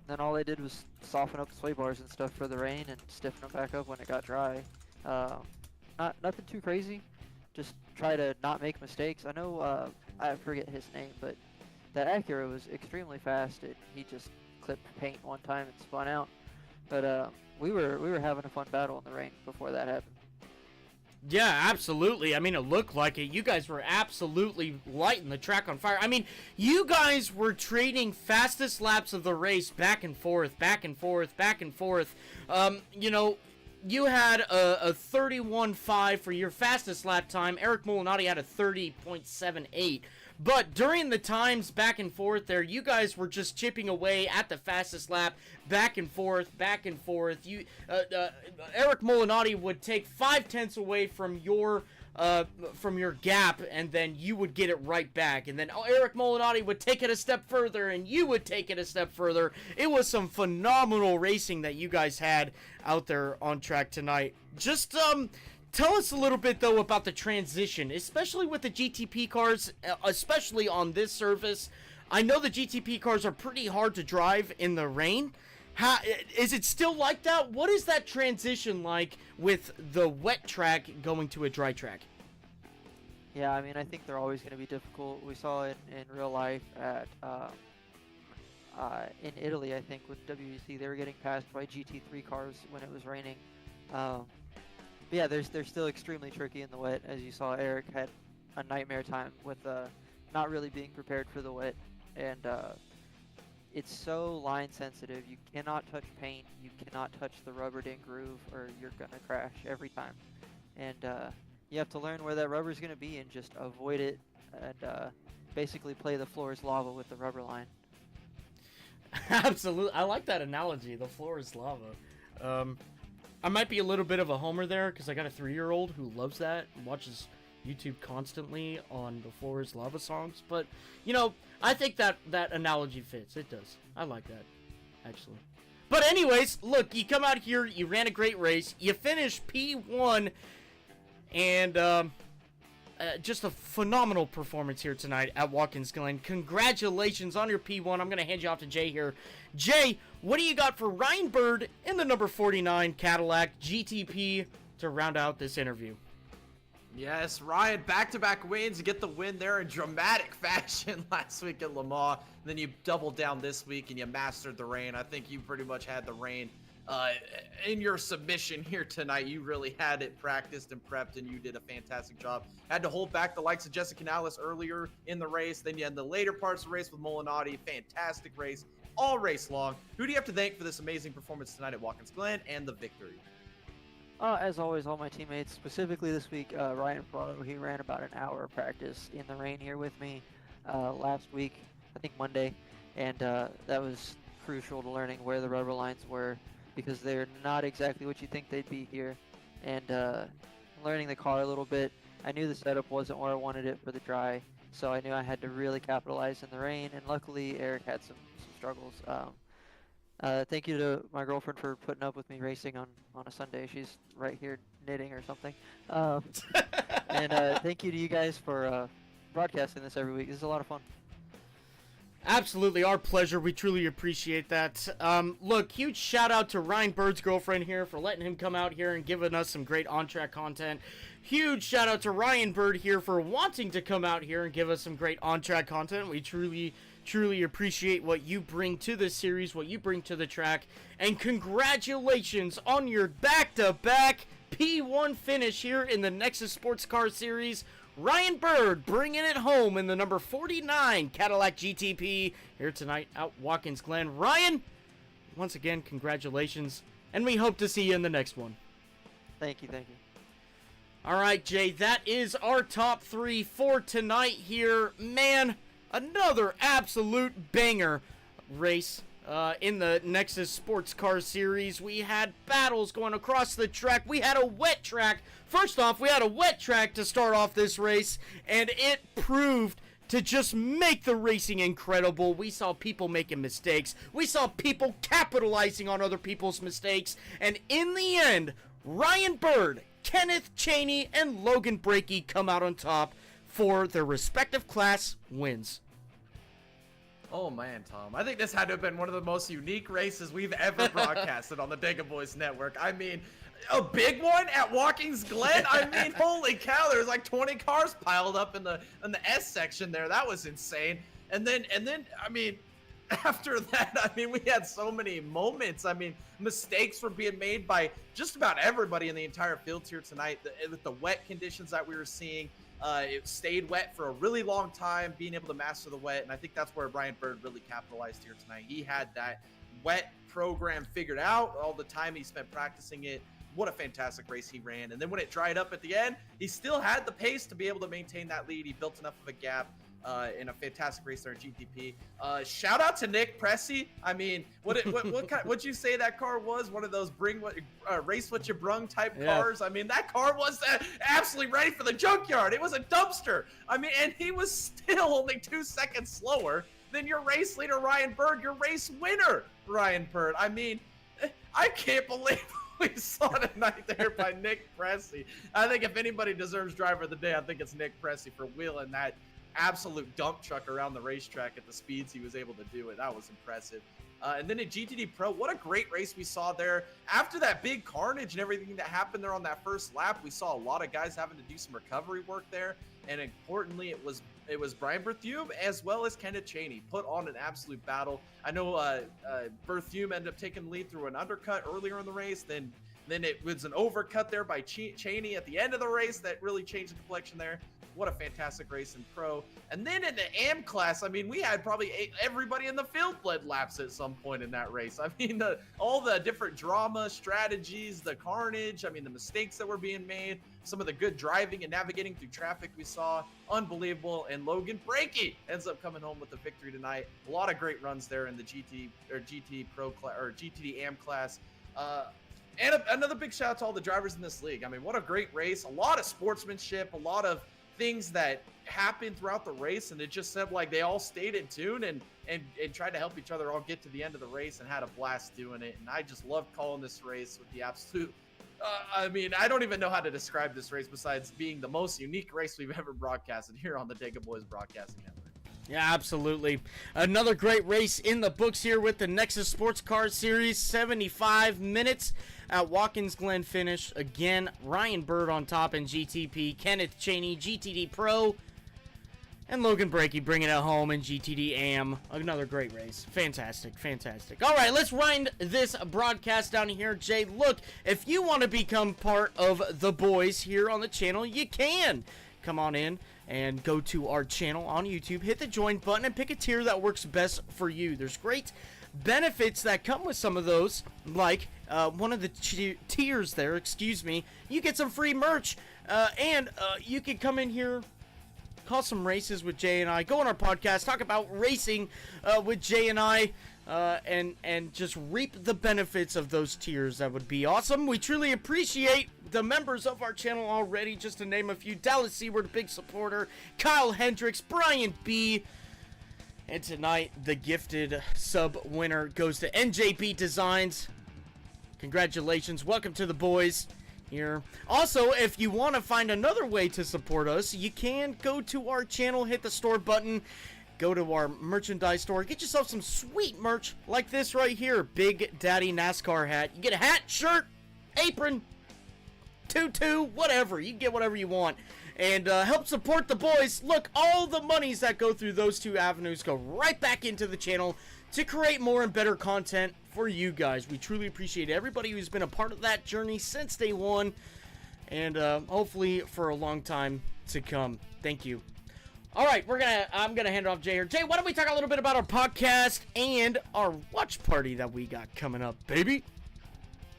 Then all they did was soften up the sway bars and stuff for the rain and stiffen them back up when it got dry. Nothing too crazy. Just try to not make mistakes. I know I forget his name, but that Acura was extremely fast. He just clipped paint one time and spun out. But we were having a fun battle in the rain before that happened. Yeah, absolutely. I mean, it looked like it. You guys were absolutely lighting the track on fire. I mean, you guys were trading fastest laps of the race back and forth, back and forth, back and forth. You know, you had a 31.5 for your fastest lap time. Eric Molinati had a 30.78. But during the times back and forth there, you guys were just chipping away at the fastest lap, back and forth, back and forth. Eric Molinati would take 0.5 away from your gap, and then you would get it right back. And then Eric Molinati would take it a step further, and you would take it a step further. It was some phenomenal racing that you guys had out there on track tonight. Just tell us a little bit, though, about the transition, especially with the GTP cars, especially on this surface. I know the GTP cars are pretty hard to drive in the rain. Is it still like that? What is that transition like with the wet track going to a dry track? Yeah, I mean, I think they're always going to be difficult. We saw it in real life at in Italy, I think, with WEC. They were getting passed by GT3 cars when it was raining. But yeah, they're still extremely tricky in the wet. As you saw, Eric had a nightmare time with not really being prepared for the wet. And it's so line sensitive. You cannot touch paint. You cannot touch the rubbered in groove, or you're going to crash every time. And you have to learn where that rubber is going to be and just avoid it, and basically play the floor is lava with the rubber line. Absolutely. I like that analogy. The floor is lava. I might be a little bit of a homer there because I got a 3-year-old who loves that and watches YouTube constantly on the floor is lava songs. But, you know, I think that analogy fits. It does. I like that, actually. But anyways, look, you come out here, you ran a great race, you finished P1, and just a phenomenal performance here tonight at Watkins Glen. Congratulations on your P1. I'm going to hand you off to Jay here. Jay, what do you got for Ryan Bird in the number 49 Cadillac GTP to round out this interview? Yes, Ryan, back-to-back wins. You get the win there in dramatic fashion last week at Le Mans. And then you doubled down this week and you mastered the rain. I think you pretty much had the rain in your submission here tonight. You really had it practiced and prepped, and you did a fantastic job. Had to hold back the likes of Jessica Canales earlier in the race. Then you had the later parts of the race with Molinati. Fantastic race all race long. Who do you have to thank for this amazing performance tonight at Watkins Glen and the victory? As always, all my teammates, specifically this week, Ryan Prado, he ran about an hour of practice in the rain here with me last week, I think Monday, and that was crucial to learning where the rubber lines were, because they're not exactly what you think they'd be here, and learning the car a little bit. I knew the setup wasn't where I wanted it for the dry, so I knew I had to really capitalize in the rain, and luckily Eric had some struggles. Thank you to my girlfriend for putting up with me racing on a Sunday. She's right here knitting or something. And thank you to you guys for broadcasting this every week. This is a lot of fun. Absolutely, our pleasure. We truly appreciate that. Look, huge shout out to Ryan Bird's girlfriend here for letting him come out here and giving us some great on-track content. Huge shout out to Ryan Bird here for wanting to come out here and give us some great on-track content. We truly appreciate what you bring to this series, what you bring to the track, and congratulations on your back-to-back P1 finish here in the Nexus Sports Car Series. Ryan Bird bringing it home in the number 49 Cadillac GTP here tonight at Watkins Glen. Ryan, once again, congratulations, and we hope to see you in the next one. Thank you. All right, Jay, that is our top 3 for tonight here. Man, another absolute banger race in the Nexus Sports Car Series. We had battles going across the track. We had a wet track. First off, we had a wet track to start off this race, and it proved to just make the racing incredible. We saw people making mistakes. We saw people capitalizing on other people's mistakes. And in the end, Ryan Bird, Kenneth Cheney, and Logan Brakey come out on top for their respective class wins. Oh man, Tom. I think this had to have been one of the most unique races we've ever broadcasted on the Dega Boys Network. I mean, a big one at Watkins Glen. I mean, holy cow, there's like 20 cars piled up in the S section there. That was insane. And then I mean, after that, I mean, we had so many moments. I mean, mistakes were being made by just about everybody in the entire field here tonight. With the wet conditions that we were seeing, it stayed wet for a really long time, being able to master the wet, and I think that's where Ryan Bird really capitalized here tonight. He had that wet program figured out, all the time he spent practicing it. What a fantastic race he ran. And then when it dried up at the end, he still had the pace to be able to maintain that lead. He built enough of a gap in a fantastic race there at GTP. Shout out to Nick Pressey. I mean, what'd you say that car was? One of those race what you brung type cars. I mean, that car was absolutely ready for the junkyard. It was a dumpster. I mean, and he was still only 2 seconds slower than your race leader, Ryan Bird, your race winner, Ryan Bird. I mean, I can't believe we saw tonight there by Nick Pressey. I think if anybody deserves driver of the day, I think it's Nick Pressey for wheeling that absolute dump truck around the racetrack at the speeds he was able to do it. That was impressive. And then at GTD Pro, what a great race we saw there. After that big carnage and everything that happened there on that first lap, we saw a lot of guys having to do some recovery work there. And importantly, it was Brian Berthume as well as Kenneth Cheney put on an absolute battle. I know Berthume ended up taking the lead through an undercut earlier in the race. Then it was an overcut there by Cheney at the end of the race that really changed the complexion there. What a fantastic race in Pro. And then in the AM class, I mean, we had probably everybody in the field led laps at some point in that race. I mean, all the different drama, strategies, the carnage, I mean, the mistakes that were being made, some of the good driving and navigating through traffic we saw, unbelievable. And Logan Brakey ends up coming home with the victory tonight. A lot of great runs there in the GT Pro class or GTD AM class. And another big shout out to all the drivers in this league. I mean, what a great race. A lot of sportsmanship, a lot of things that happened throughout the race, and it just seemed like they all stayed in tune and tried to help each other all get to the end of the race and had a blast doing it. And I just loved calling this race with the absolute I mean, I don't even know how to describe this race besides being the most unique race we've ever broadcasted here on the Dega Boys Broadcasting Network. Yeah, absolutely. Another great race in the books here with the Nexus Sports Car Series. 75 minutes at Watkins Glen finish. Again, Ryan Bird on top in GTP. Kenneth Cheney, GTD Pro. And Logan Brakey bringing it home in GTD AM. Another great race. Fantastic, fantastic. All right, let's wind this broadcast down here. Jay, look, if you want to become part of the boys here on the channel, you can. Come on in and go to our channel on YouTube, hit the join button, and pick a tier that works best for you. There's great benefits that come with some of those, like one of the tiers there, you get some free merch, and you can come in here, call some races with Jay and I, go on our podcast, talk about racing with Jay and I, and just reap the benefits of those tiers. That would be awesome. We truly appreciate the members of our channel already, just to name a few. Dallas Seward, big supporter, Kyle Hendricks, Brian B, and tonight the gifted sub winner goes to NJB Designs. Congratulations, welcome to the boys here. Also, if you want to find another way to support us, you can go to our channel, hit the store button, go to our merchandise store, get yourself some sweet merch like this right here, Big Daddy NASCAR hat. You get a hat, shirt, apron, tutu, whatever. You can get whatever you want. And help support the boys. Look, all the monies that go through those two avenues go right back into the channel to create more and better content for you guys. We truly appreciate everybody who's been a part of that journey since day one, and hopefully for a long time to come. Thank you. All right, I'm gonna hand it off Jay here. Jay, why don't we talk a little bit about our podcast and our watch party that we got coming up, baby?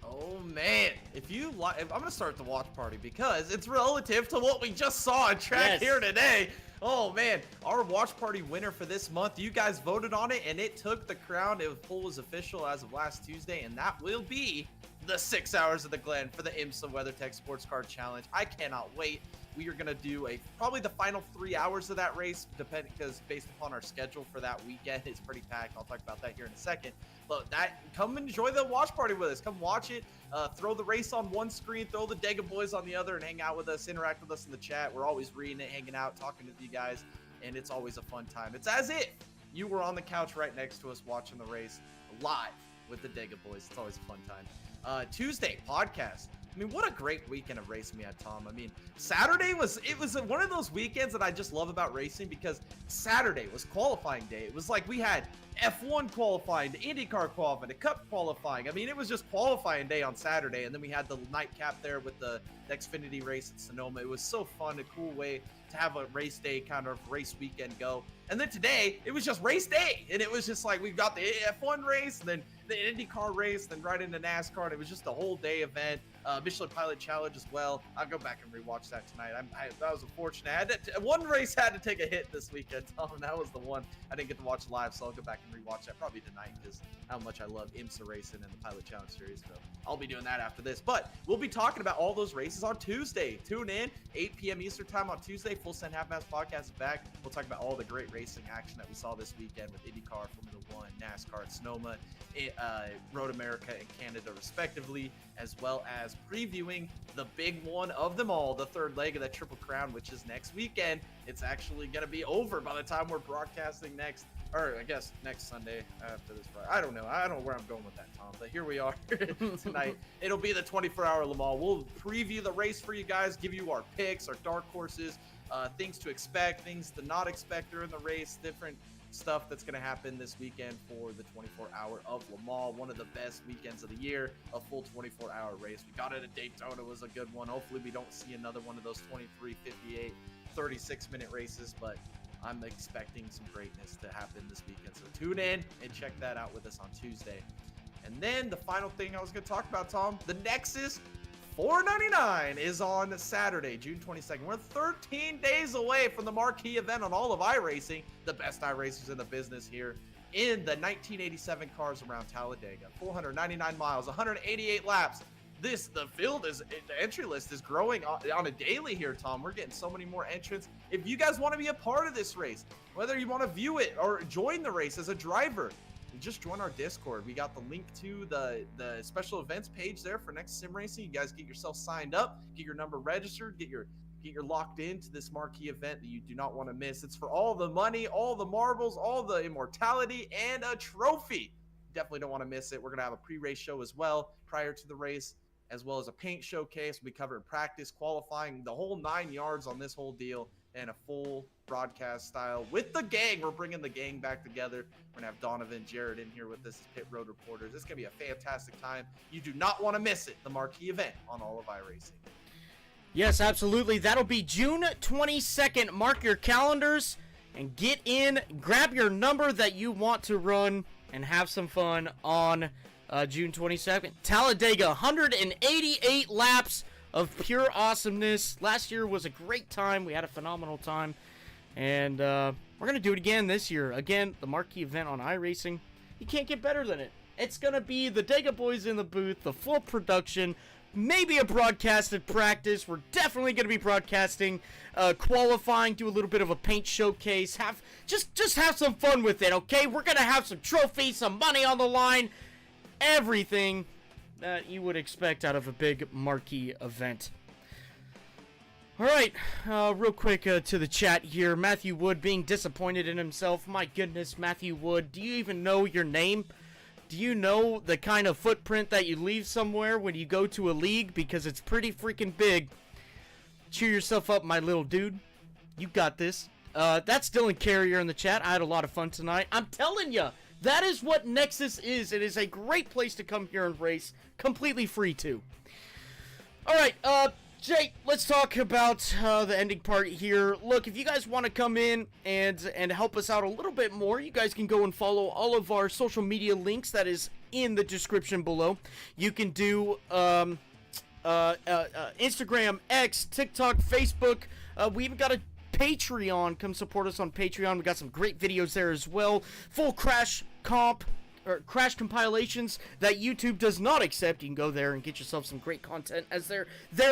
Oh man, I'm gonna start the watch party because it's relative to what we just saw on track here today. Oh man, our watch party winner for this month, you guys voted on it and it took the crown. The poll was official as of last Tuesday, and that will be the 6 hours of the Glen for the IMSA WeatherTech Sports Car Challenge. I cannot wait. We are gonna do probably the final 3 hours of that race, because based upon our schedule for that weekend, it's pretty packed. I'll talk about that here in a second. But come enjoy the watch party with us. Come watch it. Throw the race on one screen, throw the Dega boys on the other, and hang out with us. Interact with us in the chat. We're always reading it, hanging out, talking with you guys, and it's always a fun time. It's as if you were on the couch right next to us watching the race live with the Dega boys. It's always a fun time. Tuesday podcast. I mean, what a great weekend of racing we had, Tom. I mean, Saturday was one of those weekends that I just love about racing, because Saturday was qualifying day. It was like we had F1 qualifying, the IndyCar qualifying, the Cup qualifying. I mean, it was just qualifying day on Saturday, and then we had the nightcap there with the Xfinity race at Sonoma. It was so fun, a cool way to have a race day kind of race weekend go. And then today, it was just race day, and it was just like we got the F1 race, and then the IndyCar race, then right into NASCAR, and it was just a whole day event. Michelin Pilot Challenge as well. I'll go back and rewatch that tonight. That was unfortunate. One race had to take a hit this weekend, Tom, and that was the one I didn't get to watch live, so I'll go back and rewatch that probably tonight, because how much I love IMSA racing and the Pilot Challenge series. So I'll be doing that after this. But we'll be talking about all those races on Tuesday. Tune in, 8 p.m. Eastern time on Tuesday. Full Send Half Mass Podcast is back. We'll talk about all the great racing action that we saw this weekend with IndyCar, Formula One, NASCAR at Sonoma, Road America and Canada respectively, as well as previewing the big one of them all, the third leg of that Triple Crown, which is next weekend. It's actually going to be over by the time we're broadcasting next, or I guess next Sunday after this Friday. I don't know where I'm going with that, Tom, but here we are tonight. It'll be the 24-hour Le Mans. We'll preview the race for you guys, give you our picks, our dark horses, things to expect, things to not expect during the race, different stuff that's going to happen this weekend for the 24-hour of Le Mans, one of the best weekends of the year, a full 24-hour race. We got it at Daytona, was a good one. Hopefully we don't see another one of those 23, 58, 36-minute races, but I'm expecting some greatness to happen this weekend. So tune in and check that out with us on Tuesday. And then the final thing I was going to talk about, Tom, the Nexus 499 is on Saturday, June 22nd. We're 13 days away from the marquee event on all of iRacing, the best iRacers in the business here in the 1987 cars around Talladega. 499 miles, 188 laps. The entry list is growing on a daily here, Tom. We're getting so many more entrants. If you guys want to be a part of this race, whether you want to view it or join the race as a driver, just join our Discord. We got the link to the special events page there for Nexus Sim Racing. You guys get yourself signed up, get your number registered, get your locked into this marquee event that you do not want to miss. It's for all the money, all the marbles, all the immortality, and a trophy. Definitely don't want to miss it. We're gonna have a pre-race show as well prior to the race, as well as a paint showcase. We cover practice, qualifying, the whole 9 yards on this whole deal, and a full broadcast style with the gang. We're bringing the gang back together. We're gonna have Donovan, Jared in here with us as pit road reporters. It's gonna be a fantastic time. You do not want to miss it. The marquee event on all of iRacing. Yes, absolutely. That'll be June 22nd. Mark your calendars and get in. Grab your number that you want to run and have some fun on June 22nd. Talladega, 188 laps of pure awesomeness. Last year was a great time. We had a phenomenal time. And we're going to do it again this year. Again, the marquee event on iRacing. You can't get better than it. It's going to be the Dega boys in the booth, the full production, maybe a broadcasted practice. We're definitely going to be broadcasting qualifying, do a little bit of a paint showcase. Just have some fun with it, okay? We're going to have some trophies, some money on the line. Everything that you would expect out of a big marquee event. Alright, real quick to the chat here. Matthew Wood being disappointed in himself. My goodness, Matthew Wood, do you even know your name? Do you know the kind of footprint that you leave somewhere when you go to a league? Because it's pretty freaking big. Cheer yourself up, my little dude. You got this. That's Dylan Carrier in the chat. I had a lot of fun tonight. I'm telling you, that is what Nexus is. It is a great place to come here and race. Completely free, too. Alright, Jake, let's talk about the ending part here. Look, if you guys want to come in and help us out a little bit more, you guys can go and follow all of our social media links. That is in the description below. You can do Instagram, X, TikTok, Facebook. We even got a Patreon. Come support us on Patreon. We got some great videos there as well. Full crash compilations that YouTube does not accept. You can go there and get yourself some great content as there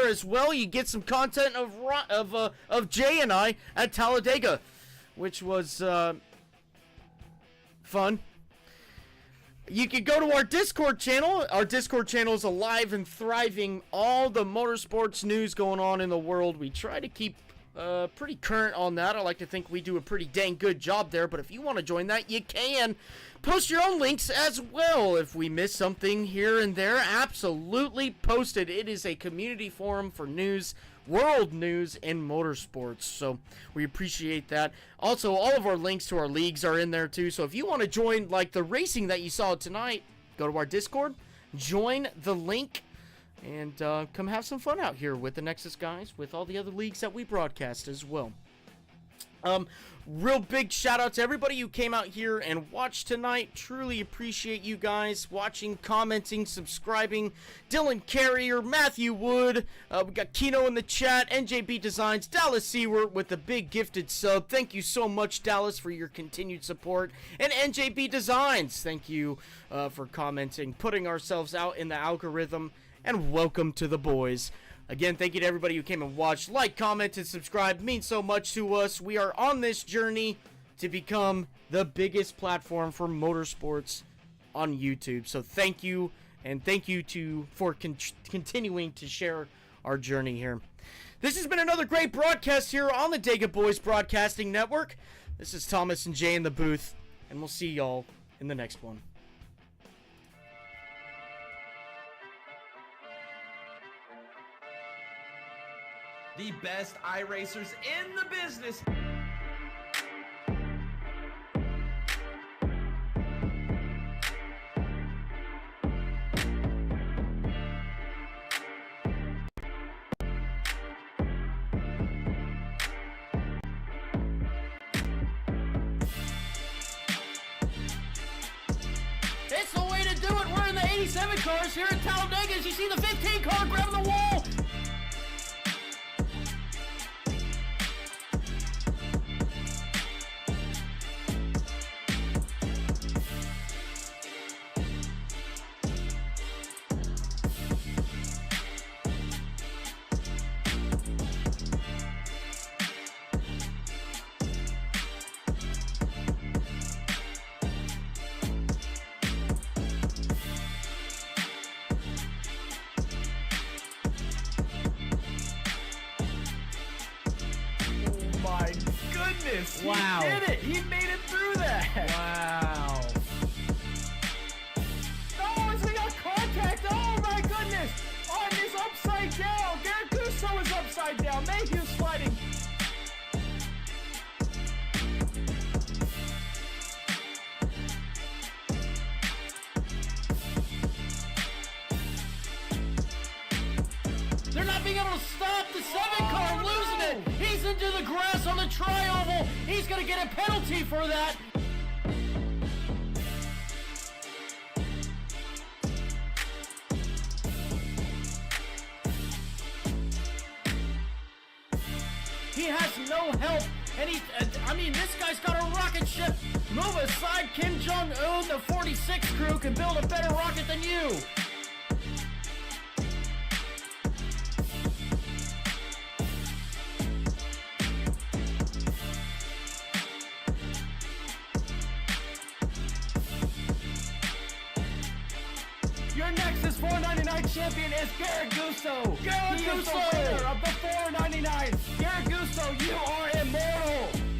as well. You get some content of Jay and I at Talladega, which was fun. You can go to our Discord channel. Our Discord channel is alive and thriving. All the motorsports news going on in the world. We try to keep pretty current on that. I like to think we do a pretty dang good job there, but if you want to join that, you can. Post your own links as well. If we miss something here and there, absolutely post it. It is a community forum for news, world news, and motorsports, so we appreciate that. Also, all of our links to our leagues are in there too, so if you want to join like the racing that you saw tonight, go to our Discord, join the link, and come have some fun out here with the Nexus guys, with all the other leagues that we broadcast as well. Real big shout out to everybody who came out here and watched tonight. Truly appreciate you guys watching, commenting, subscribing. Dylan Carrier, Matthew Wood, we got Kino in the chat, NJB Designs, Dallas Seward with the big gifted sub. Thank you so much, Dallas, for your continued support. And NJB Designs, thank you for commenting, putting ourselves out in the algorithm. And welcome to the boys. Again, thank you to everybody who came and watched. Like, comment, and subscribe. It means so much to us. We are on this journey to become the biggest platform for motorsports on YouTube. So thank you, and thank you for continuing to share our journey here. This has been another great broadcast here on the Dega Boys Broadcasting Network. This is Thomas and Jay in the booth, and we'll see y'all in the next one. The best iRacers in the business. It's the way to do it. We're in the 87 cars here at Talladega. As you see the 15 car grabbing the wall. Wow. He did it! He made it through that! Wow. Oh, we got contact! Oh my goodness! Oh, and he's upside down! Garrett Gusso is upside down! Mayhew's sliding! They're not being able to stop the 7 car, losing it. He's into the grass on the tri-oval. He's going to get a penalty for that. He has no help, and I mean, this guy's got a rocket ship. Move aside, Kim Jong-un. The 46 crew can build a better rocket than you. Your Nexus 499 champion is Garrett Gusto. Garrett He is the Gusto! winner of the 499. Garrett Gusto, you are immortal.